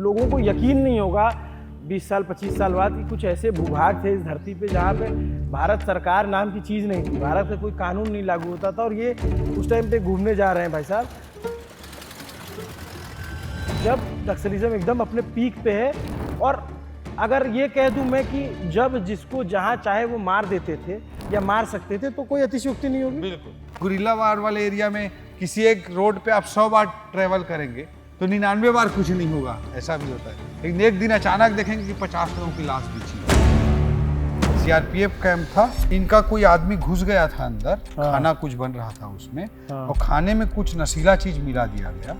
लोगों को यकीन नहीं होगा 20 साल 25 साल बाद कि कुछ ऐसे भूभाग थे इस धरती पे जहाँ पे भारत सरकार नाम की चीज़ नहीं थी, भारत का कोई कानून नहीं लागू होता था, और ये उस टाइम पे घूमने जा रहे हैं भाई साहब जब नक्सलिज्म एकदम अपने पीक पे है। और अगर ये कह दूं मैं कि जब जिसको जहाँ चाहे वो मार देते थे या मार सकते थे तो कोई अतिशयोक्ति नहीं होगी। बिल्कुल। गुरिल्ला वार वाले एरिया में किसी एक रोड पे आप 100 बार ट्रेवल करेंगे तो 99 बार कुछ नहीं होगा, ऐसा भी होता है। लेकिन एक दिन अचानक देखेंगे कि 50 लोगों की लाश बिछी है। सीआरपीएफ कैंप था, इनका कोई आदमी घुस गया था अंदर, खाना कुछ बन रहा था उसमें, और खाने में कुछ नशीला चीज मिला दिया गया,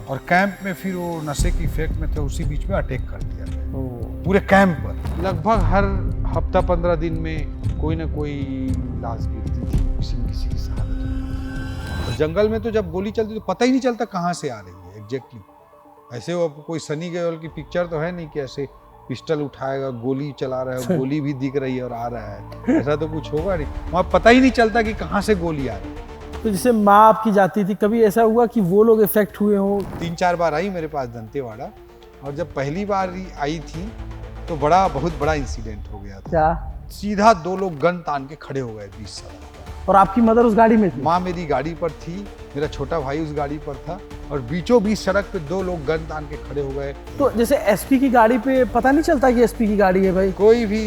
और कैंप में फिर वो नशे की इफेक्ट में थे, उसी बीच में अटैक कर दिया गया पूरे कैंप पर। लगभग हर हफ्ता 15 दिन में कोई ना कोई लाश गिरती थी, किसी न किसी की शहादत हुई। और जंगल में तो जब गोली चलती तो पता ही नहीं चलता कहाँ से आ रही है एग्जैक्टली। ऐसे वो कोई सनी देओल की पिक्चर तो है नहीं कि ऐसे पिस्टल उठाएगा, गोली चला रहा है, गोली भी दिख रही है और आ रहा है, ऐसा तो कुछ होगा नहीं। वहाँ पता ही नहीं चलता कि कहाँ से गोली आ रही है। तो जैसे माँ आपकी जाती थी, कभी ऐसा हुआ कि वो लोग इफेक्ट हुए हो? 3-4 बार आई मेरे पास दंतेवाड़ा, और जब पहली बार आई थी तो बहुत बड़ा इंसिडेंट हो गया था। क्या? सीधा 2 लोग गन तान के खड़े हो गए 20 साल। और आपकी मदर उस गाड़ी में थी? माँ मेरी गाड़ी पर थी, मेरा छोटा भाई उस गाड़ी पर था, और बीचों बीच सड़क पे 2 लोग गन तान के खड़े हो गए। तो जैसे एसपी की गाड़ी पे पता नहीं चलता कि एसपी की गाड़ी है भाई? कोई भी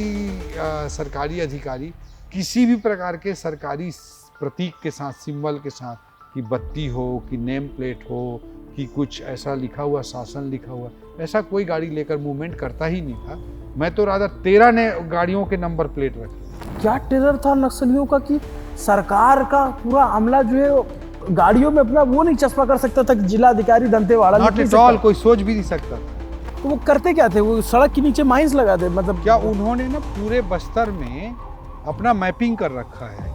सरकारी अधिकारी किसी भी प्रकार के सरकारी प्रतीक के साथ, सिंबल के साथ, कि बत्ती हो, कि नेम प्लेट हो, कि कुछ ऐसा लिखा हुआ, शासन लिखा हुआ, ऐसा कोई गाड़ी लेकर मूवमेंट करता ही नहीं था। मैं तो राधा 13 ने गाड़ियों के नंबर प्लेट रखे। क्या टेरर था नक्सलियों का कि सरकार का पूरा अमला जो है गाड़ियों में अपना वो नहीं चस्पा कर सकता था कि जिलाधिकारी दंतेवाड़ा नॉट एट ऑल, कोई सोच भी नहीं सकता। तो वो करते क्या थे? वो सड़क के नीचे माइंस लगा दे, मतलब क्या उन्होंने ना पूरे बस्तर में अपना मैपिंग कर रखा है,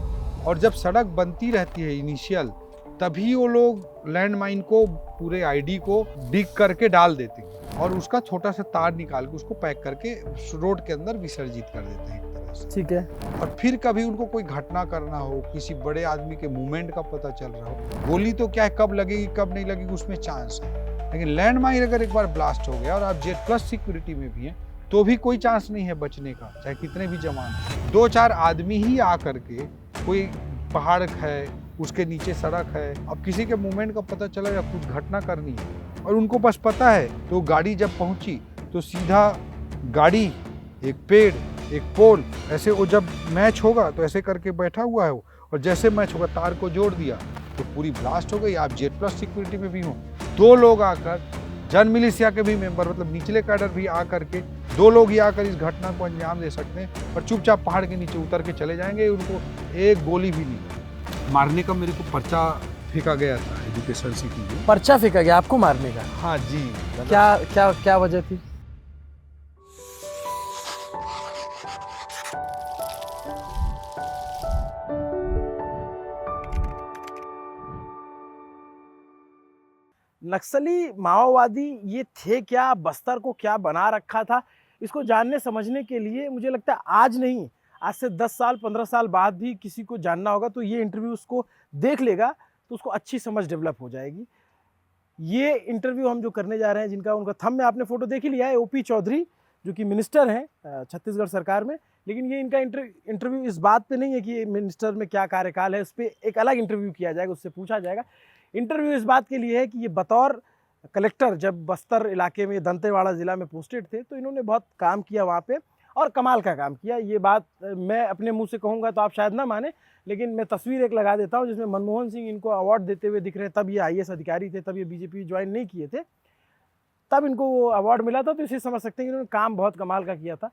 और जब सड़क बनती रहती है इनिशियल, तभी वो लोग लैंड माइन को, पूरे आईडी को डिग करके डाल देते हैं, और उसका छोटा सा तार निकाल के उसको पैक करके रोड के अंदर विसर्जित कर देते हैं एक तरह से। ठीक है। और फिर कभी उनको कोई घटना करना हो, किसी बड़े आदमी के मूवमेंट का पता चल रहा हो, गोली तो क्या है, कब लगेगी कब नहीं लगेगी उसमें चांस है, लेकिन लैंड माइन अगर एक बार ब्लास्ट हो गया और आप जेड+ सिक्योरिटी में भी हैं तो भी कोई चांस नहीं है बचने का, चाहे कितने भी जवान। 2-4 आदमी ही आ करके, कोई पहाड़ है, उसके नीचे सड़क है, अब किसी के मूवमेंट का पता चला या कुछ घटना करनी है और उनको बस पता है, तो गाड़ी जब पहुंची तो सीधा गाड़ी, एक पेड़, एक पोल, ऐसे वो जब मैच होगा तो ऐसे करके बैठा हुआ है वो, और जैसे मैच होगा तार को जोड़ दिया तो पूरी ब्लास्ट हो गई। आप जेड+ सिक्योरिटी में भी हो, 2 लोग आकर, जन मिलिशिया के भी मेंबर, मतलब निचले कैडर भी आकर के, 2 लोग ही आकर इस घटना को अंजाम दे सकते हैं, और चुपचाप पहाड़ के नीचे उतर के चले जाएंगे, उनको एक गोली भी नहीं। मारने का मेरे को पर्चा फेंका गया था एजुकेशन सिटी में। पर्चा फेंका गया आपको मारने का? हाँ जी। क्या क्या क्या वजह थी? नक्सली माओवादी ये थे क्या, बस्तर को क्या बना रखा था, इसको जानने समझने के लिए मुझे लगता है आज नहीं, आज से 10 साल 15 साल बाद भी किसी को जानना होगा तो ये इंटरव्यू उसको देख लेगा तो उसको अच्छी समझ डेवलप हो जाएगी। ये इंटरव्यू हम जो करने जा रहे हैं, जिनका उनका थंब में आपने फोटो देख ही लिया है, ओपी चौधरी, जो कि मिनिस्टर हैं छत्तीसगढ़ सरकार में, लेकिन ये इनका इंटरव्यू इस बात पे नहीं है कि मिनिस्टर में क्या कार्यकाल है, उस पर एक अलग इंटरव्यू किया जाएगा, उससे पूछा जाएगा। इंटरव्यू इस बात के लिए है कि ये बतौर कलेक्टर जब बस्तर इलाके में, दंतेवाड़ा ज़िला में पोस्टेड थे, तो इन्होंने बहुत काम किया वहाँ पे, और कमाल का काम किया। ये बात मैं अपने मुंह से कहूँगा तो आप शायद ना माने, लेकिन मैं तस्वीर एक लगा देता हूँ जिसमें मनमोहन सिंह इनको अवार्ड देते हुए दिख रहे हैं। तब ये IAS अधिकारी थे, तब ये बीजेपी ज्वाइन नहीं किए थे, तब इनको वो अवार्ड मिला था, तो इसे समझ सकते हैं कि इन्होंने काम बहुत कमाल का किया था।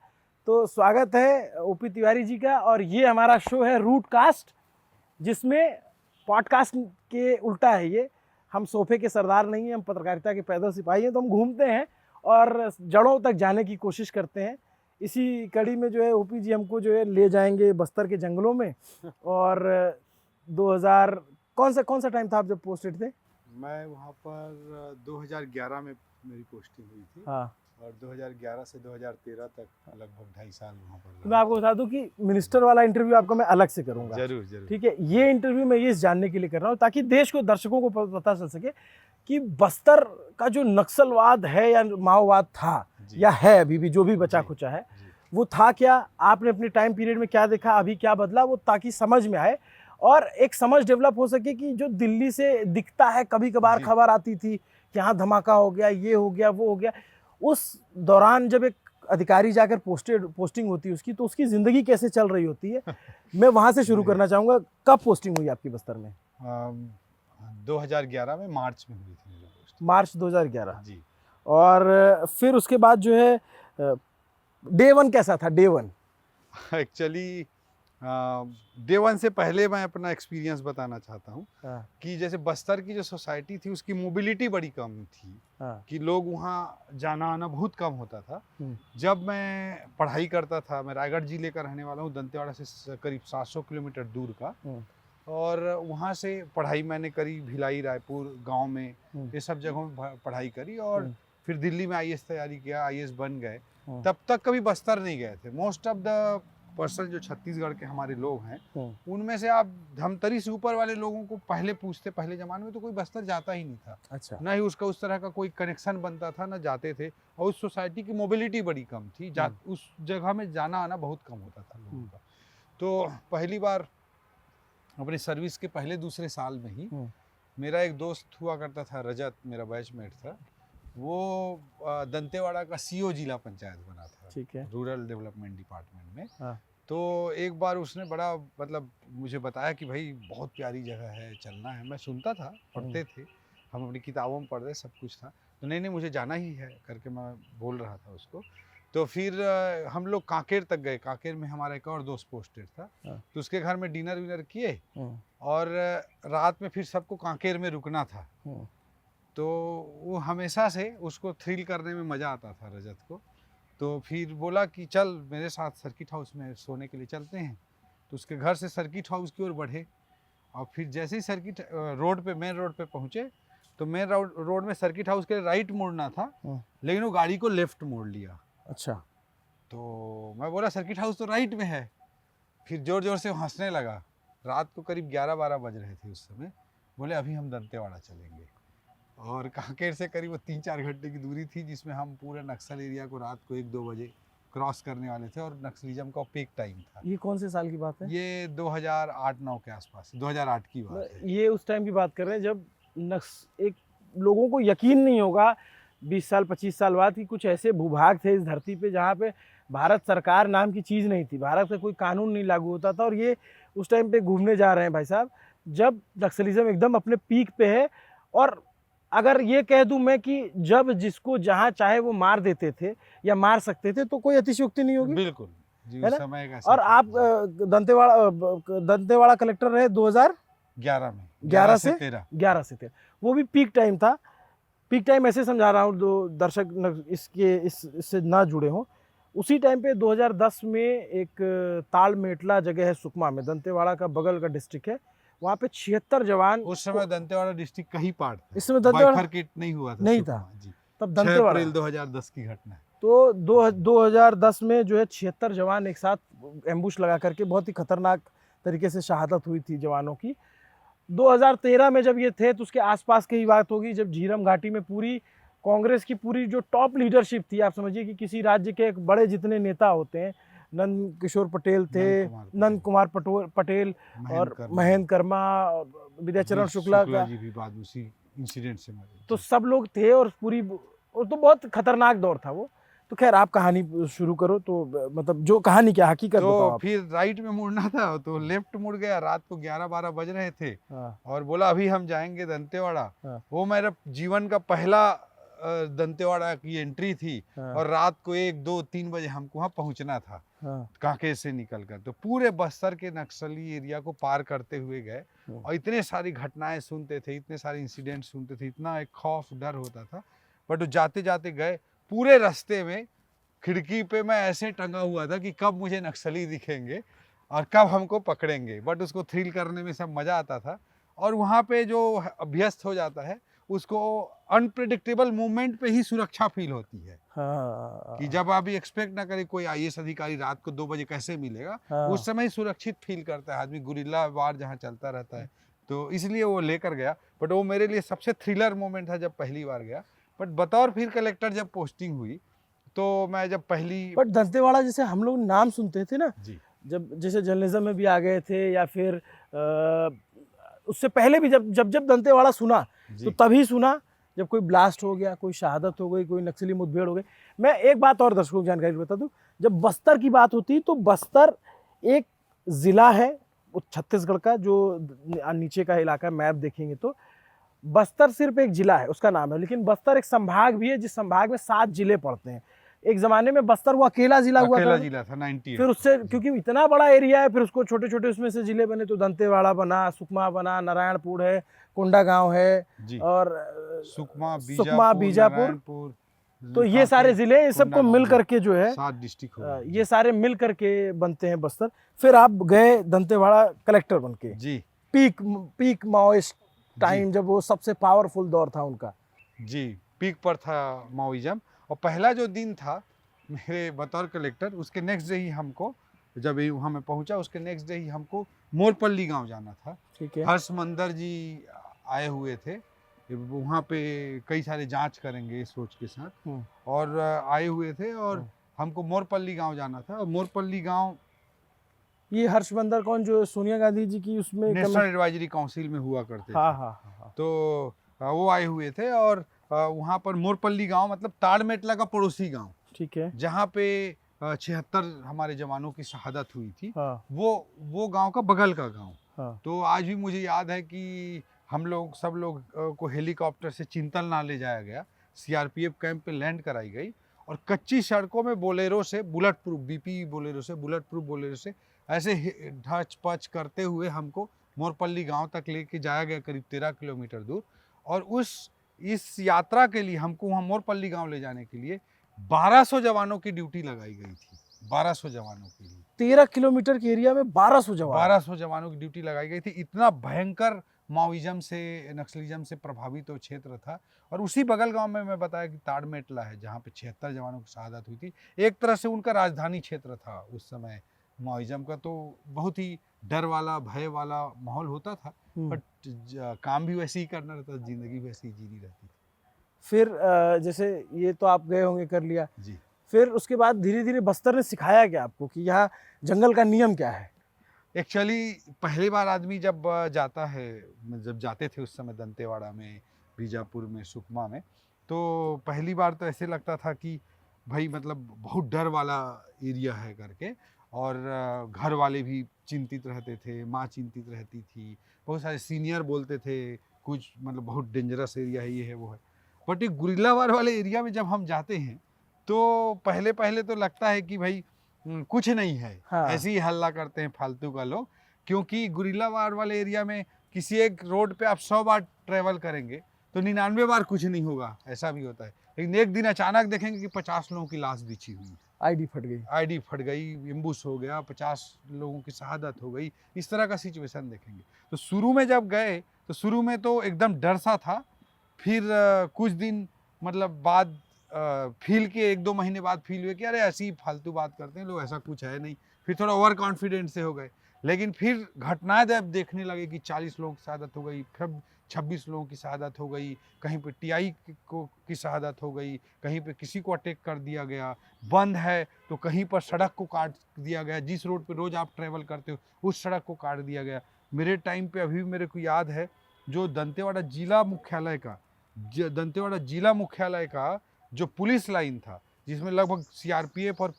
तो स्वागत है ओपी तिवारी जी का, और ये हमारा शो है रूटकास्ट, जिसमें पॉडकास्ट के उल्टा है ये। हम सोफे के सरदार नहीं हैं, हम पत्रकारिता के पैदल सिपाही हैं, तो हम घूमते हैं और जड़ों तक जाने की कोशिश करते हैं। इसी कड़ी में जो है ओपी जी हमको जो है ले जाएंगे बस्तर के जंगलों में। और 2000 कौन सा टाइम था आप जब पोस्टेड थे? मैं वहाँ पर 2011 में मेरी पोस्टिंग हुई थी। हाँ। और 2011 से 2013 तक लगभग 2.5 साल वहाँ पर। तो मैं आपको बता दूं कि मिनिस्टर वाला इंटरव्यू आपको मैं अलग से करूंगा। जरूर जरूर। ठीक है, ये इंटरव्यू मैं ये जानने के लिए कर रहा हूँ ताकि देश को, दर्शकों को पता चल सके कि बस्तर का जो नक्सलवाद है या माओवाद था जी। या है अभी भी, जो भी बचा जी, खुचा है, जी। वो था क्या, आपने अपने टाइम पीरियड में क्या देखा, अभी क्या बदला, वो ताकि समझ में आए और एक समझ डेवलप हो सके कि जो दिल्ली से दिखता है, कभी कभार जी। खबर आती थी कि यहाँ धमाका हो गया, ये हो गया, वो हो गया, उस दौरान जब एक अधिकारी जाकर पोस्टिंग होती है उसकी, तो उसकी ज़िंदगी कैसे चल रही होती है, मैं वहाँ से शुरू जी। करना चाहूँगा। कब पोस्टिंग हुई आपकी बस्तर में? 2011 में मार्च में हुई थी मेरी पोस्ट। मार्च 2011। जी। और फिर उसके बाद जो है डे वन कैसा था, day one? Actually day one से पहले मैं अपना एक्सपीरियंस बताना चाहता हूँ हाँ, कि जैसे बस्तर की जो सोसाइटी थी उसकी मोबिलिटी बड़ी कम थी, हाँ, कि लोग वहाँ जाना आना बहुत कम होता था। हम्म, जब मैं पढ़ाई करता था, मैं रायगढ़ जिले का रहने वाला हूँ, दंतेवाड़ा से करीब 700 किलोमीटर दूर का, हम्म, और वहाँ से पढ़ाई मैंने करी, भिलाई, रायपुर, गांव में, हम्म, ये सब जगहों में पढ़ाई करी, और हम्म, फिर दिल्ली में आईएएस तैयारी किया, आईएएस बन गए। हम्म, तब तक कभी बस्तर नहीं गए थे। मोस्ट ऑफ द पर्सन जो छत्तीसगढ़ के हमारे लोग हैं, उनमें से आप धमतरी से ऊपर वाले लोगों को पहले पूछते, पहले ज़माने में तो कोई बस्तर जाता ही नहीं था, अच्छा, ना ही उसका उस तरह का कोई कनेक्शन बनता था, ना जाते थे, और उस सोसाइटी की मोबिलिटी बड़ी कम थी, उस जगह में जाना आना बहुत कम होता था लोगों का। तो पहली बार अपने सर्विस के पहले दूसरे साल में ही मेरा एक दोस्त हुआ करता था, रजत, मेरा बैचमेट था, वो दंतेवाड़ा का सीओ जिला पंचायत बना था, ठीक है, रूरल डेवलपमेंट डिपार्टमेंट में। हाँ, तो एक बार उसने बड़ा मतलब मुझे बताया कि भाई बहुत प्यारी जगह है, चलना है। मैं सुनता था, पढ़ते थे, हम अपनी किताबों में पढ़ते, सब कुछ था, तो नहीं नहीं मुझे जाना ही है करके मैं बोल रहा था उसको। तो फिर हम लोग कांकेर तक गए। कांकेर में हमारा एक और दोस्त पोस्टेड था, हाँ, तो उसके घर में डिनर विनर किए, हम्म, और रात में फिर सबको कांकेर में रुकना था। हम्म, तो वो हमेशा से उसको थ्रिल करने में मज़ा आता था, रजत को। तो फिर बोला कि चल मेरे साथ सर्किट हाउस में सोने के लिए चलते हैं। तो उसके घर से सर्किट हाउस की ओर बढ़े, और फिर जैसे ही सर्किट रोड पे, मेन रोड पे पहुँचे, तो मेन रोड में सर्किट हाउस के राइट मुड़ना था, लेकिन वो गाड़ी को लेफ्ट मोड़ लिया। अच्छा, तो मैं बोला सर्किट हाउस तो राइट में है। फिर जोर जोर से हंसने लगा। रात को करीब 11-12 बज रहे थे उस समय। बोले अभी हम दंतेवाड़ा चलेंगे, और कांकेर से करीब 3-4 घंटे की दूरी थी, जिसमें हम पूरे नक्सल एरिया को रात को 1-2 बजे क्रॉस करने वाले थे, और नक्सलिज्म का पीक टाइम था। ये कौन से साल की बात है? ये 2008-9 के आसपास, 2008 की बात है। ये उस टाइम की बात कर रहे हैं जब एक लोगों को यकीन नहीं होगा 20 साल 25 साल बाद कि कुछ ऐसे भूभाग थे इस धरती पे जहाँ पे भारत सरकार नाम की चीज़ नहीं थी, भारत का कोई कानून नहीं लागू होता था, और ये उस टाइम पे घूमने जा रहे हैं भाई साहब, जब नक्सलिज्म एकदम अपने पीक पे है। और अगर ये कह दूं मैं कि जब जिसको जहाँ चाहे वो मार देते थे या मार सकते थे, तो कोई अतिशयोक्ति नहीं होगी, बिल्कुल जी, है उस ना? समय का ऐसा और था। आप दंतेवाड़ा कलेक्टर रहे 11 में, 11 से 13। 13, वो भी पीक टाइम था। पीक टाइम ऐसे समझा रहा हूँ, दो दर्शक इससे ना जुड़े हों, उसी टाइम पे 2010 में एक तालमेटला जगह है सुकमा में, दंतेवाड़ा का बगल का डिस्ट्रिक्ट है, वहाँ पे 76 जवान, उस समय दंतेवाड़ा डिस्ट्रिक्ट का ही पार्ट था, इस समय दंतेवाड़ा बाइफरकेट नहीं हुआ था, नहीं सुकमा, था, जी। तब 6 दंतेवाड़ा। अप्रैल 2010 की घटना है। तो 2010 में जो है 76 जवान एक साथ एम्बुश लगा करके, बहुत ही खतरनाक तरीके से शहादत हुई थी जवानों की। 2013 में जब ये थे तो उसके आसपास की ही बात होगी, जब झीरम घाटी में पूरी कांग्रेस की पूरी जो टॉप लीडरशिप थी, आप समझिए कि किसी राज्य के एक बड़े जितने नेता होते हैं, नंद किशोर पटेल थे, नंद कुमार पटेल और महेंद्र कर्मा, विद्याचरण शुक्ला का, जी भी बाद उसी इंसिडेंट से मरे। तो सब लोग थे, और पूरी, वो तो बहुत खतरनाक दौर था वो। तो खैर आप कहानी शुरू करो, तो मतलब जो कहानी क्या हकीकत बताओ तो आप। फिर राइट में मुड़ना था, तो लेफ्ट मुड़ गया। रात को 11-12 बज रहे थे, हाँ, और बोला अभी हम जाएंगे दंतेवाड़ा। हाँ, वो मेरा जीवन का पहला दंतेवाड़ा की एंट्री थी, हाँ, और रात को 1-2-3 बजे हमको वहाँ पहुँचना था, हाँ, कांकेर से निकलकर। तो पूरे बस्तर के नक्सली एरिया को पार करते हुए गए, और इतने सारी घटनाएं सुनते थे, इतने सारे इंसिडेंट सुनते थे, इतना एक खौफ डर होता था। बट जाते जाते गए, पूरे रास्ते में खिड़की पे मैं ऐसे टंगा हुआ था कि कब मुझे नक्सली दिखेंगे और कब हमको पकड़ेंगे। बट उसको थ्रिल करने में सब मज़ा आता था। और वहाँ पे जो अभ्यस्त हो जाता है, उसको अनप्रेडिक्टेबल मूवमेंट पे ही सुरक्षा फील होती है। हाँ, कि जब आप एक्सपेक्ट ना करें कोई आईएएस अधिकारी रात को 2 बजे कैसे मिलेगा, हाँ, उस समय ही सुरक्षित फील करता है आदमी। गुरिल्ला वार जहाँ चलता रहता है, तो इसलिए वो लेकर गया। बट वो मेरे लिए सबसे थ्रिलर मोमेंट था जब पहली बार गया। बट बतौर फिर कलेक्टर जब पोस्टिंग हुई तो मैं जब पहली बट दंतेवाड़ा जैसे हम लोग नाम सुनते थे ना, जी जब जैसे जर्नलिज्म में भी आ गए थे या फिर उससे पहले भी जब जब जब दंतेवाड़ा सुना जी तो तभी सुना जब कोई ब्लास्ट हो गया, कोई शहादत हो गई, कोई नक्सली मुठभेड़ हो गई। मैं एक बात और दर्शकों को जानकारी बता दूं, जब बस्तर की बात होती है तो बस्तर एक जिला है वो छत्तीसगढ़ का, जो नीचे का इलाका मैप देखेंगे तो बस्तर सिर्फ एक जिला है, उसका नाम है, लेकिन बस्तर एक संभाग भी है जिस संभाग में 7 जिले पड़ते हैं। एक जमाने में बस्तर वो अकेला जिला हुआ अकेला था, जिला था 98। फिर उससे क्योंकि इतना बड़ा एरिया है फिर उसको छोटे छोटे उसमें से जिले बने, तो दंतेवाड़ा बना, सुकमा बना, नारायणपुर है, कोंडागांव है जी और सुकमा, बीजापुर, नारायणपुर, तो ये सारे जिले, ये सबको मिल करके जो है 7 डिस्ट्रिक्ट हो गए। ये सारे मिल करके बनते हैं बस्तर। फिर आप गए दंतेवाड़ा कलेक्टर बन के, जी पीक माओइस्ट टाइम, जब वो सबसे पावरफुल दौर था उनका। जी पीक पर था माओइज्म। और पहला जो दिन था मेरे बतौर कलेक्टर, उसके नेक्स्ट डे ही हमको, जब वहाँ मैं पहुँचा उसके नेक्स्ट डे ही हमको मोरपल्ली गांव जाना था। ठीक है। हर्षमंदर जी आए हुए थे वहाँ पे, कई सारे जांच करेंगे इस सोच के साथ, और आए हुए थे और हमको मोरपल्ली गांव जाना था। और मोरपल्ली गांव ये हर्षमंदर कौन, जो सोनिया गांधी जी की उसमें नेशनल एडवाइजरी काउंसिल में हुआ करते थे। हाँ हाँ हाँ। तो वो आए हुए थे और वहाँ पर मोरपल्ली गांव मतलब ताड़मेटला का पड़ोसी गांव, ठीक है, जहाँ पे 76 हमारे जवानों की शहादत हुई थी। हाँ, वो गांव का बगल का गांव। हाँ, तो आज भी मुझे याद है कि हम लोग सब लोग को हेलीकॉप्टर से चिंतल ना ले जाया गया, सीआरपीएफ कैंप पे लैंड कराई गई और कच्ची सड़कों में बोलेरो से, बुलेट प्रूफ बीपी बोलेरो से, बुलेट प्रूफ बोलेरो से ऐसे ढच पच करते हुए हमको मोरपल्ली गांव तक लेके जाया गया, करीब 13 किलोमीटर दूर। और इस यात्रा के लिए हमको वहाँ मोरपल्ली गांव ले जाने के लिए 1200 जवानों की ड्यूटी लगाई गई थी। 1200 जवानों के लिए 13 किलोमीटर के एरिया में 1200 जवान। 1200 जवानों की ड्यूटी लगाई गई थी। इतना भयंकर माओइज्म से, नक्सलिज्म से प्रभावित वो क्षेत्र था। और उसी बगल गांव में मैं बताया कि ताड़मेटला है, जहाँ पे 76 जवानों की शहादत हुई थी। एक तरह से उनका राजधानी क्षेत्र था उस समय माओइज्म का। तो बहुत ही डर वाला, भय वाला माहौल होता था, बट काम भी वैसे ही करना रहता था, जिंदगी वैसे ही जीनी रहती थी। फिर जैसे ये तो आप गए होंगे, कर लिया जी। फिर उसके बाद धीरे धीरे बस्तर ने सिखाया क्या आपको कि यहाँ जंगल का नियम क्या है? एक्चुअली पहली बार आदमी जब जाता है, जब जाते थे उस समय दंतेवाड़ा में, बीजापुर में, सुकमा में, तो पहली बार तो ऐसे लगता था कि भाई मतलब बहुत डर वाला एरिया है करके। और घर वाले भी चिंतित रहते थे, माँ चिंतित रहती थी, बहुत सारे सीनियर बोलते थे कुछ मतलब बहुत डेंजरस एरिया है, ये है वो है। बट ये गुरिल्ला वार वाले एरिया में जब हम जाते हैं तो पहले पहले तो लगता है कि भाई कुछ नहीं है, हाँ। ऐसे ही हल्ला करते हैं फालतू का लोग। क्योंकि गुरिल्ला वार वाले एरिया में किसी एक रोड पे आप 100 बार ट्रेवल करेंगे तो 99 बार कुछ नहीं होगा, ऐसा भी होता है। लेकिन एक दिन अचानक देखेंगे कि 50 लोगों की लाश बिछी हुई, आईडी फट गई, आईडी फट गई, एम्बुश हो गया, 50 लोगों की शहादत हो गई, इस तरह का सिचुएशन देखेंगे। तो शुरू में जब गए तो शुरू में तो एकदम डर सा था। फिर कुछ दिन मतलब बाद फील के 1-2 महीने बाद फील हुए कि अरे ऐसी फालतू बात करते हैं लोग, ऐसा कुछ है नहीं। फिर थोड़ा ओवर कॉन्फिडेंट से हो गए। लेकिन फिर घटनाएं जब देखने लगे कि 40 लोगों की शहादत हो गई, फिर 26 लोगों की शहादत हो गई, कहीं पे टीआई की शहादत हो गई, कहीं पे किसी को अटैक कर दिया गया, बंद है तो कहीं पर सड़क को काट दिया गया, जिस रोड पे रोज आप ट्रेवल करते हो उस सड़क को काट दिया गया। मेरे टाइम पे अभी मेरे को याद है, जो दंतेवाड़ा जिला मुख्यालय का जो पुलिस लाइन था, जिसमें लगभग सीआरपीएफ और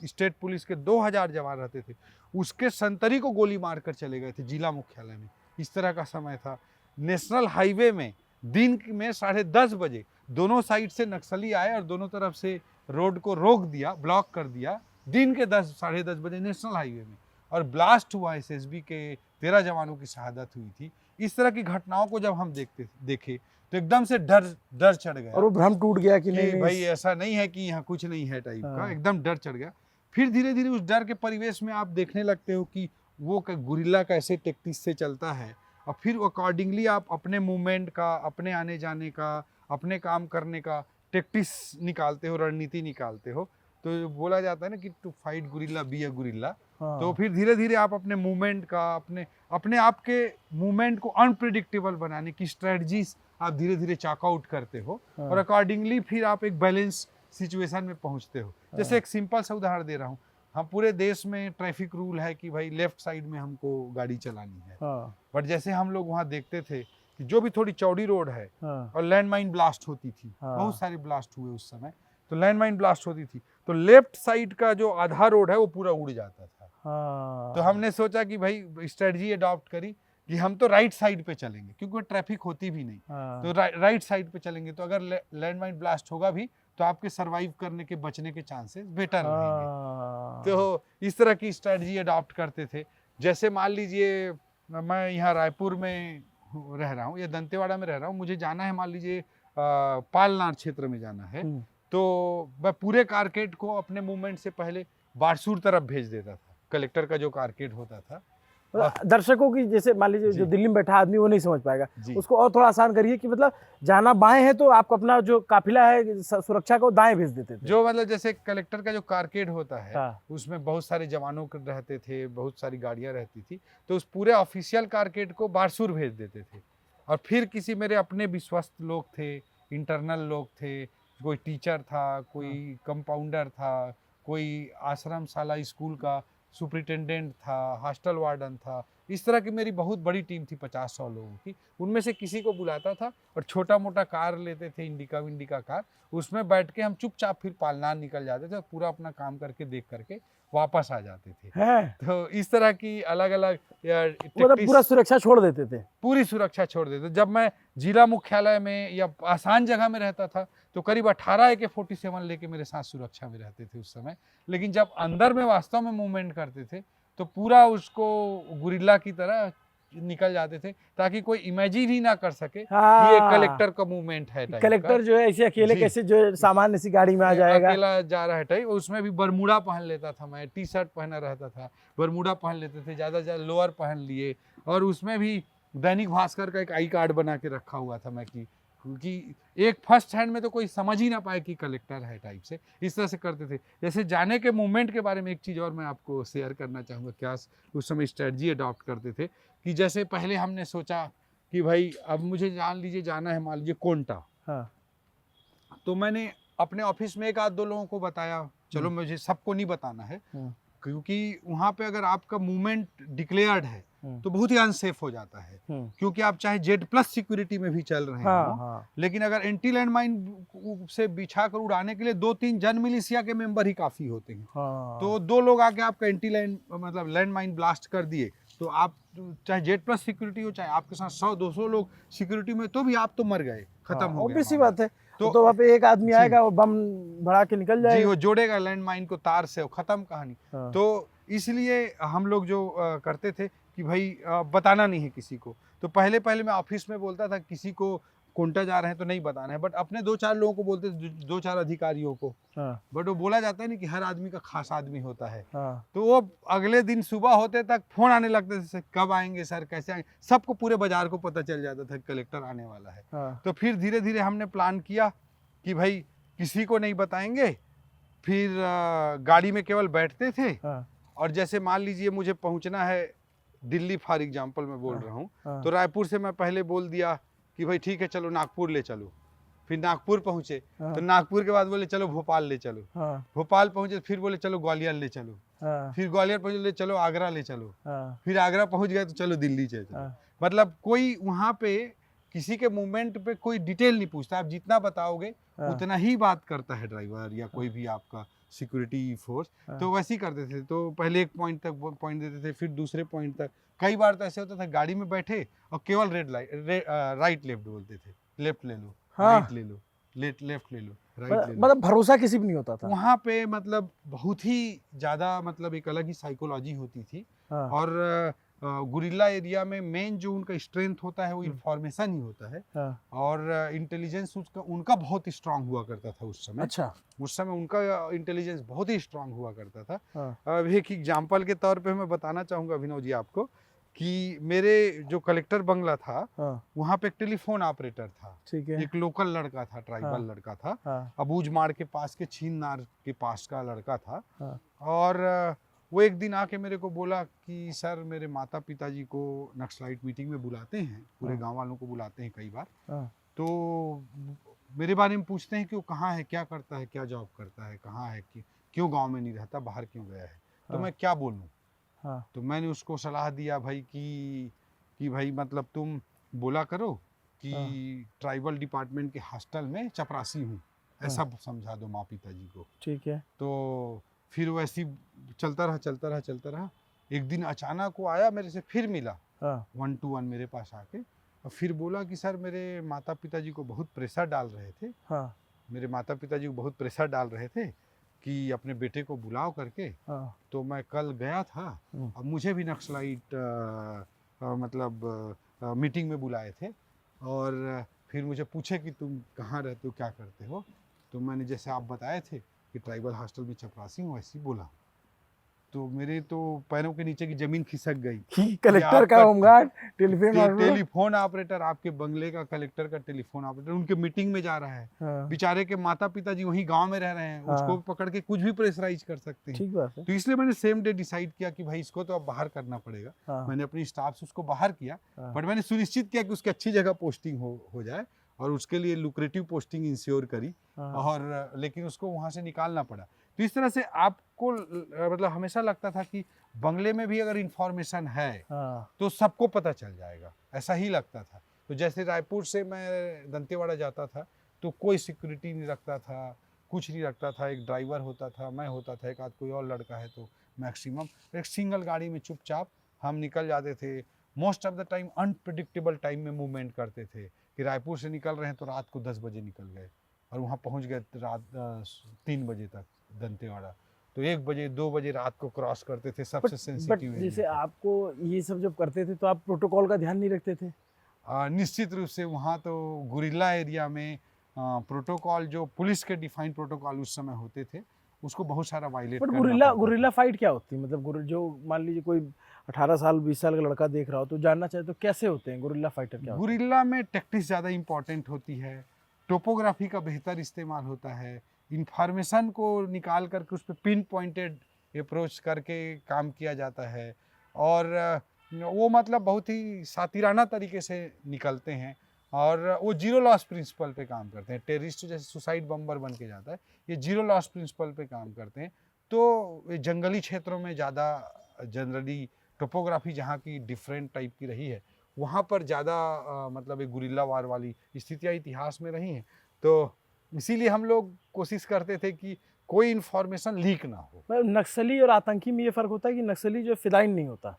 स्टेट पुलिस के 2000 जवान रहते थे, उसके संतरी को गोली मारकर चले गए थे जिला मुख्यालय में। इस तरह का समय था। नेशनल हाईवे में दिन में 10:30 बजे दोनों साइड से नक्सली आए और दोनों तरफ से रोड को रोक दिया, ब्लॉक कर दिया, दिन के 10-10:30 बजे नेशनल हाईवे में। और ब्लास्ट हुआ, एसएसबी के 13 जवानों की शहादत हुई थी। इस तरह की घटनाओं को जब हम देखे तो एकदम से डर चढ़ गया, और वो भ्रम टूट गया कि नहीं भाई ऐसा नहीं है कि यहाँ कुछ नहीं है टाइप का, हाँ। एकदम डर चढ़ गया। फिर धीरे धीरे उस डर के परिवेश में आप देखने लगते हो कि वो गुरिल्ला कैसे टेक्टिक्स से चलता है, और फिर अकॉर्डिंगली आप अपने मूवमेंट का, अपने आने जाने का, अपने काम करने का टेक्टिक्स निकालते हो, रणनीति निकालते हो। तो बोला जाता है ना कि to fight guerrilla be a guerrilla. हाँ। तो फिर धीरे धीरे आप अपने मूवमेंट का अपने आप के मूवमेंट को अनप्रिडिक्टेबल बनाने की स्ट्रेटजीज आप धीरे धीरे चॉक आउट करते हो हाँ। और अकॉर्डिंगली फिर आप एक बैलेंस सिचुएशन में पहुंचते हो। जैसे एक सिंपल सा उदाहरण दे रहा हूँ, हम पूरे देश में ट्रैफिक रूल है कि भाई लेफ्ट साइड में हमको गाड़ी चलानी है, हाँ। बट जैसे हम लोग वहाँ देखते थे कि जो भी थोड़ी चौड़ी रोड है हाँ। और लैंड माइन ब्लास्ट होती थी, हाँ। बहुत सारे ब्लास्ट हुए उस समय, तो लैंड माइन ब्लास्ट होती थी तो लेफ्ट साइड का जो आधा रोड है वो पूरा उड़ जाता था। हाँ। तो हमने सोचा कि भाई स्ट्रेटजी अडॉप्ट करी कि हम तो राइट साइड पे चलेंगे क्योंकि ट्रैफिक होती भी नहीं, हाँ। तो राइट साइड पे चलेंगे तो अगर लैंड माइन ब्लास्ट होगा भी तो आपके सरवाइव करने के बचने के चांसेस बेटर रहेंगे। हाँ। तो इस तरह की स्ट्रेटजी अडॉप्ट करते थे। जैसे मान लीजिए मैं यहाँ रायपुर में रह रहा हूँ या दंतेवाड़ा में रह रहा हूँ, मुझे जाना है मान लीजिए पालनार क्षेत्र में जाना है, तो मैं पूरे कारकेट को अपने मूवमेंट से पहले बारसूर तरफ भेज देता था। कलेक्टर का जो कारकेट होता था, दर्शकों की, जैसे मान लीजिए जो दिल्ली में बैठा आदमी वो नहीं समझ पाएगा, जी। उसको और थोड़ा आसान करिए कि मतलब जाना बाएं है तो आपको अपना जो काफिला है सुरक्षा को दाएं भेज देते थे। जो मतलब जैसे कलेक्टर का जो कारकेड होता है, हाँ। उसमें बहुत सारे जवानों रहते थे, बहुत सारी गाड़ियां रहती थी, तो उस पूरे ऑफिशियल कारकेड को बारसूर भेज देते थे। और फिर किसी मेरे अपने विश्वस्त लोग थे, इंटरनल लोग थे, कोई टीचर था, कोई कंपाउंडर था, कोई आश्रम शाला स्कूल का सुपरिटेंडेंट था, हॉस्टल वार्डन था, इस तरह की मेरी बहुत बड़ी टीम थी 50-100 लोगों की। उनमें से किसी को बुलाता था और छोटा मोटा कार लेते थे, इंडिका कार, उसमें बैठ के हम चुपचाप फिर पालनार निकल जाते थे और पूरा अपना काम करके देख करके वापस आ जाते थे। है? तो इस तरह की अलग अलग मतलब पूरा सुरक्षा छोड़ देते थे? पूरी सुरक्षा छोड़ देते। जब मैं जिला मुख्यालय में या आसान जगह में रहता था तो करीब 18 AK-47 लेके मेरे साथ सुरक्षा में रहते थे उस समय, लेकिन जब अंदर में वास्तव में मूवमेंट करते थे तो पूरा उसको गुरिल्ला की तरह निकल जाते थे ताकि कोई इमेजिन ही ना कर सके कि ये कलेक्टर का मूवमेंट है। कलेक्टर जो है ऐसे अकेले कैसे जो सामान्य सी गाड़ी में आ जाएगा, अकेला जा रहा है टाइप। उसमें भी बरमूडा पहन लेता था मैं, टी शर्ट पहना रहता था, बरमूडा पहन लेते थे, ज्यादा लोअर पहन लिए, और उसमें भी दैनिक भास्कर का एक आई कार्ड बना के रखा हुआ था मैं क्योंकि एक फर्स्ट हैंड में तो कोई समझ ही ना पाए कि कलेक्टर है टाइप से, इस तरह से करते थे। जैसे जाने के मूवमेंट के बारे में एक चीज़ और मैं आपको शेयर करना चाहूँगा, क्या उस समय स्ट्रेटजी अडॉप्ट करते थे कि जैसे पहले हमने सोचा कि भाई अब मुझे जान लीजिए जाना है मान लीजिए कोंटा, हाँ। तो मैंने अपने ऑफिस में 1-2 लोगों को बताया, चलो मुझे सबको नहीं बताना है क्योंकि वहाँ पे अगर आपका मूवमेंट डिक्लेयर्ड है तो बहुत ही अनसेफ हो जाता है, क्योंकि आप चाहे Z+ सिक्योरिटी में भी चल रहे हो, लेकिन अगर एंटी लैंड माइन से बिछा कर उड़ाने के लिए 2-3 जन मिलिशिया के मेंबर ही काफी होते हैं। तो 2 लोग आके आपका एंटी लैंड माइन ब्लास्ट कर दिए तो आप चाहे Z+ सिक्योरिटी हो, चाहे आपके साथ 100-200 लोग सिक्योरिटी में, तो भी आप तो मर गए, खत्म हो गया। ऑब्वियस सी बात है। तो वहाँ पे एक आदमी आएगा वो बम भड़ा के निकल जाएगा, जी, वो जोड़ेगा लैंड माइन को तार से, वो खत्म कहानी। तो इसलिए हम लोग जो करते थे कि भाई बताना नहीं है किसी को। तो पहले मैं ऑफिस में बोलता था किसी को कोंटा जा रहे हैं तो नहीं बताना है, बट अपने 2-4 लोगों को बोलते थे, 2-4 अधिकारियों को। बट वो बोला जाता है ना कि हर आदमी का खास आदमी होता है। तो वो अगले दिन सुबह होते तक फोन आने लगते थे, कब आएंगे सर, कैसे आएंगे, सबको पूरे बाजार को पता चल जाता था कलेक्टर आने वाला है। तो फिर धीरे धीरे हमने प्लान किया कि भाई किसी को नहीं बताएंगे। फिर गाड़ी में केवल बैठते थे और जैसे मान लीजिए मुझे पहुंचना है दिल्ली, फॉर एग्जाम्पल मैं बोल रहा हूँ, तो रायपुर से मैं पहले बोल दिया कि भाई ठीक है चलो नागपुर ले चलो। फिर नागपुर पहुंचे तो नागपुर के बाद बोले चलो भोपाल ले चलो, भोपाल पहुंचे फिर बोले चलो ग्वालियर ले चलो, फिर ग्वालियर पहुंचे चलो आगरा ले चलो, फिर आगरा पहुंच गए तो चलो दिल्ली चलो। मतलब कोई वहाँ पे किसी के मूवमेंट पे कोई डिटेल नहीं पूछता, आप जितना बताओगे उतना ही बात करता है ड्राइवर या कोई भी आपका सिक्योरिटी फोर्स। तो वैसे ही करते थे। तो पहले एक पॉइंट तक पॉइंट देते थे, फिर दूसरे पॉइंट तक। कई बार तो ऐसे होता था गाड़ी में बैठे और केवल राइट लेफ्ट बोलते थे, लेफ्ट ले लो, राइट ले लो, लेफ्ट ले लो, राइट ले लो। मतलब भरोसा किसी भी नहीं होता था वहाँ पे। मतलब बहुत ही ज्यादा मतलब एक अलग ही साइकोलॉजी होती थी। और गुरिल्ला एरिया में मेन जो उनका स्ट्रेंथ होता है वो इंफॉर्मेशन ही होता है। और इंटेलिजेंस उनका बहुत स्ट्रांग हुआ करता था उस समय। अच्छा। उस समय उनका इंटेलिजेंस बहुत ही स्ट्रांग हुआ करता था। अब एक एग्जांपल के तौर पे मैं बताना चाहूंगा अभिनव जी आपको कि मेरे जो कलेक्टर बंगला था वहाँ पे एक टेलीफोन ऑपरेटर था। ठीक है। एक लोकल लड़का था, ट्राइबल लड़का था, अबूझमाड़ के पास के छीननार के पास का लड़का था। और वो एक दिन आके मेरे को बोला कि सर मेरे माता पिताजी को नक्सलाइट मीटिंग में बुलाते हैं, पूरे हाँ। गांव वालों को बुलाते हैं कई बार, हाँ, तो मेरे बारे में पूछते हैं कि वो कहाँ है, क्या करता है, क्या जॉब करता है, कहाँ है, कि क्यों गांव में नहीं रहता, बाहर क्यों गया है। तो हाँ, मैं क्या बोलूँ। हाँ, तो मैंने उसको सलाह दिया भाई कि भाई मतलब तुम बोला करो कि हाँ, ट्राइबल डिपार्टमेंट के हॉस्टल में चपरासी हूँ, हाँ, ऐसा समझा दो माँ पिताजी को। ठीक है। तो फिर वो ऐसी चलता रहा। एक दिन अचानक वो आया मेरे से, फिर मिला हाँ, 1 to 1 मेरे पास आके, और फिर बोला कि सर मेरे माता पिताजी को बहुत प्रेशर डाल रहे थे, हाँ, मेरे माता पिताजी को बहुत प्रेशर डाल रहे थे कि अपने बेटे को बुलाओ करके। हाँ, तो मैं कल गया था, अब मुझे भी नक्सलाइट मतलब मीटिंग में बुलाए थे, और फिर मुझे पूछे कि तुम कहाँ रहते हो, क्या करते हो। तो मैंने जैसे आप बताए थे कि ट्राइबल हॉस्टल में चपरासी हूँ, वैसे ही बोला। तो मेरे तो पैरों के नीचे की जमीन खिसक गई कि कि कलेक्टर का आपका home guard telephone operator. Telephone operator, आपके बंगले का कलेक्टर का टेलीफोन ऑपरेटर उनके मीटिंग में जा रहा है। हाँ, बेचारे के माता पिताजी वहीं गांव में रह रहे हैं, उसको हाँ, पकड़ के कुछ भी प्रेशराइज कर सकते हैं। ठीक बात है। तो इसलिए मैंने सेम डे डिसाइड किया कि भाई इसको तो अब बाहर करना पड़ेगा। हाँ, मैंने अपनी स्टाफ से उसको बाहर किया, हाँ, बट मैंने सुनिश्चित किया कि उसकी अच्छी जगह पोस्टिंग हो जाए, और उसके लिए लुक्रेटिव पोस्टिंग इंश्योर करी, हाँ, और लेकिन उसको वहाँ से निकालना पड़ा। तो इस तरह से आपको मतलब हमेशा लगता था कि बंगले में भी अगर इंफॉर्मेशन है हाँ, तो सबको पता चल जाएगा, ऐसा ही लगता था। तो जैसे रायपुर से मैं दंतेवाड़ा जाता था तो कोई सिक्योरिटी नहीं रखता था, कुछ नहीं रखता था, एक ड्राइवर होता था, मैं होता था, एक आध कोई और लड़का है तो मैक्सिमम एक सिंगल गाड़ी में चुपचाप हम निकल जाते थे। Most of the time unpredictable time में मूवमेंट करते थे कि रायपुर से निकल रहे हैं तो रात को 10 बजे निकल गए और वहाँ पहुँच गए रात 3 बजे तक दंतेवाड़ा। तो 1 बजे 2 बजे रात को क्रॉस करते थे सबसे बट सेंसिटिव जैसे एरिया। आपको ये सब जब करते थे तो आप प्रोटोकॉल का ध्यान नहीं रखते थे? निश्चित रूप से वहाँ तो गुरिल्ला एरिया में प्रोटोकॉल जो पुलिस के डिफाइंड प्रोटोकॉल उस समय होते थे उसको बहुत सारा वायलेट बट करना गुरिल्ला पड़ता गुरिल्ला था। फाइट क्या होती है? मतलब जो मान लीजिए कोई 18 साल 20 साल का लड़का देख रहा हो तो जानना चाहे तो कैसे होते हैं गुरिल्ला फाइटर, क्या होते हैं? गुरिल्ला में टैक्टिक्स ज़्यादा इंपॉर्टेंट होती है, टोपोग्राफी का बेहतर इस्तेमाल होता है, इंफॉर्मेशन को निकाल करके उस पर पिन पॉइंटेड अप्रोच करके काम किया जाता है, और वो मतलब बहुत ही सातिराना तरीके से निकलते हैं, और वो जीरो लॉस प्रिंसिपल पे काम करते हैं। टेररिस्ट जैसे सुसाइड बम्बर बन के जाता है, ये जीरो लॉस प्रिंसिपल पे काम करते हैं। तो ये जंगली क्षेत्रों में ज़्यादा जनरली टोपोग्राफी जहाँ की डिफरेंट टाइप की रही है वहाँ पर ज़्यादा मतलब एक गुरिल्ला वार वाली स्थितियाँ इतिहास में रही हैं। तो इसीलिए हम लोग कोशिश करते थे कि कोई इन्फॉर्मेशन लीक ना हो। मतलब नक्सली और आतंकी में ये फर्क होता है कि नक्सली जो फिदाइन नहीं होता।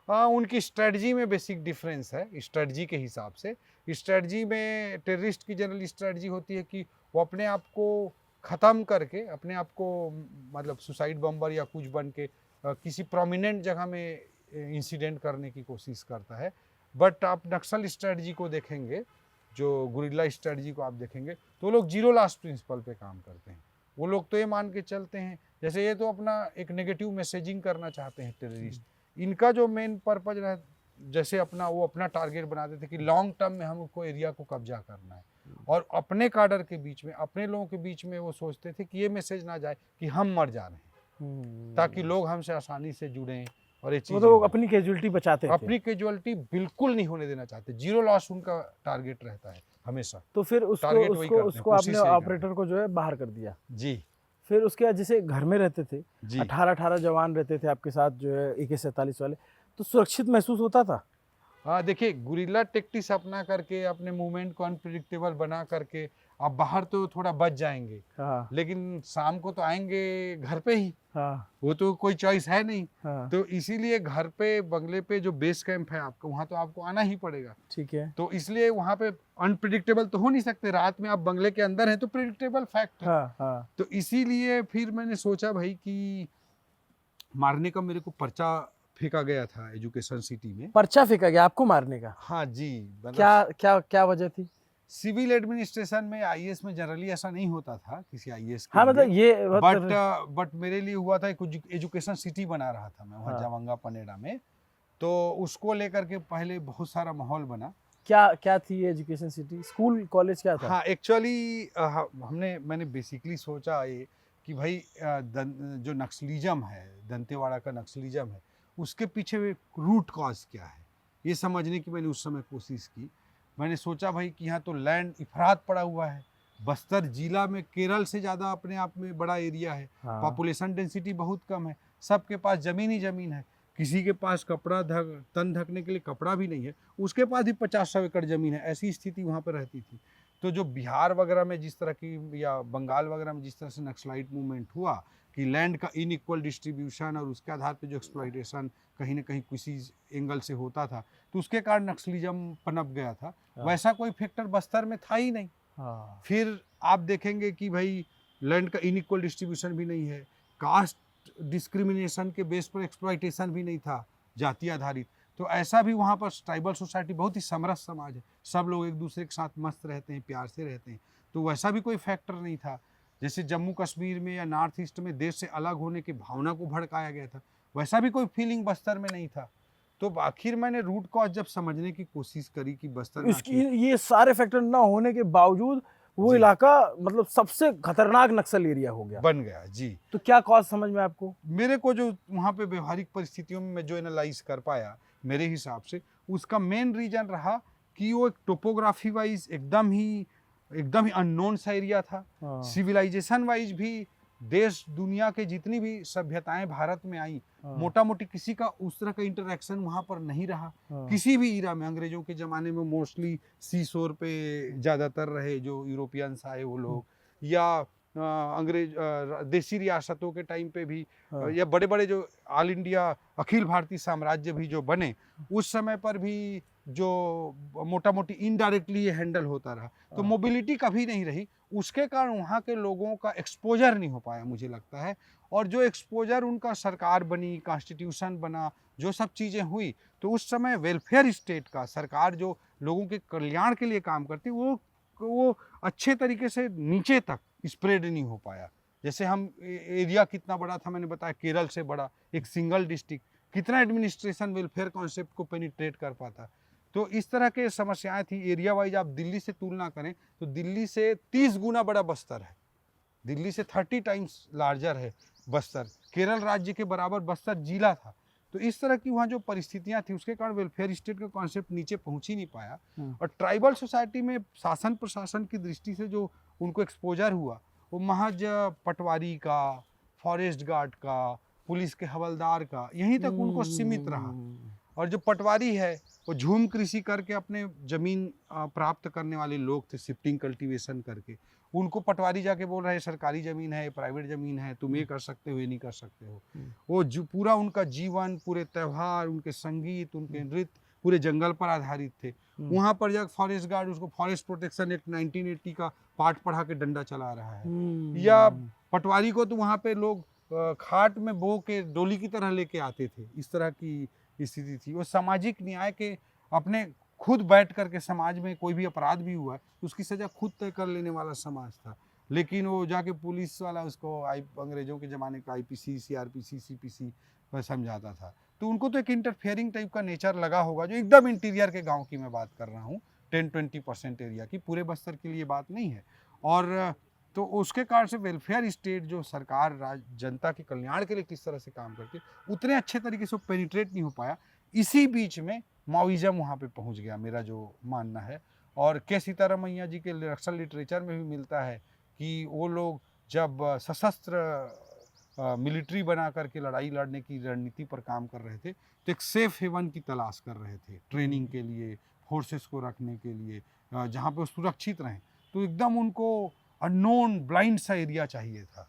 हाँ, उनकी स्ट्रेटजी में बेसिक डिफरेंस है, स्ट्रेटजी के हिसाब से। स्ट्रेटजी में टेररिस्ट की जनरल स्ट्रेटजी होती है कि वो अपने आप को ख़त्म करके, अपने आप को मतलब सुसाइड बम्बर या कुछ बन के किसी प्रोमिनेंट जगह में इंसिडेंट करने की कोशिश करता है। बट आप नक्सल स्ट्रेटजी को देखेंगे, जो गुरिल्ला स्ट्रेटजी को आप देखेंगे, तो वो लोग जीरो लास्ट प्रिंसिपल पे काम करते हैं। वो लोग तो ये मान के चलते हैं, जैसे ये तो अपना एक नेगेटिव मैसेजिंग करना चाहते हैं टेररिस्ट। इनका जो मेन पर्पज रहा, जैसे वो अपना टारगेट बनाते थे कि लॉन्ग टर्म में हमको एरिया को कब्जा करना है, और अपने काडर के बीच में, अपने लोगों के बीच में वो सोचते थे कि ये मैसेज ना जाए कि हम मर जा रहे हैं, ताकि लोग हमसे आसानी से जुड़ें और ये चीज़। तो वो अपनी कैजुअलिटी बचाते थे। अपनी कैजुअलिटी बिल्कुल नहीं होने देना चाहते, जीरो लॉस उनका टारगेट रहता है हमेशा। तो फिर उसको टारगेट वही उसको करते हैं, उसको कोशिश आपने यही ऑपरेटर को जो है बाहर कर दिया। जी फिर उसके बाद जैसे घर में रहते थे, जी 18-18 जवान रहते थे आपके साथ जो है AK-47 वाले, तो सुरक्षित महसूस होता था? हाँ, देखिए गुरिल्ला टेक्टिक्स अपना करके, अपने मूवमेंट को अनप्रिडिक्टेबल बना करके आप बाहर तो थोड़ा बच जाएंगे, हाँ, लेकिन शाम को तो आएंगे घर पे ही, हाँ, वो तो कोई चॉइस है नहीं। हाँ, तो इसीलिए घर पे, बंगले पे जो बेस कैंप है आपका, वहाँ तो आपको आना ही पड़ेगा। ठीक है। तो इसलिए वहाँ पे अनप्रिडिक्टेबल तो हो नहीं सकते, रात में आप बंगले के अंदर हैं तो प्रिडिक्टेबल फैक्ट है। हाँ, हाँ, तो इसीलिए फिर मैंने सोचा भाई कि मारने का मेरे को पर्चा फेंका गया था एजुकेशन सिटी में। पर्चा फेंका गया आपको मारने का? हाँ जी, मतलब क्या क्या क्या वजह थी? सिविल एडमिनिस्ट्रेशन में आईएएस में जनरली ऐसा नहीं होता था किसी आईएएस के हाँ, लिए। मतलब ये बट मेरे लिए हुआ था, कुछ एजुकेशन सिटी बना रहा था मैं वहाँ हाँ। जावंगा पनेड़ा में, तो उसको लेकर के पहले बहुत सारा माहौल बना। क्या क्या थी ये एजुकेशन सिटी? स्कूल कॉलेज क्या था? हाँ, एक्चुअली मैंने बेसिकली सोचा ये कि भाई जो नक्सलिज्म है, दंतेवाड़ा का नक्सलिज्म है, उसके पीछे रूट कॉज क्या है, ये समझने की मैंने उस समय कोशिश की। मैंने सोचा भाई कि यहाँ तो लैंड इफरात पड़ा हुआ है, बस्तर जिला में केरल से ज़्यादा अपने आप में बड़ा एरिया है, हाँ। पॉपुलेशन डेंसिटी बहुत कम है, सबके पास ज़मीन ही ज़मीन है, किसी के पास तन ढकने के लिए कपड़ा भी नहीं है, उसके पास भी 50-100 एकड़ ज़मीन है, ऐसी स्थिति वहाँ पर रहती थी। तो जो बिहार वगैरह में जिस तरह की या बंगाल वगैरह में जिस तरह से नक्सलाइट मूवमेंट हुआ कि लैंड का इनइक्वल डिस्ट्रीब्यूशन और उसके आधार पे जो एक्सप्लॉइटेशन कहीं ना कहीं किसी एंगल से होता था, तो उसके कारण नक्सलिज्म पनप गया था। हाँ। वैसा कोई फैक्टर बस्तर में था ही नहीं। हाँ। फिर आप देखेंगे कि भाई लैंड का इनइक्वल डिस्ट्रीब्यूशन भी नहीं है, कास्ट डिस्क्रिमिनेशन के बेस पर एक्सप्लॉइटेशन भी नहीं था, जाति आधारित। तो ऐसा भी वहाँ पर ट्राइबल सोसाइटी बहुत ही समरस समाज है, सब लोग एक दूसरे के साथ मस्त रहते हैं, प्यार से रहते हैं, तो वैसा भी कोई फैक्टर नहीं था। जैसे जम्मू कश्मीर में या नॉर्थ ईस्ट में देश से अलग होने की भावना को भड़काया गया था, वैसा भी कोई फीलिंग बस्तर में नहीं था। तो आखिर मैंने रूट कॉज जब समझने की कोशिश करी कि बस्तर में इसकी ये सारे फैक्टर ना होने के बावजूद वो जी। इलाका मतलब सबसे खतरनाक नक्सल एरिया हो गया। बन गया जी। तो क्या कॉज समझ में आपको? मेरे को जो वहाँ पे व्यवहारिक परिस्थितियों में मैं जो एनालाइज कर पाया, मेरे हिसाब से उसका मेन रीजन रहा कि वो एक टोपोग्राफी वाइज एकदम ही अननोन सा एरिया था। हाँ। सिविलाइजेशन वाइज भी देश दुनिया के जितनी भी सभ्यताएं भारत में आई, हाँ। मोटा मोटी किसी का उस तरह का इंटरेक्शन वहाँ पर नहीं रहा। हाँ। किसी भी ईरा में, अंग्रेजों के ज़माने में मोस्टली सी शोर पे ज़्यादातर रहे जो यूरोपियंस आए वो लोग, या देसी रियासतों के टाइम पे भी, हाँ। या बड़े बड़े जो ऑल इंडिया अखिल भारतीय साम्राज्य भी जो बने उस समय पर भी जो मोटा मोटी इनडायरेक्टली ये हैंडल होता रहा। तो हाँ। मोबिलिटी कभी नहीं रही, उसके कारण वहाँ के लोगों का एक्सपोजर नहीं हो पाया मुझे लगता है। और जो एक्सपोजर उनका सरकार बनी, कॉन्स्टिट्यूशन बना, जो सब चीज़ें हुई, तो उस समय वेलफेयर स्टेट का सरकार जो लोगों के कल्याण के लिए काम करती वो अच्छे तरीके से नीचे तक स्प्रेड नहीं हो पाया। जैसे हम एरिया कितना बड़ा था, मैंने बताया केरल से बड़ा, एक सिंगल डिस्ट्रिक्ट, कितना एडमिनिस्ट्रेशन वेलफेयर कॉन्सेप्ट को पेनिट्रेट कर पाता। तो इस तरह के समस्याएं थी। एरिया वाइज आप दिल्ली से तुलना करें तो दिल्ली से 30 गुना बड़ा बस्तर है, दिल्ली से 30 टाइम्स लार्जर है बस्तर, केरल राज्य के बराबर बस्तर जिला था। तो इस तरह की वहाँ जो परिस्थितियाँ थी उसके कारण वेलफेयर स्टेट का कॉन्सेप्ट नीचे पहुँच ही नहीं पाया। और ट्राइबल सोसाइटी में शासन प्रशासन की दृष्टि से जो उनको एक्सपोजर हुआ वो महज पटवारी का, फॉरेस्ट गार्ड का, पुलिस के हवलदार का, यहीं तक उनको सीमित रहा। और जो पटवारी है वो झूम कृषि करके अपने जमीन प्राप्त करने वाले लोग थे, शिफ्टिंग कल्टीवेशन करके। उनको पटवारी जाके बोल रहे हैं सरकारी ज़मीन है, प्राइवेट ज़मीन है, तुम ये कर सकते हो, ये नहीं कर सकते हो। वो जो पूरा उनका जीवन, पूरे त्यौहार, उनके संगीत, उनके नृत्य पूरे जंगल पर आधारित थे। वहाँ पर जाकर फॉरेस्ट गार्ड उसको फॉरेस्ट प्रोटेक्शन एक्ट 1980 का पाठ पढ़ा के डंडा चला रहा है। या पटवारी को तो वहाँ पे लोग खाट में बो के डोली की तरह लेके आते थे, इस तरह की स्थिति थी। वो सामाजिक न्याय के अपने खुद बैठ करके समाज में कोई भी अपराध भी हुआ तो उसकी सज़ा खुद तय कर लेने वाला समाज था। लेकिन वो जाके पुलिस वाला उसको अंग्रेज़ों के ज़माने का IPC, CRPC, CPC समझाता था। तो उनको तो एक इंटरफेयरिंग टाइप का नेचर लगा होगा, जो एकदम इंटीरियर के गांव की मैं बात कर रहा हूँ, 10-20% एरिया की, पूरे बस्तर के लिए बात नहीं है। और तो उसके कारण से वेलफेयर स्टेट जो सरकार जनता के कल्याण के लिए किस तरह से काम करती है उतने अच्छे तरीके से पेनिट्रेट नहीं हो पाया। इसी बीच में माओइज्म वहाँ पे पहुँच गया, मेरा जो मानना है। और के सीतारामैया जी के नक्सल लिटरेचर में भी मिलता है कि वो लोग जब सशस्त्र मिलिट्री बना करके लड़ाई लड़ने की रणनीति पर काम कर रहे थे तो एक सेफ हेवन की तलाश कर रहे थे ट्रेनिंग के लिए, फोर्सेस को रखने के लिए, जहाँ पे सुरक्षित रहें। तो एकदम उनको अननोन ब्लाइंड सा एरिया चाहिए था।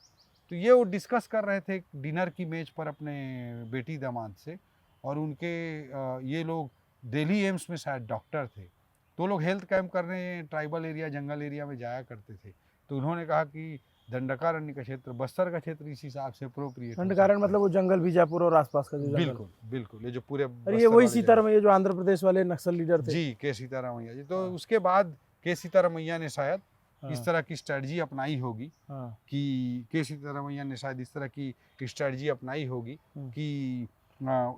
तो ये वो डिस्कस कर रहे थे डिनर की मेज पर अपने बेटी दामाद से। और उनके ये लोग दिल्ली एम्स में शायद डॉक्टर थे, तो लोग हेल्थ कैंप करने ट्राइबल एरिया, जंगल एरिया में जाया करते थे। तो उन्होंने कहा कि दंडकारण्य का क्षेत्र, बस्तर का क्षेत्र इस हिसाब से अप्रोप्रिएट। दंडकारण्य मतलब वो जंगल, बीजापुर और आसपास का जो जंगल। बिल्कुल बिल्कुल, ये जो पूरे अरे ये वही सीतारामैया जो आंध्र प्रदेश वाले नक्सल लीडर थे जी, के सीतारामैया जी। तो उसके बाद के सीतारामैया ने शायद इस तरह की स्ट्रेटजी अपनाई होगी कि के सीतारामैया ने शायद इस तरह की स्ट्रेटजी अपनाई होगी कि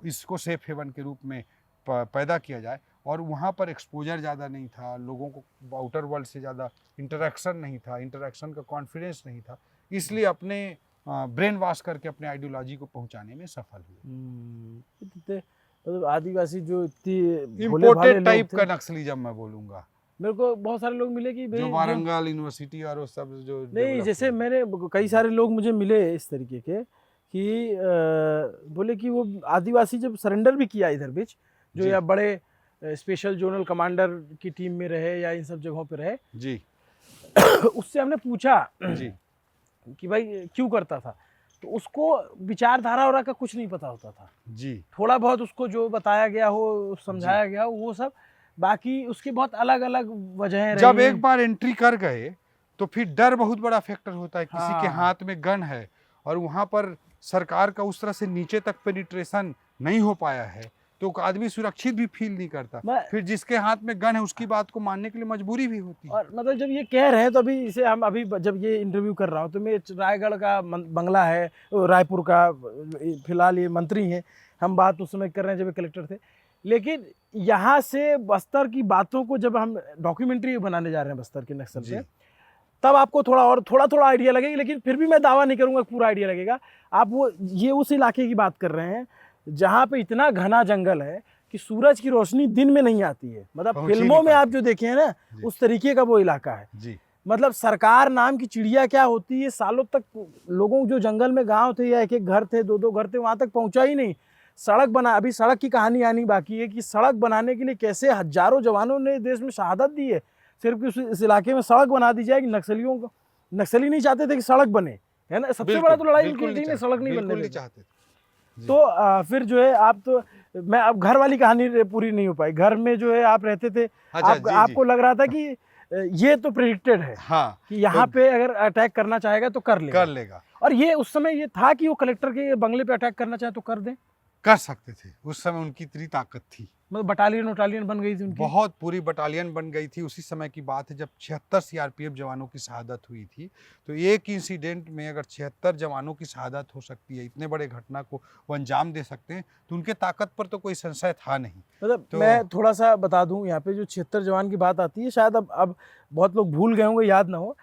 इसको सेफ हेवन के रूप में पैदा किया जाए। और वहाँ पर एक्सपोजर ज़्यादा नहीं था, लोगों को आउटर वर्ल्ड से ज़्यादा इंटरेक्शन नहीं था, इंटरेक्शन का कॉन्फिडेंस नहीं था, इसलिए अपने ब्रेन वॉश करके अपने आइडियोलॉजी को पहुंचाने में सफल हुए। मतलब आदिवासी जो इतनी भोले भाले इम्पोर्टेड लोग टाइप थे, का नक्सलिज्म मैं बोलूंगा, मेरे को बहुत सारे लोग मिले कि भाई जो जो वारंगल यूनिवर्सिटी और वो सब जो नहीं, develop जैसे हुआ। मैंने कई सारे लोग मुझे मिले इस तरीके के कि बोले कि वो आदिवासी जब सरेंडर भी किया इधर बीच, जो जी। या बड़े स्पेशल जोनल कमांडर की टीम में रहे या इन सब जगहों पे रहे, जी उससे हमने पूछा जी कि भाई क्यों करता था, तो उसको विचारधारा और का कुछ नहीं पता होता था। जी थोड़ा बहुत उसको जो बताया गया हो, समझाया गया हो, वो सब, बाकी उसकी बहुत अलग अलग वजहें जब रही। एक बार एंट्री कर गए तो फिर डर बहुत बड़ा फैक्टर होता है। किसी के हाँ। हाथ में गन है और वहां पर सरकार का उस तरह से नीचे तक पेनिट्रेशन नहीं हो पाया है, तो आदमी सुरक्षित भी फील नहीं करता। मैं- फिर जिसके हाथ में गन है उसकी बात को मानने के लिए मजबूरी भी होती है। और मतलब जब ये कह रहे हैं तो अभी इसे हम अभी जब ये इंटरव्यू कर रहा हूँ तो मैं रायगढ़ का बंगला है, रायपुर का, फिलहाल ये मंत्री हैं, हम बात उस समय कर रहे हैं जब ये कलेक्टर थे। लेकिन यहाँ से बस्तर की बातों को जब हम डॉक्यूमेंट्री बनाने जा रहे हैं बस्तर के नक्सल जी। पे, तब आपको थोड़ा आइडिया लगेगा। लेकिन फिर भी मैं दावा नहीं करूंगा पूरा आइडिया लगेगा। आप वो ये उस इलाके की बात कर रहे हैं जहाँ पे इतना घना जंगल है कि सूरज की रोशनी दिन में नहीं आती है। मतलब पहुंच ही फिल्मों नहीं में आप पाती। जो देखे हैं ना, जी। उस तरीके का वो इलाका है। जी मतलब सरकार नाम की चिड़िया क्या होती है, सालों तक लोगों जो जंगल में गांव थे या एक एक घर थे, दो दो घर थे, वहां तक पहुंचा ही नहीं। सड़क बना, अभी सड़क की कहानी आनी बाकी है कि सड़क बनाने के लिए कैसे हजारों जवानों ने देश में शहादत दी है सिर्फ कि इस इलाके में सड़क बना दी जाए। कि नक्सलियों को, नक्सली नहीं चाहते थे कि सड़क बने, है ना। सबसे बड़ा तो लड़ाई उनकी थी, सड़क नहीं बनने देते। चाहते। तो फिर जो है आप तो, मैं अब घर वाली कहानी पूरी नहीं हो पाई। घर में जो है आप रहते थे, अच्छा, जी, आपको लग रहा था कि ये तो प्रिडिक्टेड है, हाँ, कि यहाँ पे अगर अटैक करना चाहेगा तो कर लेगा। और ये उस समय ये था कि वो कलेक्टर के बंगले पे अटैक करना चाहे तो कर दें, कर सकते थे। उस समय उनकी इतनी ताकत थी, मतलब बटालियन बन गई थी उनकी। बहुत पूरी बटालियन बन गई थी। उसी समय की बात है जब 76 सीआरपीएफ जवानों की शहादत हुई थी। तो एक इंसिडेंट में अगर 76 जवानों की शहादत हो सकती है, इतने बड़े घटना को वो अंजाम दे सकते हैं, तो उनके ताकत पर तो कोई संशय था नहीं। मतलब तो मैं थोड़ा सा बता दूं, यहाँ पे जो 76 जवान की बात आती है, शायद अब बहुत लोग भूल गए होंगे, याद ना हो।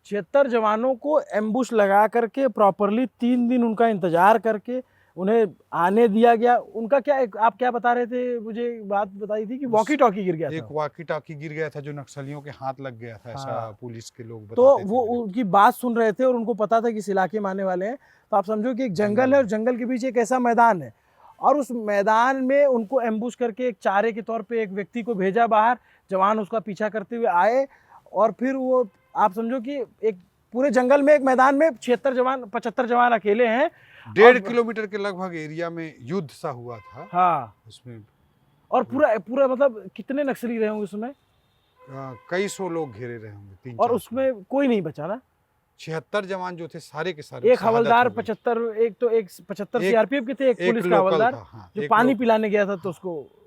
76 जवानों को एम्बुश लगा करके प्रॉपरली 3 दिन उनका इंतजार करके उन्हें आने दिया गया। उनका क्या, आप क्या बता रहे थे, मुझे बात बताई थी कि वॉकी टॉकी गिर गया था। एक वॉकी टॉकी गिर गया था जो नक्सलियों के हाथ लग गया था, ऐसा हाँ। पुलिस के लोग तो बताते वो थे। उनकी बात सुन रहे थे और उनको पता था कि इस इलाके में आने वाले हैं। तो आप समझो कि एक जंगल है और जंगल के बीच एक ऐसा मैदान है, और उस मैदान में उनको एम्बुश करके एक चारे के तौर पे एक व्यक्ति को भेजा बाहर। जवान उसका पीछा करते हुए आए, और फिर वो, आप समझो कि एक पूरे जंगल में, एक मैदान में 75 जवान अकेले हैं। 1.5 किलोमीटर के लगभग एरिया में युद्ध सा हुआ था। हाँ, उसमें और पूरा मतलब कितने नक्सली रहे होंगे उसमें, कई सौ लोग घेरे रहे होंगे, 3-4 और उसमें कोई नहीं बचा ना। 76 जवान जो थे सारे के सारे एक शहादत हवलदार, हो गई। 75 सीआरपीएफ के थे, एक पुलिस का लोकल हवलदार था, हाँ, जो एक पानी लोकल। पिलाने गया था, तो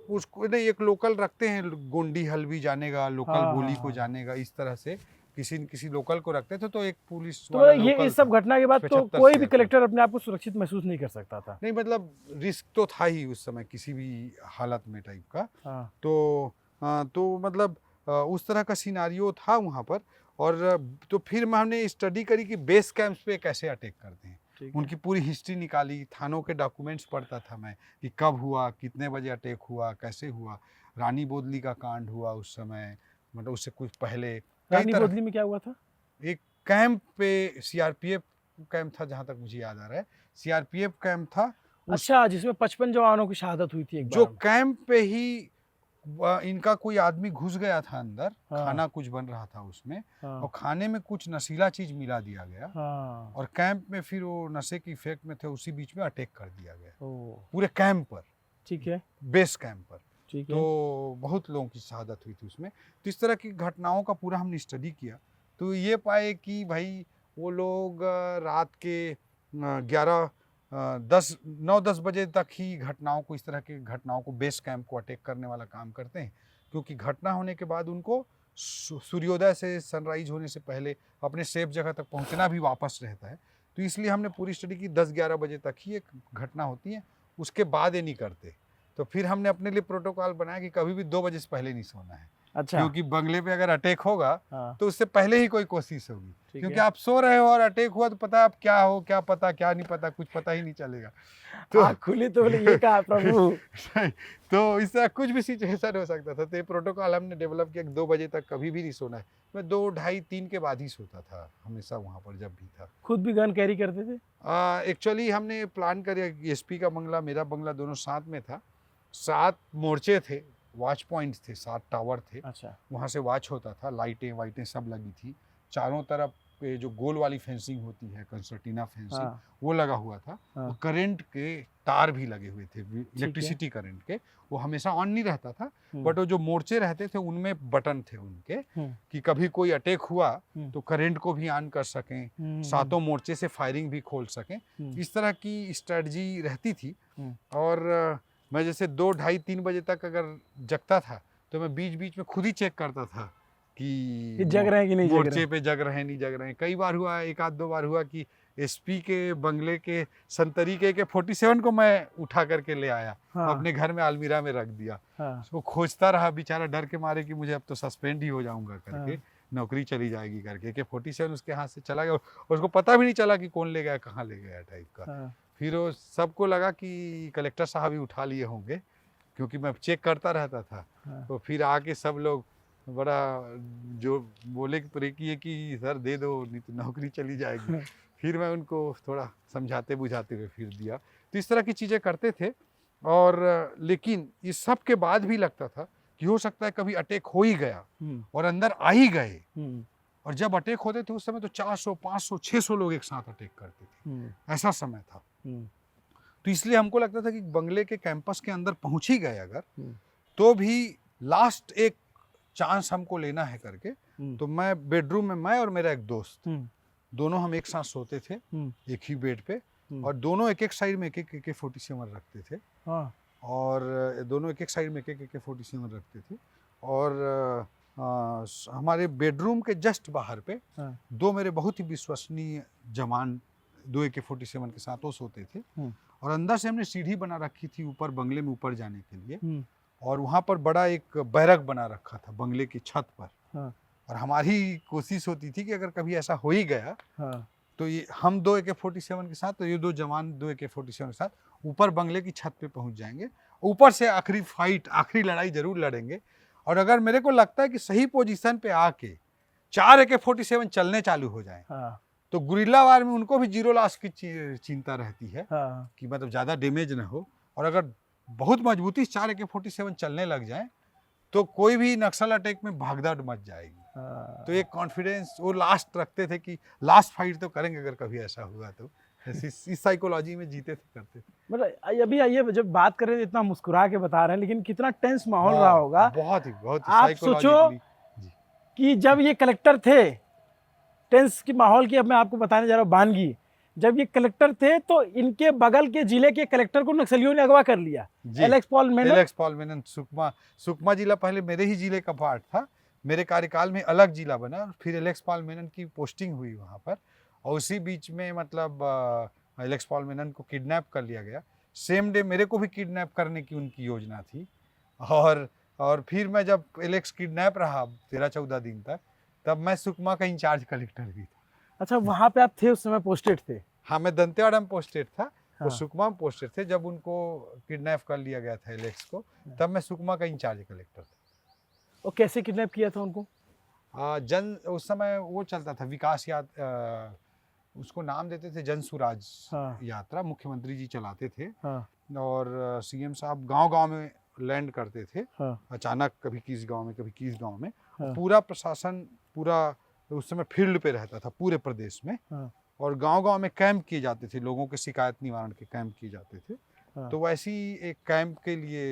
उसको नहीं, एक लोकल रखते हैं, गोंडी हलवी जानेगा, लोकल हाँ, बोली हाँ, को हाँ। जानेगा, इस तरह से किसी न किसी लोकल को रखते थे। तो एक पुलिस तो वाला ये लोकल इस सब था। घटना के बाद तो 75 कोई भी सीआरपीएफ। कलेक्टर अपने आप को सुरक्षित महसूस नहीं कर सकता था। नहीं, मतलब रिस्क तो था ही उस समय किसी भी हालत में टाइप का। हाँ। तो मतलब उस तरह का सिनारियो था वहाँ पर। और तो फिर हमने स्टडी करी कि बेस कैंप्स पे कैसे अटैक करते हैं। उनकी पूरी हिस्ट्री निकाली, थानों के डॉक्यूमेंट्स पढ़ता था मैं कि कब हुआ, कितने बजे अटैक हुआ, कैसे हुआ। रानी बोदली का कांड हुआ उस समय, मतलब उससे कुछ पहले। रानी बोदली में क्या हुआ था? एक कैंप पे सीआरपीएफ कैंप था, जहाँ तक मुझे याद आ रहा है, सीआरपीएफ कैंप था। अच्छा, जिसमें 55 जवानों की शहादत हुई थी एक जो बार में। कैंप पे ही इनका कोई आदमी घुस गया था अंदर। हाँ। खाना कुछ बन रहा था उसमें, हाँ। और खाने में कुछ नशीला चीज मिला दिया गया। हाँ। और कैंप में फिर वो नशे की इफेक्ट में थे, उसी बीच में अटैक कर दिया गया ओ, पूरे कैंप पर, ठीक है, बेस कैंप पर। ठीक है। तो बहुत लोगों की शहादत हुई थी उसमें। तो इस तरह की घटनाओं का पूरा हमने स्टडी किया, तो ये पाए कि भाई वो लोग रात के 9-10 बजे तक ही घटनाओं को, इस तरह की घटनाओं को, बेस कैंप को अटैक करने वाला काम करते हैं। क्योंकि घटना होने के बाद उनको सूर्योदय से, सनराइज होने से पहले अपने सेफ जगह तक पहुंचना भी वापस रहता है। तो इसलिए हमने पूरी स्टडी की 10-11 बजे तक ही एक घटना होती है, उसके बाद ये नहीं करते। तो फिर हमने अपने लिए प्रोटोकॉल बनाया कि कभी भी 2 बजे से पहले नहीं सोना है। अच्छा। क्योंकि बंगले पे अगर अटैक होगा हाँ, तो उससे पहले ही कोई कोशिश होगी, ठीक क्योंकि है। आप सो रहे हो और अटैक हुआ तो पता आप क्या हो, क्या पता, क्या नहीं पता, कुछ पता ही नहीं चलेगा। तो आँख खुली तो बोले ये कहा प्रभु। सही। तो इस तरह कुछ भी सिचुएशन हो सकता था, तो ये प्रोटोकॉल हमने डेवलप किया कि 2 बजे तक कभी भी नहीं सोना है। मैं 2, ढाई, 3 के बाद ही सोता था हमेशा वहाँ पर जब भी था। खुद भी गन कैरी करते थे? एक्चुअली हमने प्लान करा, एसपी का बंगला, मेरा बंगला दोनों साथ में था। 7 मोर्चे थे, वॉच पॉइंट्स थे, 7 टावर थे। अच्छा। वहाँ से वॉच होता था, लाइटें वाइटें सब लगी थी। चारों तरफ पे जो गोल वाली फेंसिंग होती है, कंसर्टीना फेंसिंग, हाँ, वो लगा हुआ था। हाँ। वो करंट के तार भी लगे हुए थे, इलेक्ट्रिसिटी करंट के। वो हमेशा ऑन नहीं रहता था, बट वो जो मोर्चे रहते थे उनमें बटन थे उनके, कि कभी कोई अटैक हुआ तो करंट को भी ऑन कर सकें, सातों मोर्चे से फायरिंग भी खोल सकें। इस तरह की स्ट्रेटजी रहती थी। और मैं जैसे 2, ढाई, 3 बजे तक अगर जगता था तो मैं बीच बीच में खुद ही चेक करता था कि कि जग रहे हैं कि नहीं जग रहे मोर्चे हैं। पे जग रहे हैं, नहीं जग रहे हैं। कई बार हुआ, 1 आध 2 बार हुआ कि एसपी के बंगले के संतरी के AK-47 को मैं उठा करके ले आया, हाँ, अपने घर में अलमीरा में रख दिया। हाँ, उसको खोजता रहा बेचारा, डर के मारे कि मुझे अब तो सस्पेंड ही हो जाऊंगा करके, हाँ। नौकरी चली जाएगी करके। AK-47 उसके हाथ से चला गया और उसको पता भी नहीं चला कि कौन ले गया, कहाँ ले गया टाइप का। हाँ, फिर वो सबको लगा कि कलेक्टर साहब ही उठा लिए होंगे, क्योंकि मैं चेक करता रहता था। हाँ। तो फिर आके सब लोग बड़ा जो बोले कि सर दे दो, नहीं तो नौकरी चली जाएगी। फिर मैं उनको थोड़ा समझाते बुझाते हुए फिर दिया। तो इस तरह की चीज़ें करते थे। और लेकिन इस सब के बाद भी लगता था कि हो सकता है कभी अटैक हो ही गया और अंदर आ ही गए। और जब अटैक होते थे उस समय तो 400, 500, 600 लोग एक साथ अटैक करते थे, ऐसा समय था। तो इसलिए हमको लगता था कि बंगले के कैंपस के अंदर पहुंच ही गए अगर, तो भी लास्ट एक चांस हमको लेना है करके। तो मैं बेडरूम में, मैं और मेरा एक दोस्त, दोनों हम एक साथ सोते थे, एक ही बेड पे, और दोनों एक एक साइड में एक एक AK-47 रखते थे। हाँ, और दोनों एक एक साइड में एक एक AK-47 रखते थे। और हमारे बेडरूम के जस्ट बाहर पे हाँ। 2 मेरे बहुत ही विश्वसनीय जवान 2 AK-47 के साथ वो सोते थे। और अंदर से हमने सीढ़ी बना रखी थी ऊपर बंगले में ऊपर जाने के लिए, और वहाँ पर बड़ा एक बैरक बना रखा था बंगले की छत पर। हाँ, और हमारी कोशिश होती थी कि अगर कभी ऐसा हो ही गया हाँ, तो ये हम 2 AK-47 के साथ, तो ये 2 जवान 2 AK-47 के साथ ऊपर बंगले की छत पे पहुंच जाएंगे। ऊपर से आखिरी फाइट, आखिरी लड़ाई जरूर लड़ेंगे। और अगर मेरे को लगता है कि सही पोजीशन पे आके 4 AK-47 चलने चालू हो जाए, हाँ, तो गुरिल्ला वार में उनको भी 0 लॉस की चिंता रहती है, हाँ, कि मतलब ज़्यादा डैमेज ना हो। और अगर बहुत मजबूती से 4 AK-47 चलने लग जाए तो कोई भी नक्सल अटैक में भागदौड़ मच जाएगी। हाँ। तो एक कॉन्फिडेंस वो लास्ट रखते थे कि लास्ट फाइट तो करेंगे अगर कभी ऐसा हुआ तो। इस साइकोलॉजी में जीते थे, करते थे। मतलब अभी आइए, जब बात कर रहे हैं इतना मुस्कुरा के बता रहे हैं, लेकिन कितना टेंस माहौल रहा होगा। बहुत ही आप सोचो जी। कि जब ये कलेक्टर थे, टेंस की माहौल की अब मैं आपको बताने जा रहा हूँ वानगी। जब ये कलेक्टर थे तो इनके बगल के जिले के कलेक्टर को नक्सलियों ने अगवा कर लिया। Alex Paul Menon. सुकमा जिला पहले मेरे ही जिले का पार्ट था, मेरे कार्यकाल में अलग जिला बना, फिर एलेक्स पॉल मेनन की पोस्टिंग हुई वहाँ पर। और उसी बीच में मतलब एलेक्स पॉल मेनन को किडनैप कर लिया गया। सेम डे मेरे को भी किडनैप करने की उनकी योजना थी। और फिर मैं जब एलेक्स किडनैप रहा 13-14 दिन तक, तब मैं सुकमा का इंचार्ज कलेक्टर भी था। अच्छा, वहाँ पे आप थे उस समय, पोस्टेड थे? हाँ, मैं दंतेवाड़ा में पोस्टेड था, हाँ। वो सुकमा में पोस्टेड थे। जब उनको किडनैप कर लिया गया था एलेक्स को, तब मैं सुकमा का इंचार्ज कलेक्टर था। और कैसे किडनैप किया था उनको? उस समय वो चलता था विकास उसको नाम देते थे जन सुराज यात्रा, मुख्यमंत्री जी चलाते थे। और सीएम साहब गांव-गांव में लैंड करते थे। अचानक कभी किस गांव में, कभी किस गांव में। पूरा प्रशासन पूरा उस समय फील्ड पे रहता था पूरे प्रदेश में। और गांव-गांव में कैंप किए जाते थे, लोगों के शिकायत निवारण के कैंप किए जाते थे। तो वैसी एक कैंप के लिए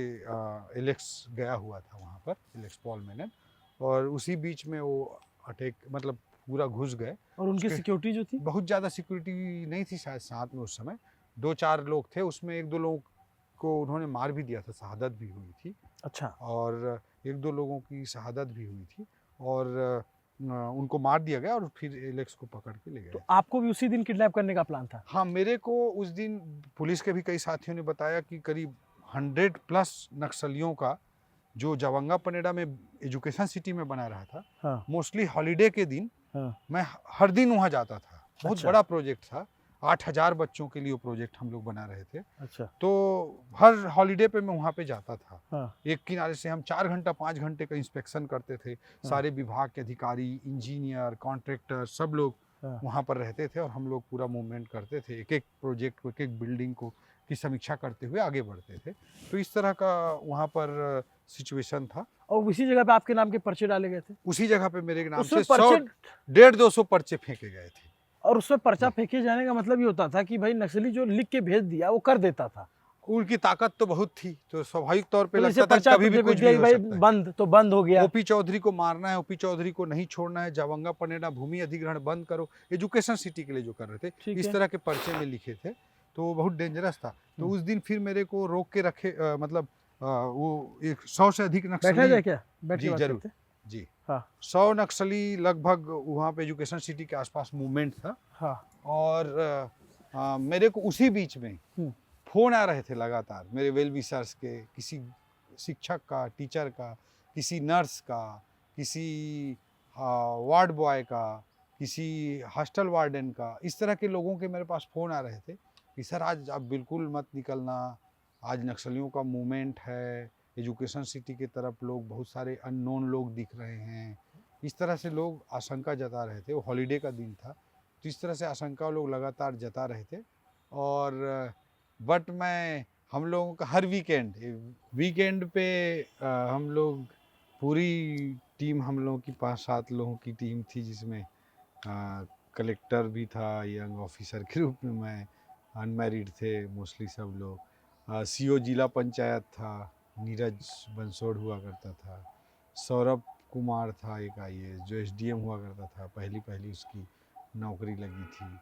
एलेक्स गया हुआ था वहाँ पर, एलेक्स पॉल मेनन। और उसी बीच में वो अटैक, मतलब पूरा घुस गए। और उनकी सिक्योरिटी जो थी, बहुत ज़्यादा सिक्योरिटी नहीं थी शायद साथ में उस समय, 2-4 लोग थे, उसमें 1-2 लोग को उन्होंने मार भी दिया था, शहादत भी हुई थी। अच्छा। और 1-2 लोगों की शहादत भी हुई थी, और उनको मार दिया गया और फिर एलेक्स को पकड़ के ले गए। तो आपको भी उसी दिन किडनैप करने का प्लान था? हाँ, मेरे को उस दिन पुलिस के भी कई साथियों ने बताया कि करीब 100+ नक्सलियों का जो जवंगा पनेड़ा में एजुकेशन सिटी में बना रहा था, हाँ, मोस्टली हॉलीडे के दिन हाँ, मैं हर दिन वहाँ जाता था। बहुत अच्छा। बड़ा प्रोजेक्ट था, 8,000 बच्चों के लिए वो प्रोजेक्ट हम लोग बना रहे थे। अच्छा, तो हर हॉलीडे पे मैं वहाँ पे जाता था। हाँ, एक किनारे से हम 4 घंटा 5 घंटे का इंस्पेक्शन करते थे। सारे विभाग के अधिकारी, इंजीनियर, कॉन्ट्रैक्टर सब लोग हाँ। वहाँ पर रहते थे और हम लोग पूरा मूवमेंट करते थे। एक-एक प्रोजेक्ट को, एक-एक बिल्डिंग को की समीक्षा करते हुए आगे बढ़ते थे। तो इस तरह का वहाँ पर सिचुएशन था। और उसी जगह पे आपके नाम के पर्चे डाले गए थे? उसी जगह पे मेरे नाम उसमें से 100 पर्चे 150-200 पर्चे फेंके गए थे। और उसमें पर्चा फेंके जाने का मतलब ये होता था कि भाई नक्सली जो लिख के भेज दिया वो कर देता था। उनकी ताकत तो बहुत थी, तो स्वाभाविक तौर पे तो जैसे लगता था पर्चा कि कभी भी भेज कुछ दिया भी कि हो भाई सकता है। बंद तो बंद हो गया। ओपी चौधरी को मारना है, ओपी चौधरी को नहीं छोड़ना है, जवंगा पनेड़ा भूमि अधिग्रहण बंद करो, एजुकेशन सिटी के लिए जो कर रहे थे, ठीक इस है। तरह के पर्चे में लिखे थे। तो वो बहुत डेंजरस था। तो उस दिन फिर मेरे को रोक के रखे, मतलब वो एक 100 से अधिक बैठा नक्सली। जाए क्या? बैठ के जी बात जरूर करते हैं। जी। हाँ, 100 नक्सली लगभग वहाँ पे एजुकेशन सिटी के आसपास मूवमेंट था। हाँ, और मेरे को उसी बीच में हम्म, फ़ोन आ रहे थे लगातार मेरे वेल विशर्स के, किसी शिक्षक का, टीचर का, किसी नर्स का, किसी वार्ड बॉय का, किसी हॉस्टल वार्डन का। इस तरह के लोगों के मेरे पास फ़ोन आ रहे थे कि सर आज आप बिल्कुल मत निकलना, आज नक्सलियों का मूवमेंट है, एजुकेशन सिटी की तरफ लोग, बहुत सारे अननोन लोग दिख रहे हैं। इस तरह से लोग आशंका जता रहे थे। वो हॉलीडे का दिन था, तो इस तरह से आशंका लोग लगातार जता रहे थे। और बट हम लोगों का हर वीकेंड पे हम लोग पूरी टीम, हम लोगों की 5-7 लोगों की टीम थी, जिसमें कलेक्टर भी था, यंग ऑफिसर के रूप में मैं, अनमैरिड थे मोस्टली सब लोग। सीओ जिला पंचायत था, नीरज बंसोड़ हुआ करता था। सौरभ कुमार था एक आईएएस जो एसडीएम हुआ करता था, पहली उसकी नौकरी लगी थी।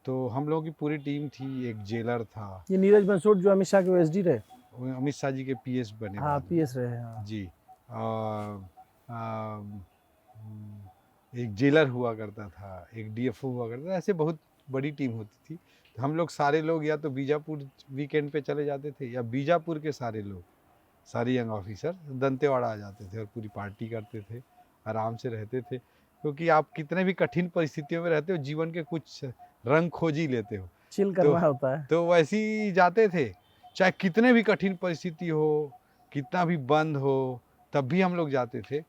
तो हम लोगों की पूरी टीम थी। एक जेलर था, ये नीरज बंसोड़ जो अमित शाह के ओएसडी रहे। वो अमित शाह जी के पीएस बने हाँ, बाद में। पीएस रहे। हाँ, जी। आ, एक जेलर हुआ करता था, एक डीएफओ हुआ करता था। ऐसे बहुत बड़ी टीम होती थी। तो हम लोग सारे लोग या तो बीजापुर वीकेंड पे चले जाते थे, या बीजापुर के सारे लोग, सारे यंग ऑफिसर दंतेवाड़ा आ जाते थे और पूरी पार्टी करते थे, आराम से रहते थे। क्योंकि आप कितने भी कठिन परिस्थितियों में रहते हो, जीवन के कुछ रंग खोज ही लेते हो। चिल तो करना होता है। तो वैसे ही जाते थे, चाहे कितने भी कठिन परिस्थिति हो, कितना भी बंद हो, तब भी हम लोग जाते थे।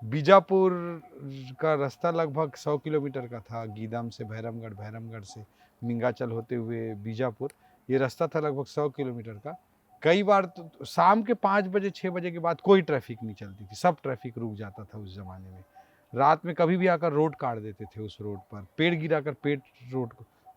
बीजापुर का रास्ता लगभग 100 किलोमीटर का था, गीदम से भैरमगढ़, भैरमगढ़ से मिंगाचल होते हुए बीजापुर, ये रास्ता था लगभग 100 किलोमीटर का। कई बार तो शाम के 5 बजे 6 बजे के बाद कोई ट्रैफिक नहीं चलती थी, सब ट्रैफिक रुक जाता था उस ज़माने में। रात में कभी भी आकर रोड काट देते थे उस रोड पर, पेड़ गिराकर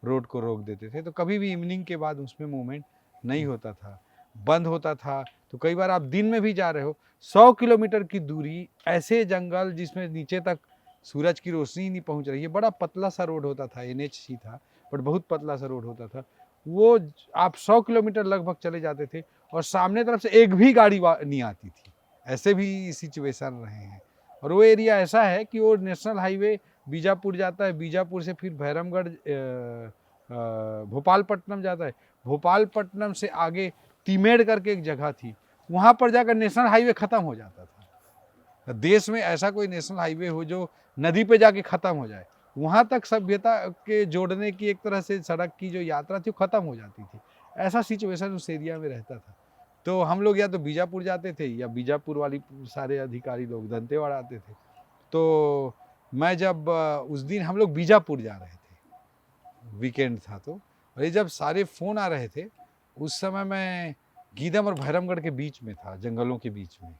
रोड को रोक देते थे। तो कभी भी इवनिंग के बाद उसमें मूवमेंट नहीं होता था, बंद होता था। तो कई बार आप दिन में भी जा रहे हो, 100 किलोमीटर की दूरी, ऐसे जंगल जिसमें नीचे तक सूरज की रोशनी नहीं पहुंच रही है, बड़ा पतला सा रोड होता था, एनएच ही था बट बहुत पतला सा रोड होता था। वो आप 100 किलोमीटर लगभग चले जाते थे और सामने तरफ से एक भी गाड़ी नहीं आती थी। ऐसे भी सिचुएशन रहे हैं। और वो एरिया ऐसा है कि वो नेशनल हाईवे बीजापुर जाता है, बीजापुर से फिर भैरमगढ़ भोपालपट्टनम जाता है, भोपालपट्टनम से आगे तीमेड़ करके एक जगह थी, वहाँ पर जाकर नेशनल हाईवे ख़त्म हो जाता था। देश में ऐसा कोई नेशनल हाईवे हो जो नदी पे जाके ख़त्म हो जाए, वहाँ तक सभ्यता के जोड़ने की एक तरह से सड़क की जो यात्रा थी वो ख़त्म हो जाती थी। ऐसा सिचुएशन उस एरिया में रहता था। तो हम लोग या तो बीजापुर जाते थे, या बीजापुर वाली सारे अधिकारी लोग दंतेवाड़ा आते थे। तो मैं जब उस दिन हम लोग बीजापुर जा रहे थे, वीकेंड था, तो और ये जब सारे फ़ोन आ रहे थे, उस समय मैं गीदम और भैरमगढ़ के बीच में था, जंगलों के बीच में।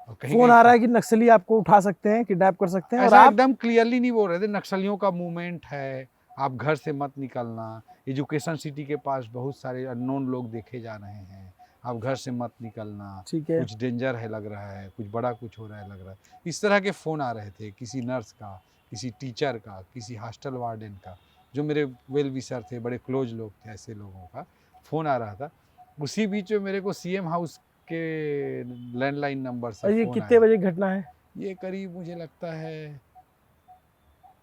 और फोन आ रहा है कि नक्सली आपको उठा सकते हैं, किडनैप कर सकते हैं, और ऐसा आप एकदम क्लियरली नहीं बोल रहे थे, नक्सलियों का मूवमेंट है, आप घर से मत निकलना, एजुकेशन सिटी के पास बहुत सारे अननोन लोग देखे जा रहे हैं, आप घर से मत निकलना, ठीक है। कुछ डेंजर है लग रहा है, कुछ बड़ा कुछ हो रहा है लग रहा है। इस तरह के फ़ोन आ रहे थे, किसी नर्स का, किसी टीचर का, किसी हॉस्टल वार्डन का, जो मेरे वेल विशर थे, बड़े क्लोज लोग थे, ऐसे लोगों का फ़ोन आ रहा था। उसी बीच में मेरे को सीएम हाउस के लैंडलाइन नंबर से और ये फ़ोन कितने आया। बजे की घटना है? ये करीब मुझे लगता है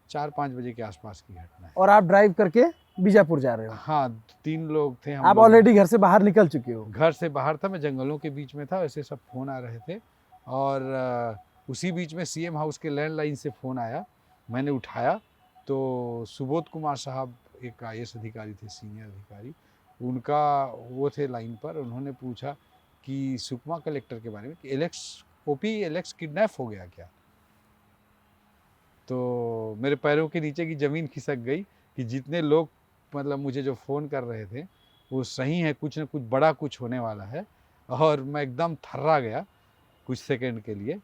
4-5 बजे के आसपास की घटना है। और आप ड्राइव करके बीजापुर जा रहे हो? हाँ, 3 लोग थे हम आप लोग। ऑलरेडी घर से बाहर निकल चुके हो? घर से बाहर था, मैं जंगलों के बीच में था, ऐसे सब फ़ोन आ रहे थे। और उसी बीच में सीएम हाउस के लैंडलाइन से फ़ोन आया, मैंने उठाया तो सुबोध कुमार साहब एक आईएएस अधिकारी थे, सीनियर अधिकारी, उनका वो थे लाइन पर। उन्होंने पूछा कि सुकमा कलेक्टर के बारे में कि एलेक्स किडनैप हो गया क्या। तो मेरे पैरों के नीचे की ज़मीन खिसक गई कि जितने लोग मतलब मुझे जो फ़ोन कर रहे थे वो सही है, कुछ न कुछ बड़ा कुछ होने वाला है। और मैं एकदम थर्रा गया कुछ सेकंड के लिए।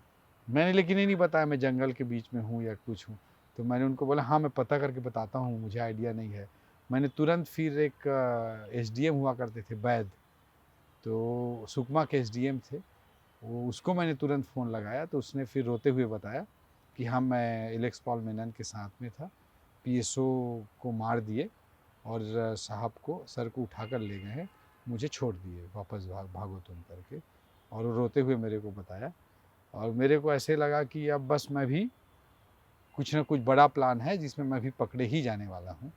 मैंने लेकिन ये नहीं बताया मैं जंगल के बीच में हूँ या कुछ हूँ। तो मैंने उनको बोला हाँ मैं पता करके बताता हूँ, मुझे आइडिया नहीं है। मैंने तुरंत फिर एक एसडीएम हुआ करते थे वैद, तो सुकमा के एसडीएम थे, वो उसको मैंने तुरंत फ़ोन लगाया। तो उसने फिर रोते हुए बताया कि हाँ मैं एलेक्स पॉल मेनन के साथ में था, पीएसओ को मार दिए और साहब को सर को उठाकर ले गए हैं, मुझे छोड़ दिए, वापस भागो तुम करके। और वो रोते हुए मेरे को बताया। और मेरे को ऐसे लगा कि अब बस मैं भी कुछ ना कुछ बड़ा प्लान है जिसमें मैं भी पकड़े ही जाने वाला हूँ।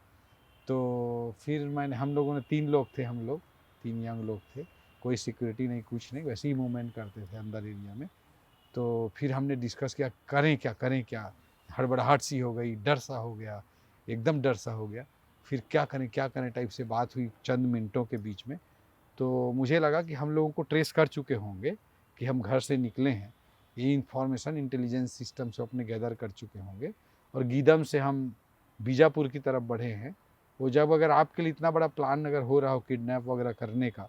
तो फिर हम लोगों ने 3 लोग थे, हम लोग 3 यंग लोग थे, कोई सिक्योरिटी नहीं कुछ नहीं, वैसे ही मूवमेंट करते थे अंदर एरिया में। तो फिर हमने डिस्कस किया करें क्या। हड़बड़ाहट सी हो गई, डर सा हो गया, एकदम डर सा हो गया। फिर क्या करें टाइप से बात हुई चंद मिनटों के बीच में। तो मुझे लगा कि हम लोगों को ट्रेस कर चुके होंगे कि हम घर से निकले हैं, ये इन्फॉर्मेशन इंटेलिजेंस सिस्टम से अपने गैदर कर चुके होंगे और गीदम से हम बीजापुर की तरफ बढ़े हैं। वो जब अगर आपके लिए इतना बड़ा प्लान अगर हो रहा हो किडनैप वगैरह करने का,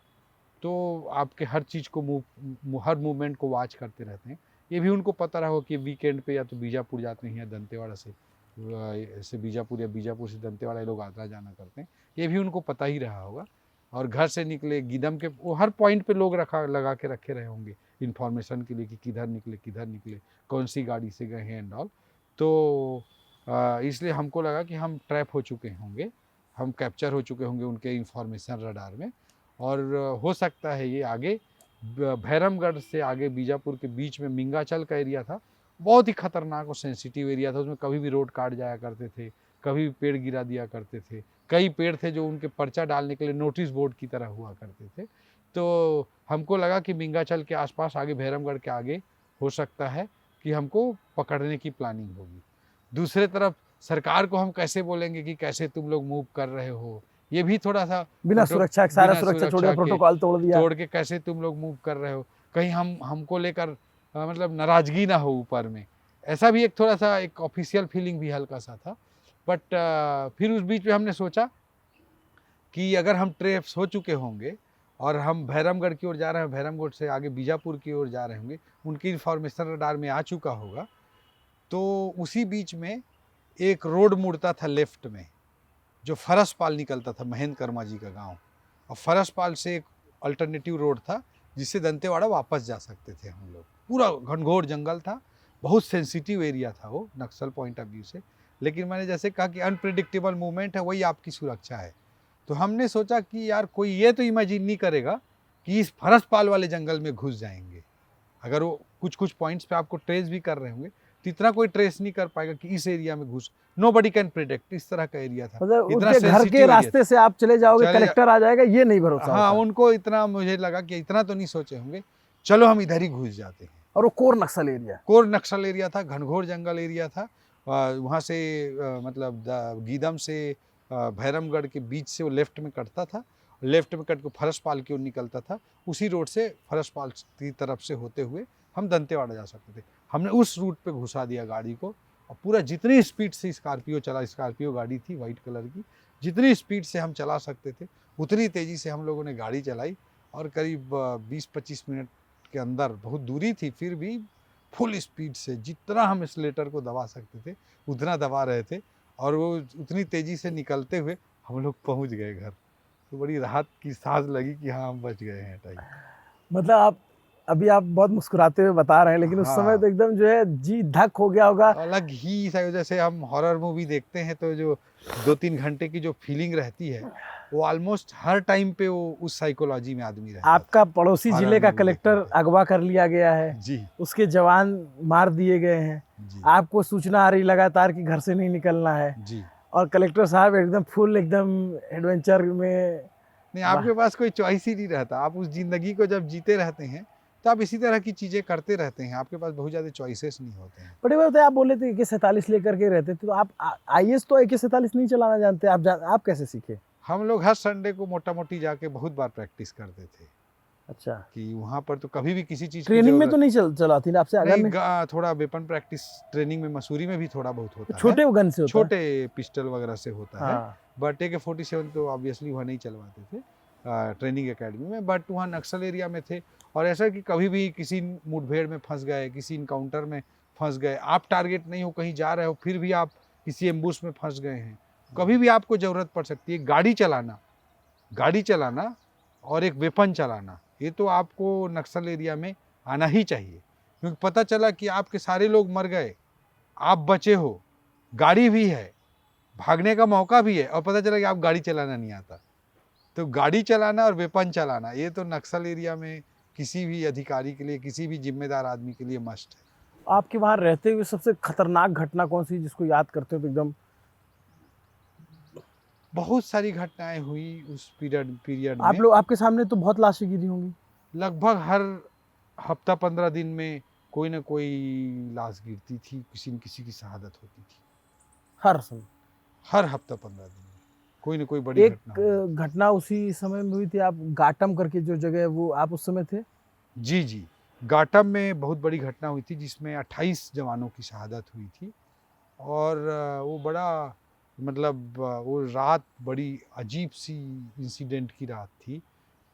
तो आपके हर चीज़ को हर मूवमेंट को वॉच करते रहते हैं। ये भी उनको पता रहा हो कि वीकेंड पे या तो बीजापुर जाते हैं या दंतेवाड़ा से बीजापुर या बीजापुर से दंतेवाड़ा ये लोग आना जाना करते हैं, ये भी उनको पता ही रहा होगा। और घर से निकले गीदम के वो हर पॉइंट पे लोग लगा के रखे रहे होंगे इन्फॉर्मेशन के लिए कि किधर निकले, कौन सी गाड़ी से गए हैं एंड ऑल। तो इसलिए हमको लगा कि हम ट्रैप हो चुके होंगे, हम कैप्चर हो चुके होंगे उनके इन्फॉर्मेशन रडार में। और हो सकता है ये आगे भैरमगढ़ से आगे बीजापुर के बीच में मिंगाचल का एरिया था, बहुत ही खतरनाक और सेंसिटिव एरिया था। उसमें कभी भी रोड काट जाया करते थे, कभी भी पेड़ गिरा दिया करते थे। कई पेड़ थे जो उनके पर्चा डालने के लिए नोटिस बोर्ड की तरह हुआ करते थे। तो हमको लगा कि मिंगाचल के आसपास आगे भैरमगढ़ के आगे हो सकता है कि हमको पकड़ने की प्लानिंग होगी। दूसरे तरफ सरकार को हम कैसे बोलेंगे कि कैसे तुम लोग मूव कर रहे हो, ये भी थोड़ा सा बिना सुरक्षा के, सारा सुरक्षा छोड़ दिया, प्रोटोकॉल तोड़ के कैसे तुम लोग मूव कर रहे हो, कहीं हमको लेकर मतलब नाराजगी ना हो ऊपर में। ऐसा भी एक थोड़ा सा एक ऑफिशियल फीलिंग भी हल्का सा था। बट फिर उस बीच में हमने सोचा कि अगर हम ट्रेप्स हो चुके होंगे और हम भैरमगढ़ की ओर जा रहे हैं, भैरमगढ़ से आगे बीजापुर की ओर जा रहे होंगे, उनकी इन्फॉर्मेशन रडार में आ चुका होगा, तो उसी बीच में एक रोड मुड़ता था लेफ्ट में, जो फरसपाल निकलता था, महेंद्र कर्मा जी का गांव। और फरसपाल से एक अल्टरनेटिव रोड था जिससे दंतेवाड़ा वापस जा सकते थे हम लोग। पूरा घनघोर जंगल था, बहुत सेंसिटिव एरिया था वो नक्सल पॉइंट ऑफ व्यू से। लेकिन मैंने जैसे कहा कि अनप्रिडिक्टेबल मूवमेंट है, वही आपकी सुरक्षा है। तो हमने सोचा कि यार कोई ये तो इमेजिन नहीं करेगा कि इस फरसपाल वाले जंगल में घुस जाएंगे। अगर वो कुछ कुछ पॉइंट्स पे आपको ट्रेस भी कर रहे होंगे तो इतना कोई ट्रेस नहीं कर पाएगा कि इस एरिया में घुस, नोबडी कैन प्रेडिक्ट, इस तरह का एरिया था। मतलब उनके घर के रास्ते से आप चले जाओगे, कलेक्टर आ जाएगा, ये नहीं भरोसा। हाँ, उनको इतना मुझे लगा कि इतना तो नहीं सोचे होंगे, चलो हम इधर ही घुस जाते हैं। और वो कोर नक्सल एरिया था, घनघोर जंगल एरिया था। वहाँ से मतलब गीदम से भैरमगढ़ के बीच से वो लेफ्ट में कटता था, लेफ्ट में कट के फरसपाल की ओर निकलता था। उसी रोड से फरसपाल की तरफ से होते हुए हम दंतेवाड़ा जा सकते थे। हमने उस रूट पे घुसा दिया गाड़ी को और पूरा जितनी स्पीड से स्कॉर्पियो गाड़ी थी वाइट कलर की, जितनी स्पीड से हम चला सकते थे उतनी तेज़ी से हम लोगों ने गाड़ी चलाई। और करीब 20-25 मिनट के अंदर, बहुत दूरी थी फिर भी फुल स्पीड से जितना हम एक्सीलरेटर को दबा सकते थे उतना दबा रहे थे। और वो उतनी तेज़ी से निकलते हुए हम लोग पहुँच गए घर। तो बड़ी राहत की सांस लगी कि हाँ हम बच गए हैं टाइम। मतलब अभी आप बहुत मुस्कुराते हुए बता रहे हैं, लेकिन उस समय तो एकदम जो है जी धक हो गया होगा। अलग ही जैसे हम हॉरर मूवी देखते हैं तो जो 2-3 घंटे की जो फीलिंग रहती है वो ऑलमोस्ट हर टाइम पे वो उस साइकोलॉजी में आदमी रहता है। आपका पड़ोसी जिले का कलेक्टर अगवा कर लिया गया है जी, उसके जवान मार दिए गए हैं जी, आपको सूचना आ रही लगातार कि घर से नहीं निकलना है जी, और कलेक्टर साहब एकदम फुल एकदम एडवेंचर में। नहीं, आपके पास कोई चॉइस ही नहीं रहता। आप उस जिंदगी को जब जीते रहते हैं तो आप इसी तरह की चीज़ें करते रहते हैं, आपके पास बहुत ज़्यादा चॉइसेस नहीं होते हैं। बड़े भाई आप बोले थे AK-47 लेकर के रहते थे, तो आप IAS तो AK-47 नहीं चलाना जानते, आप कैसे सीखे? हम लोग हर संडे को मोटा-मोटी जाके बहुत बार प्रैक्टिस करते थे अच्छा, कि वहाँ पर तो कभी भी किसी चीज़ की ट्रेनिंग में ज़रूरत तो नहीं चलाती ना आपसे अगर नहीं, नहीं? थोड़ा वेपन प्रैक्टिस ट्रेनिंग में मसूरी में भी थोड़ा बहुत होता है। छोटे गन से होता है? छोटे पिस्टल वगैरह से होता है, हाँ, बट AK-47 तो ऑब्वियसली वहाँ नहीं चलवाते थे ट्रेनिंग एकेडमी में, बट वहाँ नक्सल एरिया में थे। और ऐसा कि कभी भी किसी मुठभेड़ में फंस गए, किसी इनकाउंटर में फंस गए, आप टारगेट नहीं हो, कहीं जा रहे हो, फिर भी आप किसी एम्बुश में फंस गए हैं, कभी भी आपको ज़रूरत पड़ सकती है। गाड़ी चलाना और एक वेपन चलाना, ये तो आपको नक्सल एरिया में आना ही चाहिए, क्योंकि पता चला कि आपके सारे लोग मर गए, आप बचे हो, गाड़ी भी है, भागने का मौका भी है, और पता चला कि आप गाड़ी चलाना नहीं आता। तो गाड़ी चलाना और वेपन चलाना, ये तो नक्सल एरिया में किसी भी अधिकारी के लिए, किसी भी जिम्मेदार आदमी के लिए मस्ट है। आपके वहाँ रहते हुए सबसे खतरनाक घटना कौन सी जिसको याद करते हो तो एकदम? बहुत सारी घटनाएं हुई उस पीरियड आप में। लोग, आपके सामने तो बहुत लाशें गिरी होंगी। लगभग हर हफ्ता 15 दिन में कोई ना कोई लाश गिरती थी, किसी न किसी की शहादत होती थी। हर समय हर हफ्ता 15 दिन में कोई ना कोई बड़ी घटना हो एक घटना उसी समय में हुई थी, आप घाटम करके जो जगह है वो आप उस समय थे? जी जी, घाटम में बहुत बड़ी घटना हुई थी जिसमें 28 जवानों की शहादत हुई थी। और वो बड़ा मतलब वो रात बड़ी अजीब सी इंसिडेंट की रात थी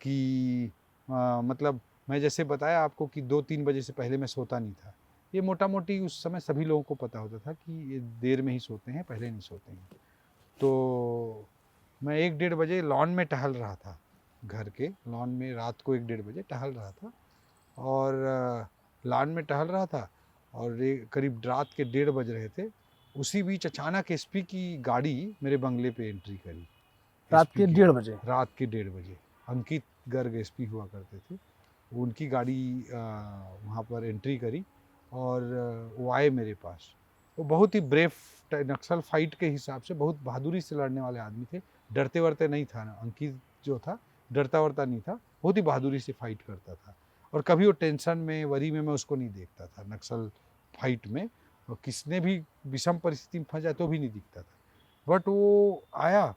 कि मतलब मैं जैसे बताया आपको कि 2-3 बजे से पहले मैं सोता नहीं था। ये मोटा मोटी उस समय सभी लोगों को पता होता था कि ये देर में ही सोते हैं, पहले नहीं सोते हैं। तो मैं 1-1:30 बजे लॉन में टहल रहा था, घर के लॉन में रात को 1-1:30 बजे टहल रहा था, और लॉन में टहल रहा था, और करीब रात के 1:30 बज रहे थे। उसी बीच अचानक एसपी की गाड़ी मेरे बंगले पे एंट्री करी। रात एसपी के की 1:30 बजे? रात के 1:30 बजे अंकित गर्ग एसपी हुआ करते थे, उनकी गाड़ी वहाँ पर एंट्री करी, और वो आए मेरे पास। वो बहुत ही ब्रेव, नक्सल फाइट के हिसाब से बहुत बहादुरी से लड़ने वाले आदमी थे, डरते वरते नहीं था ना। अंकित जो था डरता वरता नहीं था, बहुत ही बहादुरी से फाइट करता था, और कभी वो टेंशन में वरी में मैं उसको नहीं देखता था। नक्सल फाइट में और किसने भी विषम परिस्थिति में फंस जाए तो भी नहीं दिखता था। बट वो आया,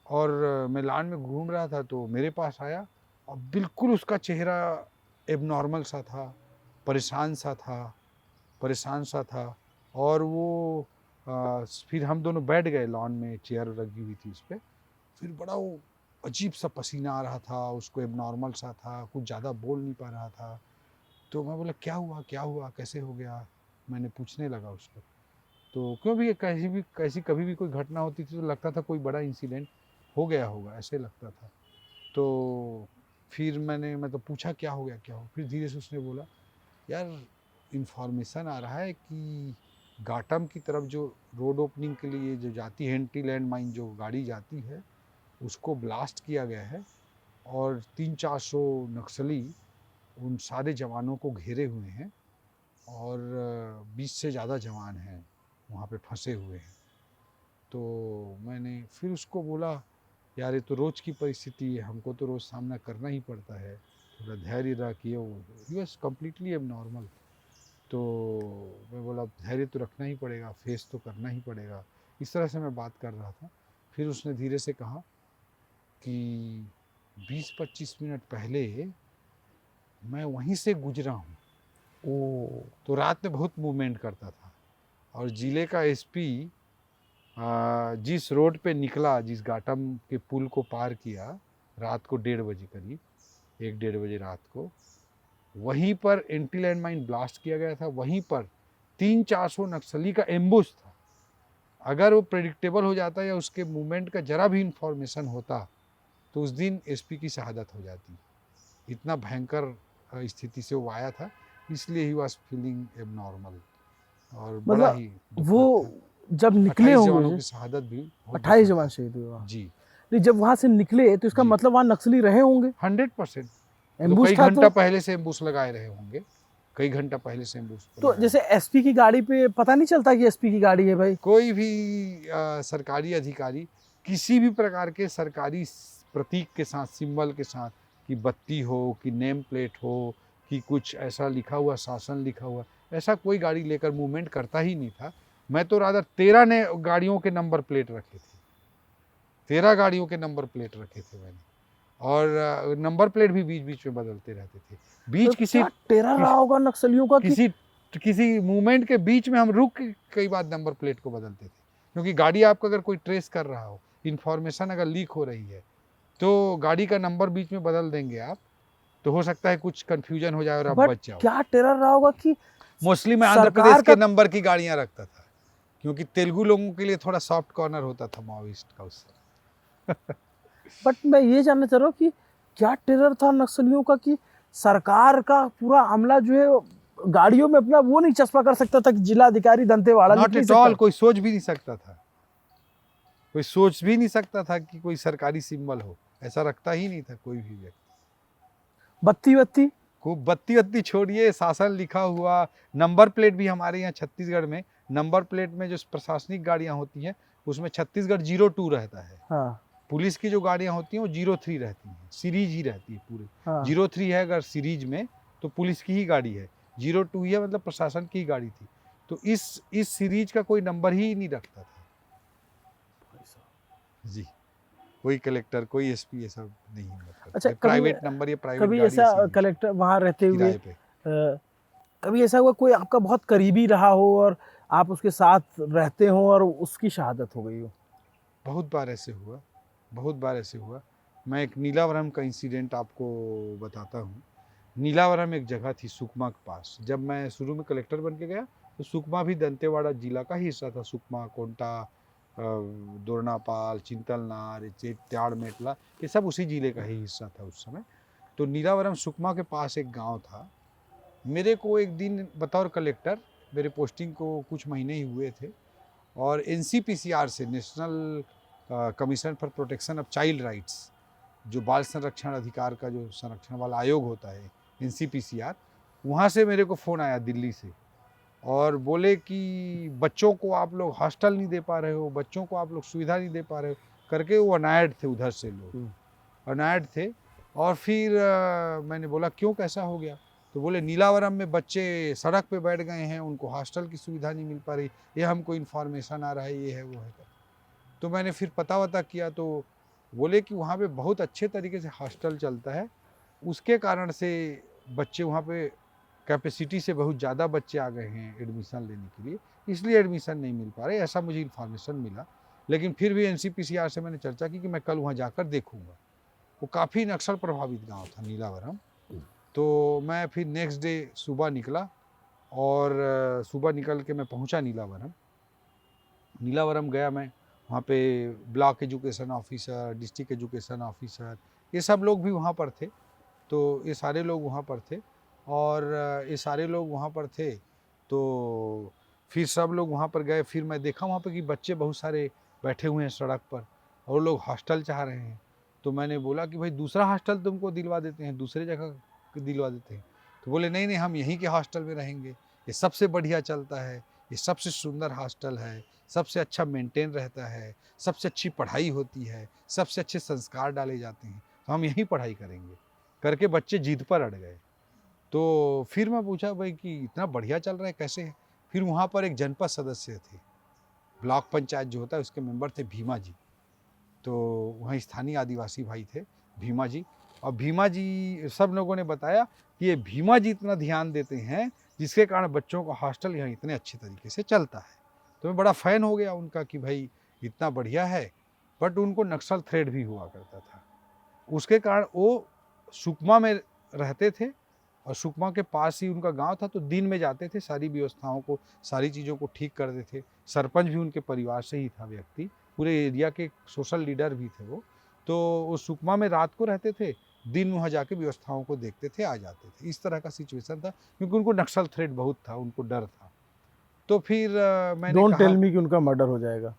और मैं लॉन में घूम रहा था तो मेरे पास आया, और बिल्कुल उसका चेहरा एबनॉर्मल सा था, परेशान सा था। और वो फिर हम दोनों बैठ गए लॉन में, चेयर लगी हुई थी उस पर। फिर बड़ा वो अजीब सा पसीना आ रहा था, उसको एबनॉर्मल सा था, कुछ ज़्यादा बोल नहीं पा रहा था। तो मैं बोला क्या हुआ, कैसे हो गया, मैंने पूछने लगा उसको। तो क्यों भी कैसी कभी भी कोई घटना होती थी तो लगता था कोई बड़ा इंसिडेंट हो गया होगा, ऐसे लगता था। तो फिर मैं तो पूछा क्या हो गया। फिर धीरे से उसने बोला, यार इन्फॉर्मेशन आ रहा है कि घाटम की तरफ जो रोड ओपनिंग के लिए जो जाती है, एंटी लैंड माइन जो गाड़ी जाती है, उसको ब्लास्ट किया गया है, और 300-400 नक्सली उन सारे जवानों को घेरे हुए हैं, और 20 से ज़्यादा जवान हैं वहाँ पे फंसे हुए हैं। तो मैंने फिर उसको बोला, यार ये तो रोज़ की परिस्थिति है, हमको तो रोज़ सामना करना ही पड़ता है, थोड़ा धैर्य रखिए। वो ही वॉज कम्प्लीटली एब नॉर्मल। तो मैं बोला धैर्य तो रखना ही पड़ेगा, फेस तो करना ही पड़ेगा। इस तरह से मैं बात कर रहा था। फिर उसने धीरे से कहा कि 20-25 मिनट पहले मैं वहीं से गुजरा हूँ। ओ, तो रात में बहुत मूवमेंट करता था, और ज़िले का एसपी जिस रोड पे निकला, जिस घाटम के पुल को पार किया रात को 1:30 बजे करीब, 1-1:30 बजे रात को, वहीं पर एंटी लैंड माइन ब्लास्ट किया गया था। वहीं पर 300-400 नक्सली का एम्बुश था। अगर वो प्रेडिक्टेबल हो जाता या उसके मूवमेंट का जरा भी इंफॉर्मेशन होता तो उस दिन एसपी की शहादत हो जाती। इतना भयंकर स्थिति से वो आया था, इसलिए ही वॉज फीलिंग एबनॉर्मल, और बड़ा मतलब ही वो दुखद था। जब निकले 28 जवानों होंगे, की शहादत भी बहुत 28 दुखद जवान था। शहीद हुए वहाँ। जी, नहीं, जब वहाँ से निकले तो इसका जी। मतलब वहाँ नक्सली रहे होंगे? 100%। तो एम्बुश कई था घंटा तो? पहले से एम्बुश लगाए रहे होंगे, कई घंटा पहले से एम्बुश तो लगाए जैसे रहे। एसपी की गाड़ी पे पता नहीं चलता कि एसपी की गाड़ी है भाई? कोई भी सरकारी अधिकारी किसी भी प्रकार के सरकारी प्रतीक के साथ, सिंबल के साथ, कि बत्ती हो, कि नेम प्लेट हो, कि कुछ ऐसा लिखा हुआ, शासन लिखा हुआ, ऐसा कोई गाड़ी लेकर मूवमेंट करता ही नहीं था। मैं तो रादर 13 ने गाड़ियों के नंबर प्लेट रखे थे, 13 गाड़ियों के नंबर प्लेट रखे थे मैंने, और नंबर प्लेट भी बीच बीच में बदलते रहते थे। तो बीच किसी क्या टेरर रहा होगा नक्सलियों का कि किसी किसी मूवमेंट के बीच में हम रुक के कई बार नंबर प्लेट को बदलते थे, क्योंकि गाड़ी आपका अगर कोई ट्रेस कर रहा हो, इंफॉर्मेशन अगर लीक हो रही है, तो गाड़ी का नंबर बीच में बदल देंगे आप, तो हो सकता है कुछ कंफ्यूजन हो जाए और आप बट बच जाओ। क्या टेरर रहा होगा कि मोस्टली मैं आंध्र सरकार प्रदेश के का नंबर की गाड़ियां रखता था, क्योंकि तेलुगु लोगों के लिए थोड़ा सॉफ्ट कॉर्नर होता था माओइस्ट का उससे। बट मैं ये जानना चाह रहा हूँ कि क्या टेरर था नक्सलियों का कि सरकार का पूरा अमला जो है गाड़ियों में अपना वो नहीं चस्पा कर सकता था कि जिलाधिकारी दंतेवाड़ा लिख नॉट नहीं एट ऑल, सकता? कोई सोच भी नहीं सकता था, कोई सोच भी नहीं सकता था कि कोई सरकारी सिंबल हो, ऐसा रखता ही नहीं था कोई भी व्यक्ति। बत्ती बत्ती खूब बत्ती वत्ती छोड़िए, शासन लिखा हुआ, नंबर प्लेट भी हमारे यहाँ छत्तीसगढ़ में नंबर प्लेट में जो प्रशासनिक गाड़ियाँ होती हैं उसमें छत्तीसगढ़ 02 रहता है। हाँ पुलिस की जो गाड़ियाँ होती हैं वो 03 रहती हैं, सीरीज ही रहती है पूरी। हाँ 03 है अगर सीरीज में तो पुलिस की ही गाड़ी है, 02 ही है मतलब प्रशासन की ही गाड़ी थी। तो इस सीरीज का कोई नंबर ही नहीं रखता था जी, कोई कलेक्टर कोई एसपी ये सब नहीं है, अच्छा प्राइवेट नंबर या प्राइवेट कभी गाड़ी ऐसा कलेक्टर वहाँ रहते हुए किराए पे। कभी ऐसा हुआ कोई आपका बहुत करीबी रहा हो और आप उसके साथ रहते हो और उसकी शहादत हो गई हो? बहुत बार ऐसे हुआ, बहुत बार ऐसे हुआ। मैं एक नीलावरम का इंसिडेंट आपको बताता हूँ। नीलावरम एक जगह थी सुकमा के पास। जब मैं शुरू में कलेक्टर बन के गया तो सुकमा भी दंतेवाड़ा जिला का ही हिस्सा था। सुकमा, कोंटा, दोरनापाल, चिंतलनार, त्याड़ मेटला, ये सब उसी जिले का ही हिस्सा था उस समय। तो नीलावरम सुकमा के पास एक गांव था। मेरे को एक दिन बतौर कलेक्टर, मेरे पोस्टिंग को कुछ महीने ही हुए थे, और NCPCR से, national commission for protection of child rights, जो बाल संरक्षण अधिकार का जो संरक्षण वाला आयोग होता है NCPCR, वहाँ से मेरे को फ़ोन आया दिल्ली से, और बोले कि बच्चों को आप लोग हॉस्टल नहीं दे पा रहे हो, बच्चों को आप लोग सुविधा नहीं दे पा रहे हो करके। वो अनायड थे, उधर से लोग अनायड थे। और फिर मैंने बोला क्यों, कैसा हो गया? तो बोले नीलावरम में बच्चे सड़क पे बैठ गए हैं, उनको हॉस्टल की सुविधा नहीं मिल पा रही, ये हमको इन्फॉर्मेशन आ रहा है, ये है वो है। तो मैंने फिर पता वता किया तो बोले कि वहाँ पे बहुत अच्छे तरीके से हॉस्टल चलता है, उसके कारण से बच्चे वहाँ पे कैपेसिटी से बहुत ज़्यादा बच्चे आ गए हैं एडमिशन लेने के लिए, इसलिए एडमिशन नहीं मिल पा रहे, ऐसा मुझे इन्फॉर्मेशन मिला। लेकिन फिर भी NCPCR से मैंने चर्चा की कि मैं कल वहाँ जाकर देखूँगा। वो काफ़ी नक्सल प्रभावित गांव था नीलावरम। तो मैं फिर नेक्स्ट डे सुबह निकला, और सुबह निकल के मैं पहुंचा नीलावरम। नीलावरम गया मैं, वहाँ पे block education officer, district education officer, ये सब लोग भी वहाँ पर थे। तो ये सारे लोग वहाँ पर थे, और ये सारे लोग वहाँ पर थे। तो फिर सब लोग वहाँ पर गए। फिर मैं देखा वहाँ पर कि बच्चे बहुत सारे बैठे हुए हैं सड़क पर, और लोग हॉस्टल चाह रहे हैं। तो मैंने बोला कि भाई दूसरा हॉस्टल तुमको दिलवा देते हैं, दूसरे जगह दिलवा देते हैं। तो बोले नहीं नहीं, हम यहीं के हॉस्टल में रहेंगे, ये सबसे बढ़िया चलता है, ये सबसे सुंदर हॉस्टल है, सबसे अच्छा मेंटेन रहता है, सबसे अच्छी पढ़ाई होती है, सबसे अच्छे संस्कार डाले जाते हैं, तो हम यहीं पढ़ाई करेंगे करके बच्चे जिद पर अड़ गए। तो फिर मैं पूछा भाई कि इतना बढ़िया चल रहा है, कैसे है? फिर वहाँ पर एक जनपद सदस्य थे, ब्लॉक पंचायत जो होता है उसके मेंबर थे भीमा जी। तो वहाँ स्थानीय आदिवासी भाई थे भीमा जी, और भीमा जी, सब लोगों ने बताया कि ये भीमा जी इतना ध्यान देते हैं जिसके कारण बच्चों का हॉस्टल यहाँ इतने अच्छे तरीके से चलता है। तो मैं बड़ा फ़ैन हो गया उनका कि भाई इतना बढ़िया है। बट उनको नक्सल थ्रेट भी हुआ करता था, उसके कारण वो सुकमा में रहते थे, और सुकमा के पास ही उनका गांव था। तो दिन में जाते थे, सारी व्यवस्थाओं को, सारी चीज़ों को ठीक करते थे। सरपंच भी उनके परिवार से ही था व्यक्ति, पूरे एरिया के सोशल लीडर भी थे वो। तो वो सुकमा में रात को रहते थे, दिन वहाँ जाके व्यवस्थाओं को देखते थे, आ जाते थे। इस तरह का सिचुएशन था, क्योंकि उनको नक्सल थ्रेट बहुत था, उनको डर था। तो फिर मैंने डोंट कहा टेल मी कि उनका मर्डर हो जाएगा।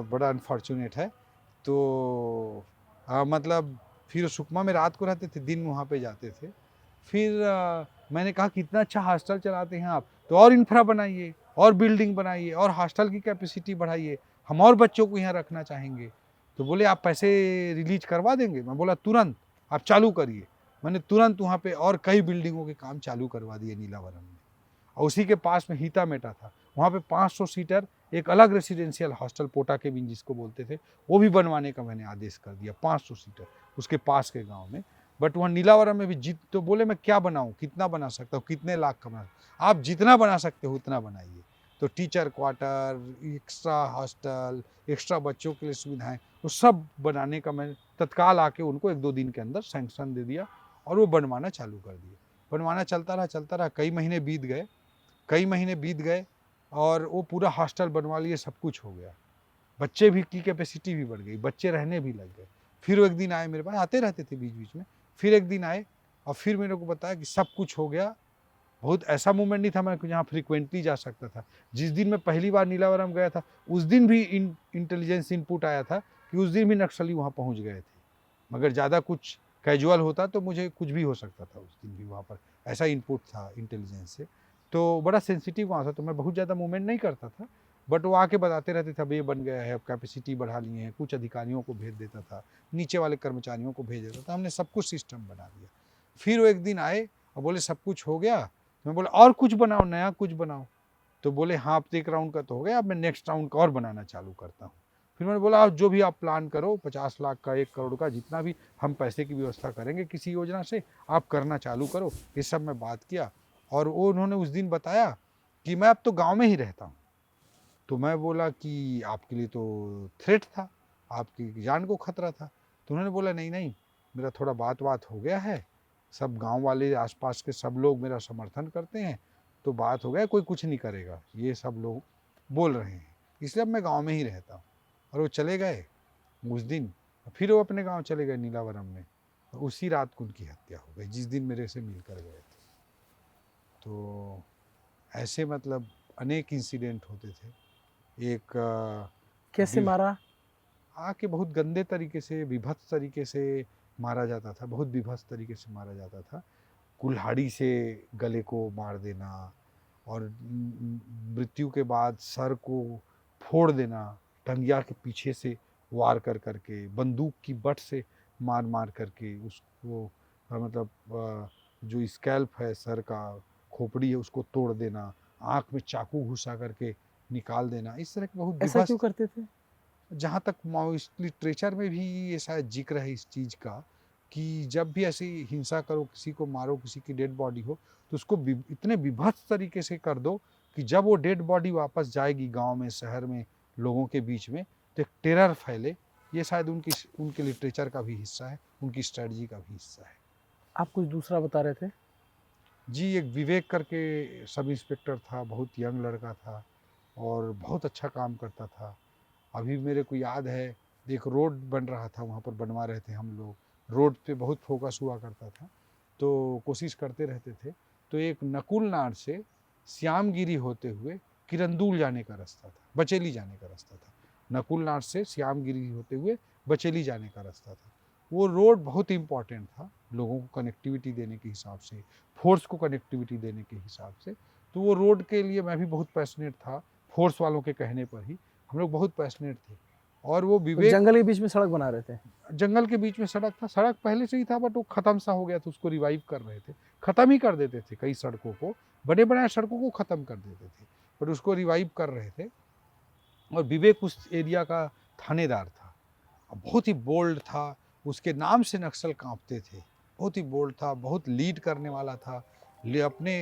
बड़ा अनफॉर्चुनेट है। तो मतलब फिर सुकमा में रात को रहते थे, दिन वहाँ पे जाते थे। फिर मैंने कहा कि इतना अच्छा हॉस्टल चलाते हैं आप, तो और इंफ्रा बनाइए, और बिल्डिंग बनाइए, और हॉस्टल की कैपेसिटी बढ़ाइए, हम और बच्चों को यहाँ रखना चाहेंगे। तो बोले आप पैसे रिलीज करवा देंगे? मैं बोला तुरंत आप चालू करिए। मैंने तुरंत वहाँ पे और कई बिल्डिंगों के काम चालू करवा दिए नीलावरम में। और उसी के पास में हीता मेटा था, वहाँ पे 500 सीटर एक अलग रेसिडेंशियल हॉस्टल पोटा केबिन जिसको बोलते थे, वो भी बनवाने का मैंने आदेश कर दिया, 500 सीटर उसके पास के गांव में। बट वहाँ नीलावरम में भी तो बोले मैं क्या बनाऊँ, कितना बना सकता हूँ, कितने लाख का बना, आप जितना बना सकते हो उतना बनाइए। तो teacher quarter, extra hostel, extra बच्चों के लिए सुविधाएं, वो सब बनाने का मैं तत्काल आके उनको 1-2 दिन के अंदर सैंक्शन दे दिया और वो बनवाना चालू कर दिया। बनवाना चलता रहा, कई महीने बीत गए और वो पूरा हॉस्टल बनवा लिए, सब कुछ हो गया। बच्चे भी की कैपेसिटी भी बढ़ गई, बच्चे रहने भी लग गए। फिर वो एक दिन आए मेरे पास, आते रहते थे बीच बीच में, फिर एक दिन आए और फिर मेरे को बताया कि सब कुछ हो गया। बहुत ऐसा मूवमेंट नहीं था मैं जहाँ फ्रीक्वेंटली जा सकता था। जिस दिन मैं पहली बार नीलावरम गया था उस दिन भी इंटेलिजेंस इनपुट आया था कि उस दिन भी नक्सली वहाँ पहुँच गए थे, मगर ज़्यादा कुछ कैजुअल होता तो मुझे कुछ भी हो सकता था उस दिन भी वहाँ पर, ऐसा इनपुट था इंटेलिजेंस से। तो बड़ा सेंसिटिव वहाँ था, तो मैं बहुत ज़्यादा मूवमेंट नहीं करता था, बट वो आके बताते रहते थे अब ये बन गया है, अब कैपेसिटी बढ़ा लिए हैं, कुछ अधिकारियों को भेज देता था, नीचे वाले कर्मचारियों को भेज देता था, हमने सब कुछ सिस्टम बना दिया। फिर वो एक दिन आए और बोले सब कुछ हो गया, मैं बोला और कुछ बनाओ, नया कुछ बनाओ। तो बोले हाँ अब तो एक राउंड का तो हो गया, अब मैं नेक्स्ट राउंड का और बनाना चालू करता हूँ। फिर मैंने बोला जो भी आप प्लान करो, 50 लाख का, 1 करोड़ का, जितना भी हम पैसे की व्यवस्था करेंगे किसी योजना से, आप करना चालू करो। ये सब मैं बात किया और वो उन्होंने उस दिन बताया कि मैं अब तो गांव में ही रहता हूँ। तो मैं बोला कि आपके लिए तो थ्रेट था, आपकी जान को खतरा था। तो उन्होंने बोला नहीं नहीं, मेरा थोड़ा बात हो गया है, सब गांव वाले आसपास के सब लोग मेरा समर्थन करते हैं, तो बात हो गया, कोई कुछ नहीं करेगा, ये सब लोग बोल रहे हैं, इसलिए अब मैं गांव में ही रहता हूँ। और वो चले गए उस दिन, फिर वो अपने गांव चले गए नीलावरम में, और उसी रात को उनकी हत्या हो गई जिस दिन मेरे से मिलकर गए थे। तो ऐसे मतलब अनेक इंसिडेंट होते थे। एक कैसे मारा? आके बहुत गंदे तरीके से, विभत्स तरीके से मारा जाता था, बहुत विभत्स तरीके से मारा जाता था। कुल्हाड़ी से गले को मार देना और मृत्यु के बाद सर को फोड़ देना, टंगिया के पीछे से वार कर करके, बंदूक की बट से मार मार करके उसको, मतलब जो स्कैल्प है सर का, खोपड़ी है, उसको तोड़ देना, आँख में चाकू घुसा करके निकाल देना, इस तरह के बहुत ऐसा क्यों विभत्स। करते थे? जहाँ तक माओइस्ट लिटरेचर में भी ये शायद जिक्र है इस चीज़ का कि जब भी ऐसी हिंसा करो, किसी को मारो, किसी की डेड बॉडी हो, तो उसको इतने विभत्स तरीके से कर दो कि जब वो डेड बॉडी वापस जाएगी गांव में, शहर में, लोगों के बीच में, तो एक टेरर फैले। ये शायद उनके लिटरेचर का भी हिस्सा है, उनकी स्ट्रेटजी का भी हिस्सा है। आप कुछ दूसरा बता रहे थे? जी, एक विवेक करके सब इंस्पेक्टर था, बहुत यंग लड़का था और बहुत अच्छा काम करता था। अभी मेरे को याद है, एक रोड बन रहा था, वहाँ पर बनवा रहे थे हम लोग, रोड पे बहुत फोकस हुआ करता था, तो कोशिश करते रहते थे। तो एक नकुलनार से श्यामगिरी होते हुए किरंदुल जाने का रास्ता था, बचेली जाने का रास्ता था, नकुलनार से श्यामगिरी होते हुए बचेली जाने का रास्ता था। वो रोड बहुत इम्पॉर्टेंट था लोगों को कनेक्टिविटी देने के हिसाब से, फोर्स को कनेक्टिविटी देने के हिसाब से। तो वो रोड के लिए मैं भी बहुत पैशनेट था, फोर्स वालों के कहने पर ही हम लोग बहुत पैशनेट थे। और वो तो विवेक, जंगल के बीच में सड़क बना रहे थे? जंगल के बीच में सड़क था, सड़क पहले से ही था बट वो खत्म सा हो गया था, उसको रिवाइव कर रहे थे, खत्म ही कर देते थे, कई सड़कों को, बड़े बड़े सड़कों को खत्म कर देते थे, बट उसको रिवाइव कर रहे थे। और विवेक उस एरिया का थानेदार था, बहुत ही बोल्ड था, उसके नाम से नक्सल कांपते थे, बहुत ही बोल्ड था, बहुत लीड करने वाला था, अपने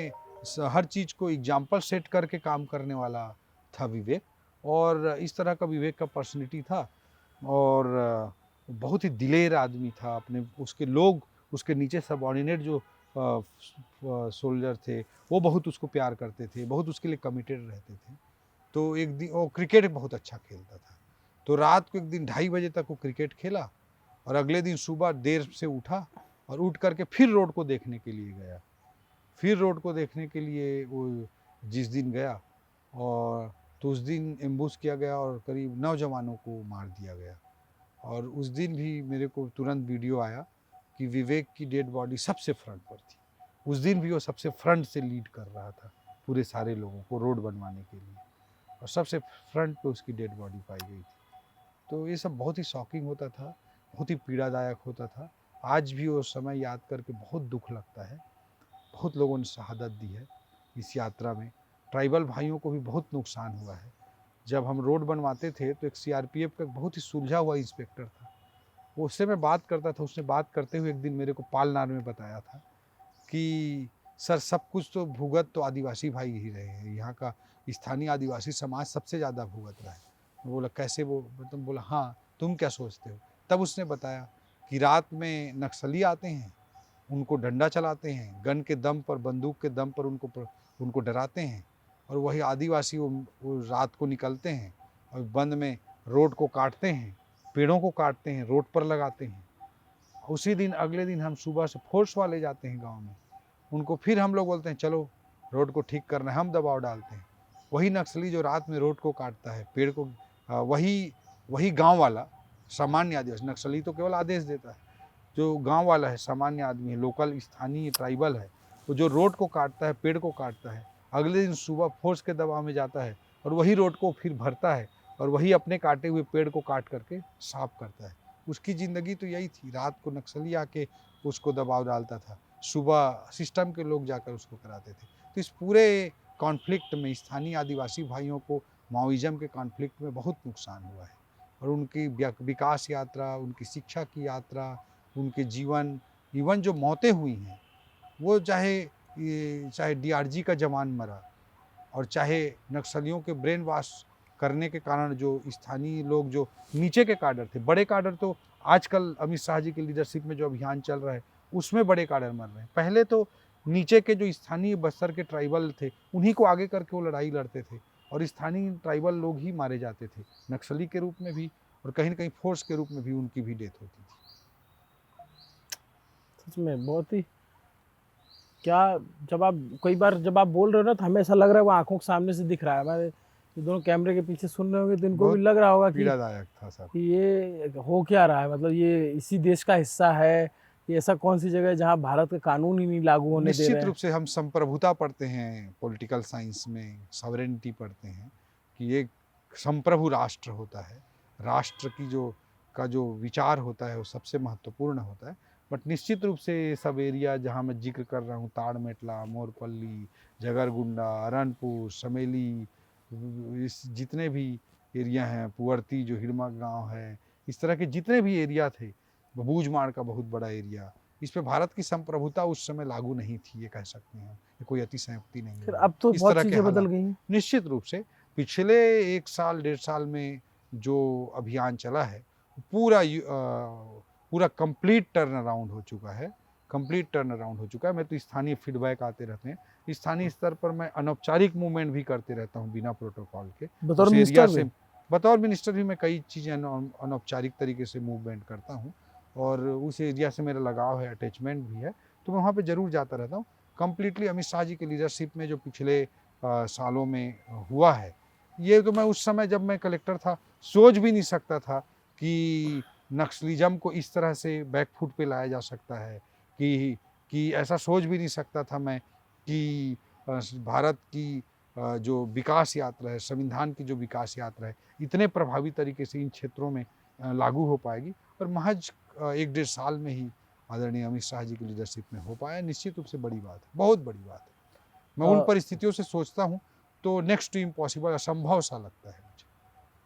हर चीज़ को एग्जाम्पल सेट करके काम करने वाला था विवेक। और इस तरह का विवेक का पर्सनैलिटी था और बहुत ही दिलेर आदमी था। अपने उसके लोग, उसके नीचे सबऑर्डिनेट जो सोल्जर थे, वो बहुत उसको प्यार करते थे, बहुत उसके लिए कमिटेड रहते थे। तो एक दिन वो क्रिकेट बहुत अच्छा खेलता था, तो रात को एक दिन 2:30 बजे तक वो क्रिकेट खेला और अगले दिन सुबह देर से उठा और उठ करके फिर रोड को देखने के लिए गया। फिर रोड को देखने के लिए वो जिस दिन गया, और तो उस दिन एम्बुश किया गया और करीब 9 जवानों को मार दिया गया। और उस दिन भी मेरे को तुरंत वीडियो आया कि विवेक की डेड बॉडी सबसे फ्रंट पर थी। उस दिन भी वो सबसे फ्रंट से लीड कर रहा था पूरे सारे लोगों को रोड बनवाने के लिए, और सबसे फ्रंट पे उसकी डेड बॉडी पाई गई थी। तो ये सब बहुत ही शॉकिंग होता था, बहुत ही पीड़ादायक होता था। आज भी वो समय याद करके बहुत दुख लगता है। बहुत लोगों ने शहादत दी है इस यात्रा में। ट्राइबल भाइयों को भी बहुत नुकसान हुआ है। जब हम रोड बनवाते थे तो एक सीआरपीएफ का बहुत ही सुलझा हुआ इंस्पेक्टर था, वो उससे मैं बात करता था। उसने बात करते हुए एक दिन मेरे को पालनार में बताया था कि सर सब कुछ तो भुगत तो आदिवासी भाई ही रहे हैं, यहाँ का स्थानीय आदिवासी समाज सबसे ज़्यादा भुगत रहा है। मैं बोला कैसे? वो तुम बोला हाँ, तुम क्या सोचते हो? तब उसने बताया कि रात में नक्सली आते हैं, उनको डंडा चलाते हैं, गन के दम पर, बंदूक के दम पर उनको डराते हैं, और वही आदिवासी वो रात को निकलते हैं और बंद में रोड को काटते हैं, पेड़ों को काटते हैं, रोड पर लगाते हैं। उसी दिन अगले दिन हम सुबह से फोर्स वाले जाते हैं गांव में, उनको फिर हम लोग बोलते हैं चलो रोड को ठीक करना है, हम दबाव डालते हैं। वही नक्सली जो रात में रोड को काटता है, पेड़ को, वही गांव वाला सामान्य आदिवासी, नक्सली तो केवल आदेश देता है, जो गांव वाला है, सामान्य आदमी है, लोकल स्थानीय ट्राइबल है, वो जो रोड को काटता है, पेड़ को काटता है, अगले दिन सुबह फोर्स के दबाव में जाता है और वही रोड को फिर भरता है और वही अपने काटे हुए पेड़ को काट करके साफ करता है। उसकी ज़िंदगी तो यही थी। रात को नक्सली आके उसको दबाव डालता था, सुबह सिस्टम के लोग जाकर उसको कराते थे। तो इस पूरे कॉन्फ्लिक्ट में स्थानीय आदिवासी भाइयों को माओइज्म के कॉन्फ्लिक्ट में बहुत नुकसान हुआ है, और उनकी विकास यात्रा, उनकी शिक्षा की यात्रा, उनके जीवन, इवन जो मौतें हुई हैं, वो चाहे डीआरजी का जवान मरा, और चाहे नक्सलियों के ब्रेन वॉश करने के कारण जो स्थानीय लोग जो नीचे के काडर थे, बड़े काडर तो आजकल अमित शाह जी की लीडरशिप में जो अभियान चल रहा है उसमें बड़े काडर मर रहे हैं। पहले तो नीचे के जो स्थानीय बस्तर के ट्राइबल थे उन्हीं को आगे करके वो लड़ाई लड़ते थे, और स्थानीय ट्राइबल लोग ही मारे जाते थे, नक्सली के रूप में भी और कहीं न कहीं फोर्स के रूप में भी उनकी भी डेथ होती थी। सच में बहुत ही क्या, जब आप बोल रहे हो ना तो हमें ऐसा लग रहा है वो आंखों के सामने से दिख रहा है। हमारे जो दोनों कैमरे के पीछे सुन रहे होंगे तो इनको बहुत भी लग रहा होगा कि पीड़ादायक था सर। ये हो क्या रहा है, मतलब ये इसी देश का हिस्सा है, ये ऐसा कौन सी जगह है जहाँ भारत का कानून ही नहीं लागू होने दे रहे निश्चित हैं। रूप से हम संप्रभुता पढ़ते हैं पॉलिटिकल साइंस में, सॉवरेनिटी पढ़ते हैं कि एक संप्रभु राष्ट्र होता है, राष्ट्र की जो विचार होता है वो सबसे महत्वपूर्ण होता है। बट निश्चित रूप से ये सब एरिया जहाँ मैं जिक्र कर रहा हूँ, ताड़मेटला, मोरपल्ली, जगरगुंडा, अरनपुर, समेली, इस जितने भी एरिया हैं, पुअर्ती जो हिरमा गांव है, इस तरह के जितने भी एरिया थे, बबूजमाड़ का बहुत बड़ा एरिया, इस पे भारत की संप्रभुता उस समय लागू नहीं थी, ये कह सकते हैं। ये कोई अतिशयोक्ति नहीं फिर है। अब तो इस बहुत तरह के चीजें बदल हालात गई हैं। निश्चित रूप से पिछले 1 साल 1.5 साल में जो अभियान चला है, पूरा कंप्लीट टर्न अराउंड हो चुका है, कंप्लीट टर्न अराउंड हो चुका है। मैं तो स्थानीय फीडबैक आते रहते हैं, स्थानीय स्तर पर मैं अनौपचारिक मूवमेंट भी करते रहता हूँ बिना प्रोटोकॉल के। बतौर उस मिनिस्टर एरिया भी? से बतौर मिनिस्टर भी मैं कई चीज़ें अनौपचारिक तरीके से मूवमेंट करता हूँ, और उस एरिया से मेरा लगाव है, अटैचमेंट भी है, तो मैं वहाँ पे ज़रूर जाता रहता हूँ। कंप्लीटली अमित शाह जी की लीडरशिप में जो पिछले सालों में हुआ है, ये तो मैं उस समय जब मैं कलेक्टर था सोच भी नहीं सकता था कि नक्सलिज्म को इस तरह से बैकफुट पे लाया जा सकता है, कि ऐसा सोच भी नहीं सकता था मैं कि भारत की जो विकास यात्रा है, संविधान की जो विकास यात्रा है, इतने प्रभावी तरीके से इन क्षेत्रों में लागू हो पाएगी, और महज 1 डेढ़ साल में ही आदरणीय अमित शाह जी की लीडरशिप में हो पाया। निश्चित रूप से बड़ी बात है, बहुत बड़ी बात है। मैं उन परिस्थितियों से सोचता हूँ तो नेक्स्ट टू इम्पॉसिबल, असंभव सा लगता है मुझे।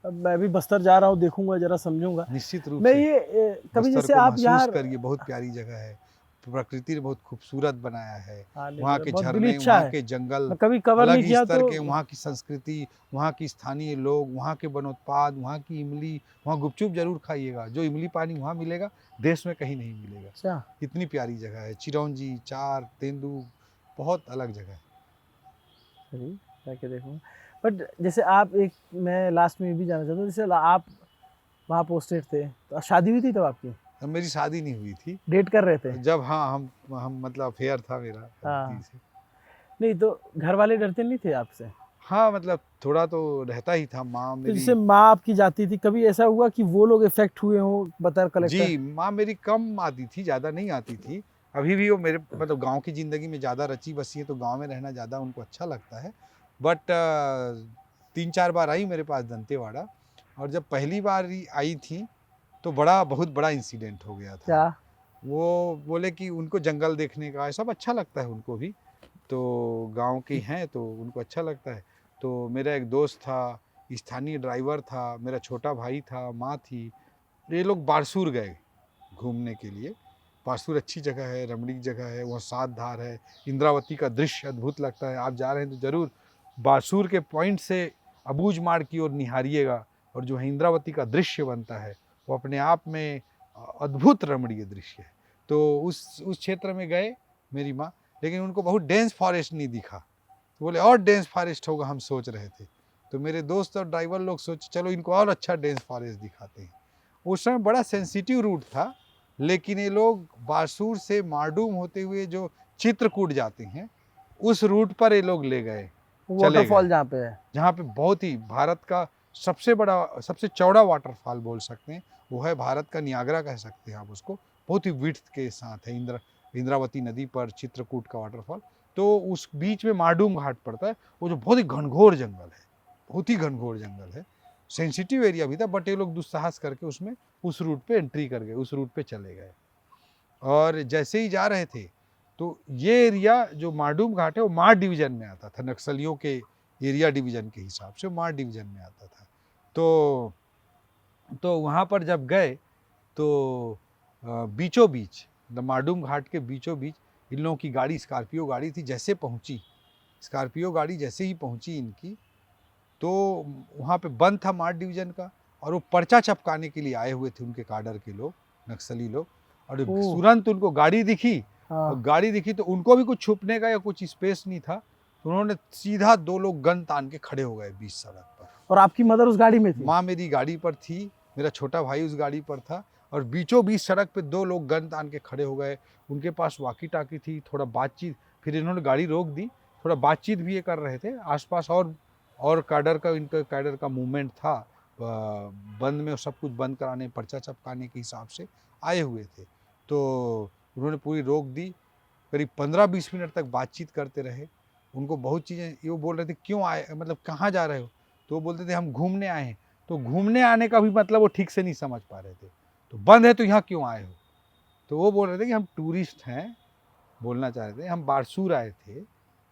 अब मैं भी बस्तर जा रहा हूँ, देखूंगा, जरा समझूंगा। निश्चित रूप मैं से ये कभी बस्तर जैसे को आप महसूस यार करिए, बहुत प्यारी जगह है, प्रकृति ने बहुत खूबसूरत बनाया है। हाँ, नहीं, वहाँ मेरा के बहुत दिली झरने, इच्छा वहाँ है। के जंगल मैं कभी कवर अलग नहीं ही किया स्तर तो के, वहाँ की संस्कृति, वहाँ की स्थानीय लोग, वहाँ के वनोत्पाद, वहाँ की इमली, वहाँ गुपचुप जरूर खाइएगा, जो इमली पानी वहाँ मिलेगा देश में कहीं नहीं मिलेगा। अच्छा, इतनी प्यारी जगह है। चिरौंजी, चार, तेंदू, बहुत अलग जगह है। चलिए जाके देखूंगा। बट जैसे आप एक, मैं लास्ट में ये भी जानना चाहता हूँ, जैसे आप वहाँ पोस्टेड थे तो शादी हुई थी तब आपकी? अब मेरी शादी नहीं हुई थी डेट कर रहे थे? जब, हाँ, हम मतलब अफेयर था मेरा हाँ, अदिति से। नहीं तो घर वाले डरते नहीं थे आपसे? हाँ, मतलब थोड़ा तो रहता ही था। माँ तो मेरी, जैसे माँ आपकी जाती थी, कभी ऐसा हुआ कि वो लोग इफेक्ट हुए हो बतौर कलेक्टर? जी, माँ मेरी कम आती थी, ज़्यादा नहीं आती थी। अभी भी वो मेरे मतलब गाँव की ज़िंदगी में ज़्यादा रची बसी है, तो गाँव में रहना ज़्यादा उनको अच्छा लगता है। बट 3-4 बार आई मेरे पास दंतेवाड़ा, और जब पहली बार आई थी तो बहुत बड़ा इंसिडेंट हो गया था। क्या? वो बोले कि उनको जंगल देखने का सब अच्छा लगता है उनको भी, तो गांव के हैं तो उनको अच्छा लगता है। तो मेरा एक दोस्त था, स्थानीय ड्राइवर था, मेरा छोटा भाई था, माँ थी, ये लोग बारसूर गए घूमने के लिए। बारसूर अच्छी जगह है, रमणीक जगह है, वहाँ सात धार है, इंद्रावती का दृश्य अद्भुत लगता है। आप जा रहे हैं तो ज़रूर बारसूर के पॉइंट से अबूझ माड़ की ओर निहारिएगा, और जो है इंद्रावती का दृश्य बनता है वो अपने आप में अद्भुत रमणीय दृश्य है। तो उस क्षेत्र में गए मेरी माँ, लेकिन उनको बहुत डेंस फॉरेस्ट नहीं दिखा, तो बोले और डेंस फॉरेस्ट होगा, हम सोच रहे थे। तो मेरे दोस्त और ड्राइवर लोग सोचे चलो इनको और अच्छा डेंस फॉरेस्ट दिखाते हैं। उस समय बड़ा सेंसिटिव रूट था, लेकिन ये लोग बारसूर से मारडूम होते हुए जो चित्रकूट जाते हैं उस रूट पर ये लोग ले गए, चले वाटरफॉल गए, जहाँ पे है। जहाँ पे बहुत ही भारत का सबसे बड़ा सबसे चौड़ा वाटरफॉल बोल सकते हैं, वो है भारत का नियाग्रा कह सकते हैं आप उसको, बहुत ही विड्थ के साथ है, इंद्रावती नदी पर चित्रकूट का वाटरफॉल। तो उस बीच में मारडूम घाट पड़ता है, वो जो बहुत ही घनघोर जंगल है, बहुत ही घनघोर जंगल है, सेंसिटिव एरिया भी था, बट ये लोग दुस्साहस करके उसमें उस रूट पे एंट्री कर गए, उस रूट पे चले गए। और जैसे ही जा रहे थे तो ये एरिया जो मारडूम घाट है वो मार डिवीजन में आता था, नक्सलियों के एरिया डिवीजन के हिसाब से मार डिवीजन में आता था। तो वहाँ पर जब गए तो बीचों बीच, द मारडूम घाट के बीचों बीच इन लोगों की गाड़ी, स्कॉर्पियो गाड़ी थी, जैसे पहुँची, स्कॉर्पियो गाड़ी जैसे ही पहुँची इनकी, तो वहाँ पे बंद था मार डिवीजन का, और वो पर्चा चपकाने के लिए आए हुए थे उनके काडर के लोग, नक्सली लोग। और ओह! तुरंत उनको गाड़ी दिखी, और हाँ। गाड़ी दिखी तो उनको भी कुछ छुपने का या कुछ स्पेस नहीं था, तो उन्होंने सीधा 2 लोग गन तान के खड़े हो गए बीच सड़क पर। और आपकी मदर उस गाड़ी में थी? माँ मेरी गाड़ी पर थी, मेरा छोटा भाई उस गाड़ी पर था, और बीचों बीच सड़क पे 2 लोग गन तान के खड़े हो गए। उनके पास वॉकी टाकी थी, थोड़ा बातचीत, फिर इन्होंने गाड़ी रोक दी, थोड़ा बातचीत भी ये कर रहे थे। आसपास और कैडर का, इनका कैडर का मूवमेंट था, बंद में सब कुछ बंद कराने, पर्चा चपकाने के हिसाब से आए हुए थे। तो उन्होंने पूरी रोक दी, करीब 15-20 मिनट तक बातचीत करते रहे। उनको बहुत चीज़ें, ये वो बोल रहे थे क्यों आए, मतलब कहाँ जा रहे हो, तो वो बोलते थे हम घूमने आए हैं। तो घूमने आने का भी मतलब वो ठीक से नहीं समझ पा रहे थे। तो बंद है तो यहाँ क्यों आए हो, तो वो बोल रहे थे कि हम टूरिस्ट हैं, बोलना चाह रहे थे हम बारसूर आए थे,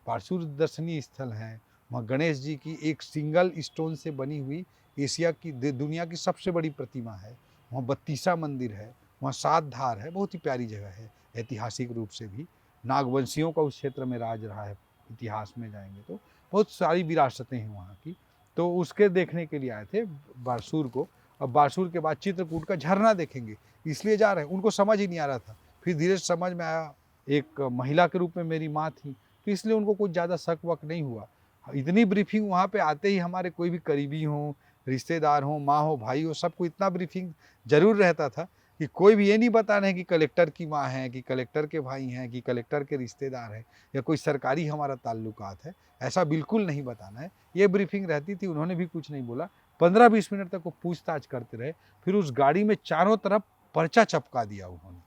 बारसूर दर्शनीय स्थल है, वहाँ गणेश जी की एक सिंगल स्टोन से बनी हुई एशिया की, दुनिया की सबसे बड़ी प्रतिमा है, वहाँ बत्तीसा मंदिर है, वहाँ सात धार है, बहुत ही प्यारी जगह है ऐतिहासिक रूप से भी। नागवंशियों का उस क्षेत्र में राज रहा है, इतिहास में जाएंगे तो बहुत सारी विरासतें हैं वहाँ की। तो उसके देखने के लिए आए थे बारसूर को। अब बारसूर के बाद चित्रकूट का झरना देखेंगे, इसलिए जा रहे हैं। उनको समझ ही नहीं आ रहा था, फिर धीरे से समझ में आया, एक महिला के रूप में मेरी माँ थी, तो इसलिए उनको कुछ ज़्यादा शक वक नहीं हुआ। इतनी ब्रीफिंग वहाँ पे आते ही हमारे कोई भी करीबी हों, रिश्तेदार हों, माँ हो, भाई हो, सबको इतना ब्रीफिंग जरूर रहता था कि कोई भी ये नहीं बताना है कि कलेक्टर की माँ है, कि कलेक्टर के भाई हैं, कि कलेक्टर के रिश्तेदार हैं, या कोई सरकारी हमारा ताल्लुकात है, ऐसा बिल्कुल नहीं बताना है। ये ब्रीफिंग रहती थी, उन्होंने भी कुछ नहीं बोला। 15-20 मिनट तक वो पूछताछ करते रहे। फिर उस गाड़ी में चारों तरफ पर्चा चपका दिया उन्होंने,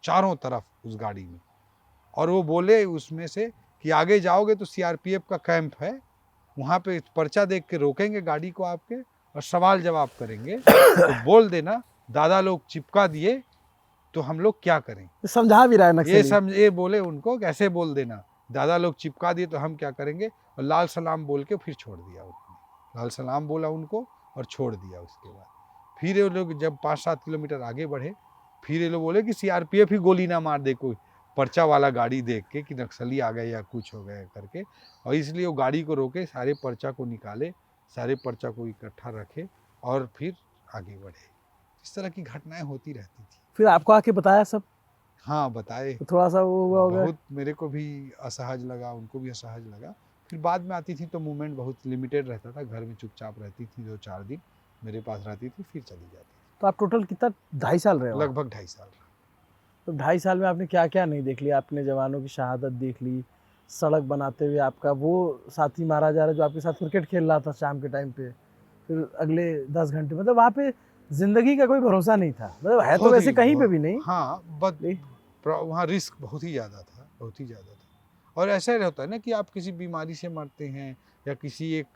चारों तरफ उस गाड़ी में, और वो बोले उसमें से कि आगे जाओगे तो सीआरपीएफ का कैंप है, वहाँ पे पर्चा देख के रोकेंगे गाड़ी को आपके, और सवाल जवाब करेंगे, तो बोल देना दादा लोग चिपका दिए तो हम लोग क्या करें। समझा भी रहा है ये नक्सली। ये बोले उनको कैसे बोल देना, दादा लोग चिपका दिए तो हम क्या करेंगे, और लाल सलाम बोल के फिर छोड़ दिया उन्होंने, लाल सलाम बोला उनको और छोड़ दिया। उसके बाद फिर ये लोग जब 5-7 किलोमीटर आगे बढ़े, फिर ये लोग बोले कि सीआरपीएफ ही गोली ना मार दे कोई, पर्चा वाला गाड़ी देख के कि नक्सली आ गए या कुछ हो गया करके, और इसलिए वो गाड़ी को रोके, सारे पर्चा को निकाले, सारे पर्चा को इकट्ठा रखे और फिर आगे बढ़े। इस तरह की घटनाएं होती रहती थी। फिर आपको आके बताया सब? हाँ बताए, तो थोड़ा सा वो हुआ होगा। बहुत मेरे को भी असहज लगा, उनको भी असहज लगा। फिर बाद में आती थी तो मूवमेंट बहुत लिमिटेड रहता था, घर में चुपचाप रहती थी, 2-4 दिन मेरे पास रहती थी, फिर चली जाती तो आप टोटल कितना, 2.5 साल रहे थी, हो? लगभग 2.5 साल। तो 2.5 साल में आपने क्या क्या नहीं देख लिया? आपने जवानों की शहादत देख ली, सड़क बनाते हुए आपका वो साथी मारा जा रहा है जो आपके साथ क्रिकेट खेल रहा था शाम के टाइम पे, फिर अगले 10 घंटे, मतलब वहाँ पे जिंदगी का कोई भरोसा नहीं था, मतलब है तो बहुत वैसे ही कहीं पे भी नहीं। हाँ, बट वहाँ रिस्क बहुत ही ज़्यादा था, बहुत ही ज़्यादा था। और ऐसा होता है ना कि आप किसी बीमारी से मरते हैं या किसी एक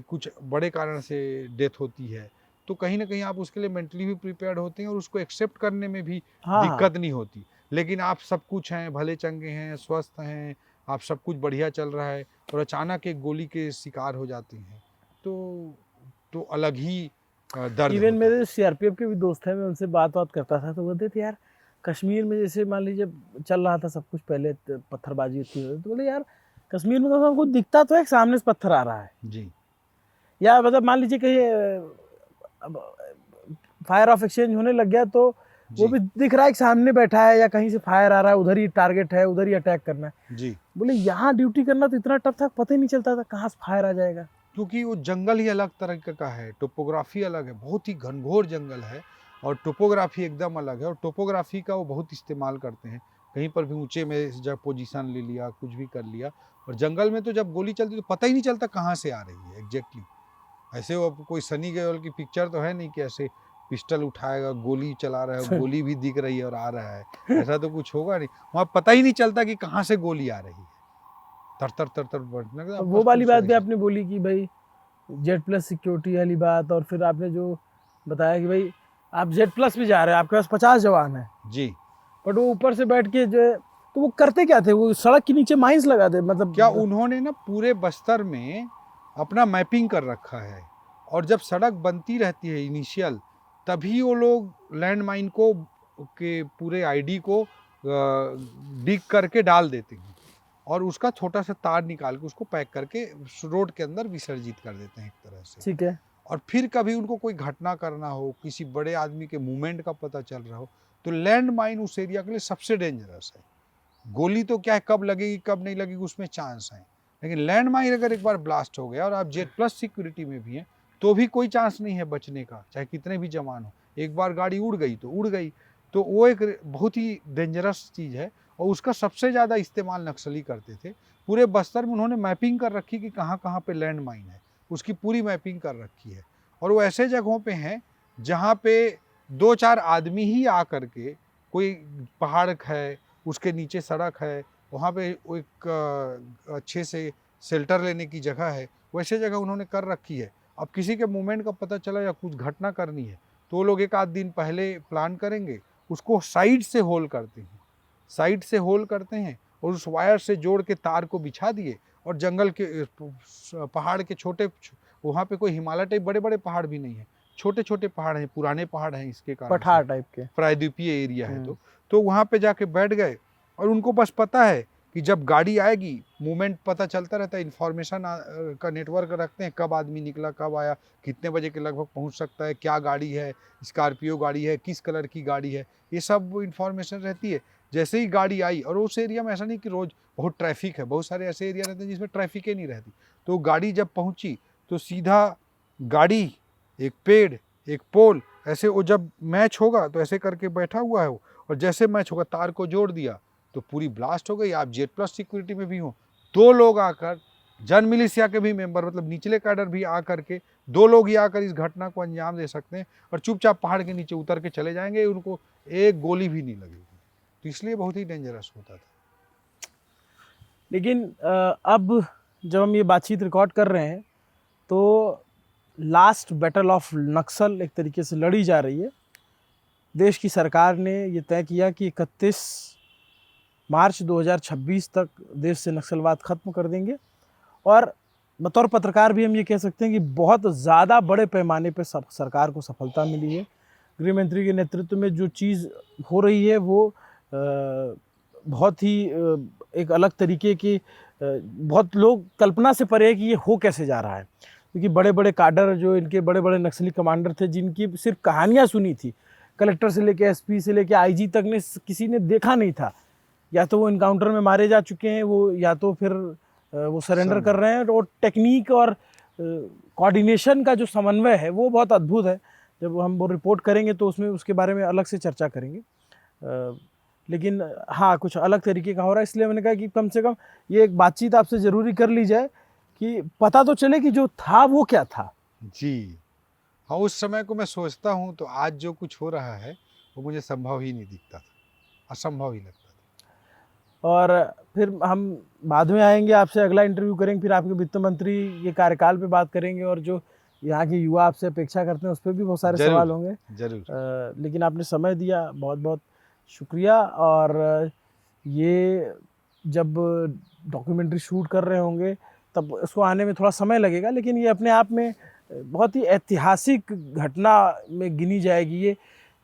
कुछ बड़े कारण से डेथ होती है, तो तो कहीं ना कहीं आप उसके लिए मेंटली भी प्रिपेयर्ड होते हैं और उसको एक्सेप्ट करने में भी हाँ, दिक्कत नहीं होती। लेकिन आप सब कुछ हैं, भले चंगे हैं, स्वस्थ हैं, आप सब कुछ बढ़िया चल रहा है और अचानक एक गोली के शिकार हो जाते हैं, तो अलग ही दर्द इवन होता है। मेरे सीआरपीएफ के भी दोस्त हैं, मैं उनसे बात करता था तो बोलते थे यार कश्मीर में जैसे मान लीजिए चल रहा था सब कुछ, पहले पत्थरबाजी थी तो बोले यार कश्मीर में तो हमको दिखता तो है कि सामने से पत्थर आ रहा है, जी या मतलब मान लीजिए कहीं फायर ऑफ एक्सचेंज होने लग गया तो वो जी भी दिख रहा है कि सामने बैठा है या कहीं से फायर आ रहा है, उधर ही टारगेट है, उधर ही अटैक करना है। जी। बोले यहाँ ड्यूटी करना तो इतना टफ था, पता ही नहीं चलता था कहाँ से फायर आ जाएगा। क्योंकि वो जंगल ही अलग तरह का है, टोपोग्राफी अलग है, बहुत ही घनघोर जंगल है और टोपोग्राफी एकदम अलग है और टोपोग्राफी का वो बहुत इस्तेमाल करते हैं। कहीं पर भी ऊंचे में जब पोजीशन ले लिया, कुछ भी कर लिया, और जंगल में तो जब गोली चलती तो पता ही नहीं चलता कहाँ से आ रही है एग्जैक्टली। ऐसे वो कोई सनी देओल की पिक्चर तो है नहीं कि ऐसे पिस्टल उठाएगा, गोली चला रहा है, गोली भी दिख रही है और आ रहा है, ऐसा तो कुछ होगा नहीं। वहाँ पता ही नहीं चलता कि कहाँ से गोली आ रही है, तर तर तर तर बढ़ने का वो बस वाली बात भी ऐसे। आपने बोली कि भाई जेड प्लस सिक्योरिटी वाली बात, और फिर आपने जो बताया कि भाई आप जेड प्लस भी जा रहे हैं, आपके पास 50 जवान है, जी बट वो ऊपर से बैठ के जो है, तो वो करते क्या थे, वो सड़क के नीचे माइंस लगा दे मतलब क्या उन्होंने ना पूरे बस्तर में अपना मैपिंग कर रखा है, और जब सड़क बनती रहती है इनिशियल, तभी वो लोग लैंड माइन को के पूरे आईडी को डिग करके डाल देते हैं और उसका छोटा सा तार निकाल के उसको पैक करके रोड के अंदर विसर्जित कर देते हैं एक तरह से। ठीक है। और फिर कभी उनको कोई घटना करना हो, किसी बड़े आदमी के मूवमेंट का पता चल रहा हो, तो लैंड माइन उस एरिया के लिए सबसे डेंजरस है। गोली तो क्या है, कब लगेगी कब नहीं लगेगी उसमें चांस है, लेकिन लैंड माइन अगर एक बार ब्लास्ट हो गया और आप जेड प्लस सिक्योरिटी में भी हैं तो भी कोई चांस नहीं है बचने का, चाहे कितने भी जवान हो। एक बार गाड़ी उड़ गई तो उड़ गई, तो वो एक बहुत ही डेंजरस चीज़ है और उसका सबसे ज़्यादा इस्तेमाल नक्सली करते थे। पूरे बस्तर में उन्होंने मैपिंग कर रखी कि कहाँ कहाँ पे लैंड माइन है, उसकी पूरी मैपिंग कर रखी है। और वो ऐसे जगहों पे हैं जहाँ पे 2-4 आदमी ही आ करके, कोई पहाड़ है, उसके नीचे सड़क है, वहाँ पे वो एक अच्छे से शेल्टर लेने की जगह है, वैसे जगह उन्होंने कर रखी है। अब किसी के मूवमेंट का पता चला या कुछ घटना करनी है तो वो लोग एक आध दिन पहले प्लान करेंगे, उसको साइड से होल करते हैं, साइड से होल करते हैं और उस वायर से जोड़ के तार को बिछा दिए, और जंगल के पहाड़ के छोटे, वहाँ पे कोई हिमालय टाइप बड़े बड़े पहाड़ भी नहीं है, छोटे छोटे पहाड़ हैं, पुराने पहाड़ हैं, इसके कारण पठार टाइप के प्रायद्वीपीय एरिया है। तो वहाँ पे जाके बैठ गए और उनको बस पता है कि जब गाड़ी आएगी, मूवमेंट पता चलता रहता है, इन्फॉर्मेशन का नेटवर्क रखते हैं, कब आदमी निकला, कब आया, कितने बजे के लगभग पहुँच सकता है, क्या गाड़ी है, स्कॉर्पियो गाड़ी है, किस कलर की गाड़ी है, ये सब इन्फॉर्मेशन रहती है। जैसे ही गाड़ी आई, और उस एरिया में ऐसा नहीं कि रोज़ बहुत ट्रैफिक है, बहुत सारे ऐसे एरिया रहते हैं जिसमें ट्रैफिक ही नहीं रहती, तो गाड़ी जब पहुँची तो सीधा गाड़ी, एक पेड़, एक पोल, ऐसे वो जब मैच होगा तो ऐसे करके बैठा हुआ है वो, और जैसे मैच होगा तार को जोड़ दिया तो पूरी ब्लास्ट हो गई। आप जेड प्लस सिक्योरिटी में भी हो, 2 लोग आकर, जन मिलिशिया के भी मेंबर, मतलब निचले कैडर भी आकर के, 2 लोग ही आकर इस घटना को अंजाम दे सकते हैं और चुपचाप पहाड़ के नीचे उतर के चले जाएंगे, उनको एक गोली भी नहीं लगेगी। तो इसलिए बहुत ही डेंजरस होता था। लेकिन अब जब हम ये बातचीत रिकॉर्ड कर रहे हैं तो लास्ट बैटल ऑफ नक्सल एक तरीके से लड़ी जा रही है। देश की सरकार ने ये तय किया कि 31 मार्च 2026 तक देश से नक्सलवाद खत्म कर देंगे, और बतौर पत्रकार भी हम ये कह सकते हैं कि बहुत ज़्यादा बड़े पैमाने पर सरकार को सफलता मिली है। गृह मंत्री के नेतृत्व में जो चीज़ हो रही है वो बहुत ही एक अलग तरीके की, बहुत लोग कल्पना से परे है कि ये हो कैसे जा रहा है, क्योंकि बड़े बड़े काडर जो इनके बड़े बड़े नक्सली कमांडर थे जिनकी सिर्फ कहानियाँ सुनी थी, कलेक्टर से लेके एसपी से लेके आईजी तक ने किसी ने देखा नहीं था, या तो वो इनकाउंटर में मारे जा चुके हैं वो, या तो फिर वो सरेंडर कर रहे हैं। और टेक्निक और कोऑर्डिनेशन का जो समन्वय है वो बहुत अद्भुत है। जब हम वो रिपोर्ट करेंगे तो उसमें उसके बारे में अलग से चर्चा करेंगे। लेकिन हाँ, कुछ अलग तरीके का हो रहा है, इसलिए मैंने कहा कि कम से कम ये एक बातचीत आपसे ज़रूरी कर ली जाए कि पता तो चले कि जो था वो क्या था। जी हाँ, उस समय को मैं सोचता हूँ तो आज जो कुछ हो रहा है वो मुझे संभव ही नहीं दिखता था, असंभव ही लगता था। और फिर हम बाद में आएंगे, आपसे अगला इंटरव्यू करेंगे, फिर आपके वित्त मंत्री के कार्यकाल पे बात करेंगे और जो यहाँ के युवा आपसे अपेक्षा करते हैं, उस पर भी बहुत सारे जरूर, सवाल होंगे। जरूर। लेकिन आपने समय दिया, बहुत बहुत शुक्रिया। और ये जब डॉक्यूमेंट्री शूट कर रहे होंगे तब उसको आने में थोड़ा समय लगेगा, लेकिन ये अपने आप में बहुत ही ऐतिहासिक घटना में गिनी जाएगी। ये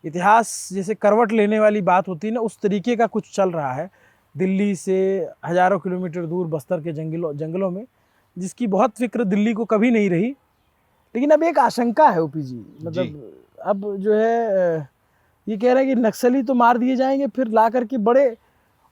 इतिहास जैसे करवट लेने वाली बात होती है ना, उस तरीके का कुछ चल रहा है दिल्ली से हज़ारों किलोमीटर दूर बस्तर के जंगलों में, जिसकी बहुत फिक्र दिल्ली को कभी नहीं रही। लेकिन अब एक आशंका है ओपी जी, मतलब अब जो है ये कह रहे हैं कि नक्सली तो मार दिए जाएंगे, फिर ला करके बड़े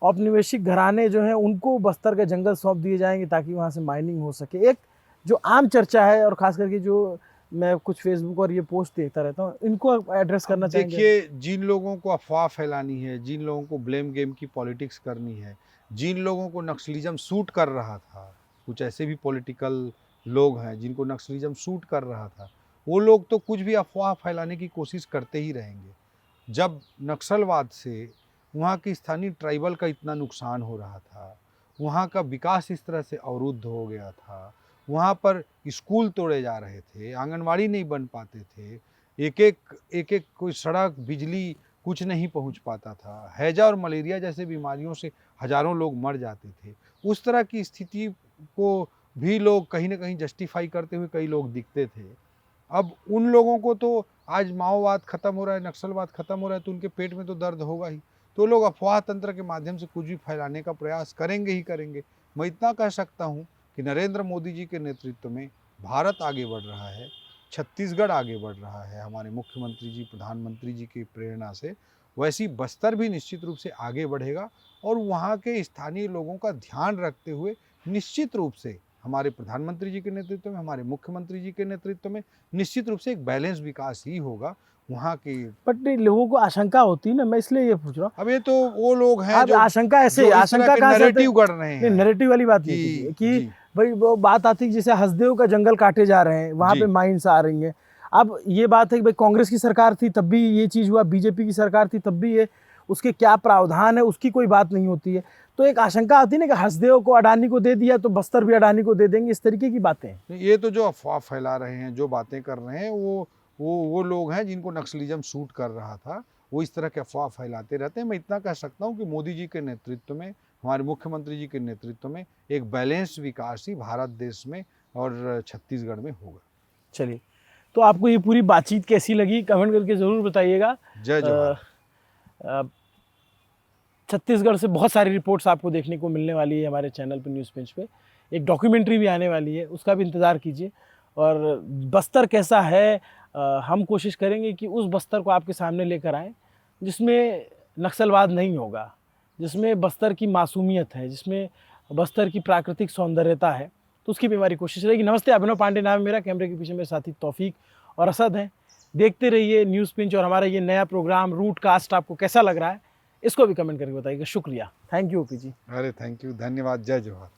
औपनिवेशिक घराने जो हैं उनको बस्तर के जंगल सौंप दिए जाएंगे ताकि वहाँ से माइनिंग हो सके। एक जो आम चर्चा है, और ख़ास करके जो मैं कुछ फेसबुक और ये पोस्ट देखता रहता हूँ, इनको एड्रेस करना चाहेंगे? देखिए, जिन लोगों को अफवाह फैलानी है, जिन लोगों को ब्लेम गेम की पॉलिटिक्स करनी है, जिन लोगों को नक्सलिज्म सूट कर रहा था, कुछ ऐसे भी पॉलिटिकल लोग हैं जिनको नक्सलिज्म सूट कर रहा था, वो लोग तो कुछ भी अफवाह फैलाने की कोशिश करते ही रहेंगे। जब नक्सलवाद से वहाँ की स्थानीय ट्राइबल का इतना नुकसान हो रहा था, वहाँ का विकास इस तरह से अवरुद्ध हो गया था, वहाँ पर स्कूल तोड़े जा रहे थे, आंगनवाड़ी नहीं बन पाते थे, एक एक कोई सड़क, बिजली कुछ नहीं पहुंच पाता था, हैजा और मलेरिया जैसे बीमारियों से हजारों लोग मर जाते थे। उस तरह की स्थिति को भी लोग कहीं ना कहीं जस्टिफाई करते हुए कई लोग दिखते थे। अब उन लोगों को तो आज माओवाद खत्म हो रहा है, नक्सलवाद खत्म हो रहा है, तो उनके पेट में तो दर्द होगा ही, तो लोग अफवाह तंत्र के माध्यम से कुछ भी फैलाने का प्रयास करेंगे ही करेंगे। मैं इतना कह सकता हूँ कि नरेंद्र मोदी जी के नेतृत्व में भारत आगे बढ़ रहा है, छत्तीसगढ़ आगे बढ़ रहा है हमारे मुख्यमंत्री जी, प्रधानमंत्री जी की प्रेरणा से। वैसी बस्तर भी निश्चित रूप से आगे बढ़ेगा, और वहाँ के स्थानीय लोगों का ध्यान रखते हुए निश्चित रूप से हमारे प्रधानमंत्री जी के नेतृत्व में, हमारे मुख्यमंत्री जी के नेतृत्व में निश्चित रूप से एक बैलेंस विकास ही होगा वहाँ के। बट लोगों को आशंका होती है ना, मैं इसलिए ये पूछ रहा हूँ। अब ये तो वो लोग हैं अब जो आशंका ऐसे, जो इस तरह आशंका के कहाँ से आते नैरेटिव हैं? गढ़ रहे नहीं, हैं नैरेटिव वाली बात नहीं कि कि जी, भाई वो बात आती है जैसे हसदेव का जंगल काटे जा रहे हैं, वहाँ जी। पे माइंस आ रही हैं। अब ये बात है कि भाई कांग्रेस की सरकार थी तब भी ये चीज़ हुआ, बीजेपी की सरकार थी तब भी ये, उसके क्या प्रावधान है उसकी कोई बात नहीं होती है। तो एक आशंका आती है ना कि हसदेव को अडानी को दे दिया तो बस्तर भी अडानी को दे देंगे, इस तरीके की बातें हैं। ये तो जो अफवाह फैला रहे हैं, जो बातें कर रहे हैं, वो लोग हैं जिनको नक्सलिज्म सूट कर रहा था, वो इस तरह के अफवाह फैलाते रहते हैं। मैं इतना कह सकता हूँ कि मोदी जी के नेतृत्व में, हमारे मुख्यमंत्री जी के नेतृत्व में एक बैलेंस विकास ही भारत देश में और छत्तीसगढ़ में होगा। चलिए, तो आपको ये पूरी बातचीत कैसी लगी कमेंट करके ज़रूर बताइएगा। जय जवाहर। अ, छत्तीसगढ़ से बहुत सारी रिपोर्ट्स आपको देखने को मिलने वाली है हमारे चैनल पे, न्यूज़ पेज पे। एक डॉक्यूमेंट्री भी आने वाली है, उसका भी इंतज़ार कीजिए। और बस्तर कैसा है, हम कोशिश करेंगे कि उस बस्तर को आपके सामने लेकर आएँ जिसमें नक्सलवाद नहीं होगा, जिसमें बस्तर की मासूमियत है, जिसमें बस्तर की प्राकृतिक सौंदर्यता है। तो उसकी भी हमारी कोशिश रहेगी। नमस्ते, अभिनव पांडे नाम है मेरा, कैमरे के पीछे मेरे साथी तौफीक और असद हैं। देखते रहिए न्यूज़ पिंच, और हमारा ये नया प्रोग्राम रूट कास्ट आपको कैसा लग रहा है इसको भी कमेंट करके बताइएगा। शुक्रिया, थैंक यू ओपी जी। अरे थैंक यू, धन्यवाद, जय जवाहर।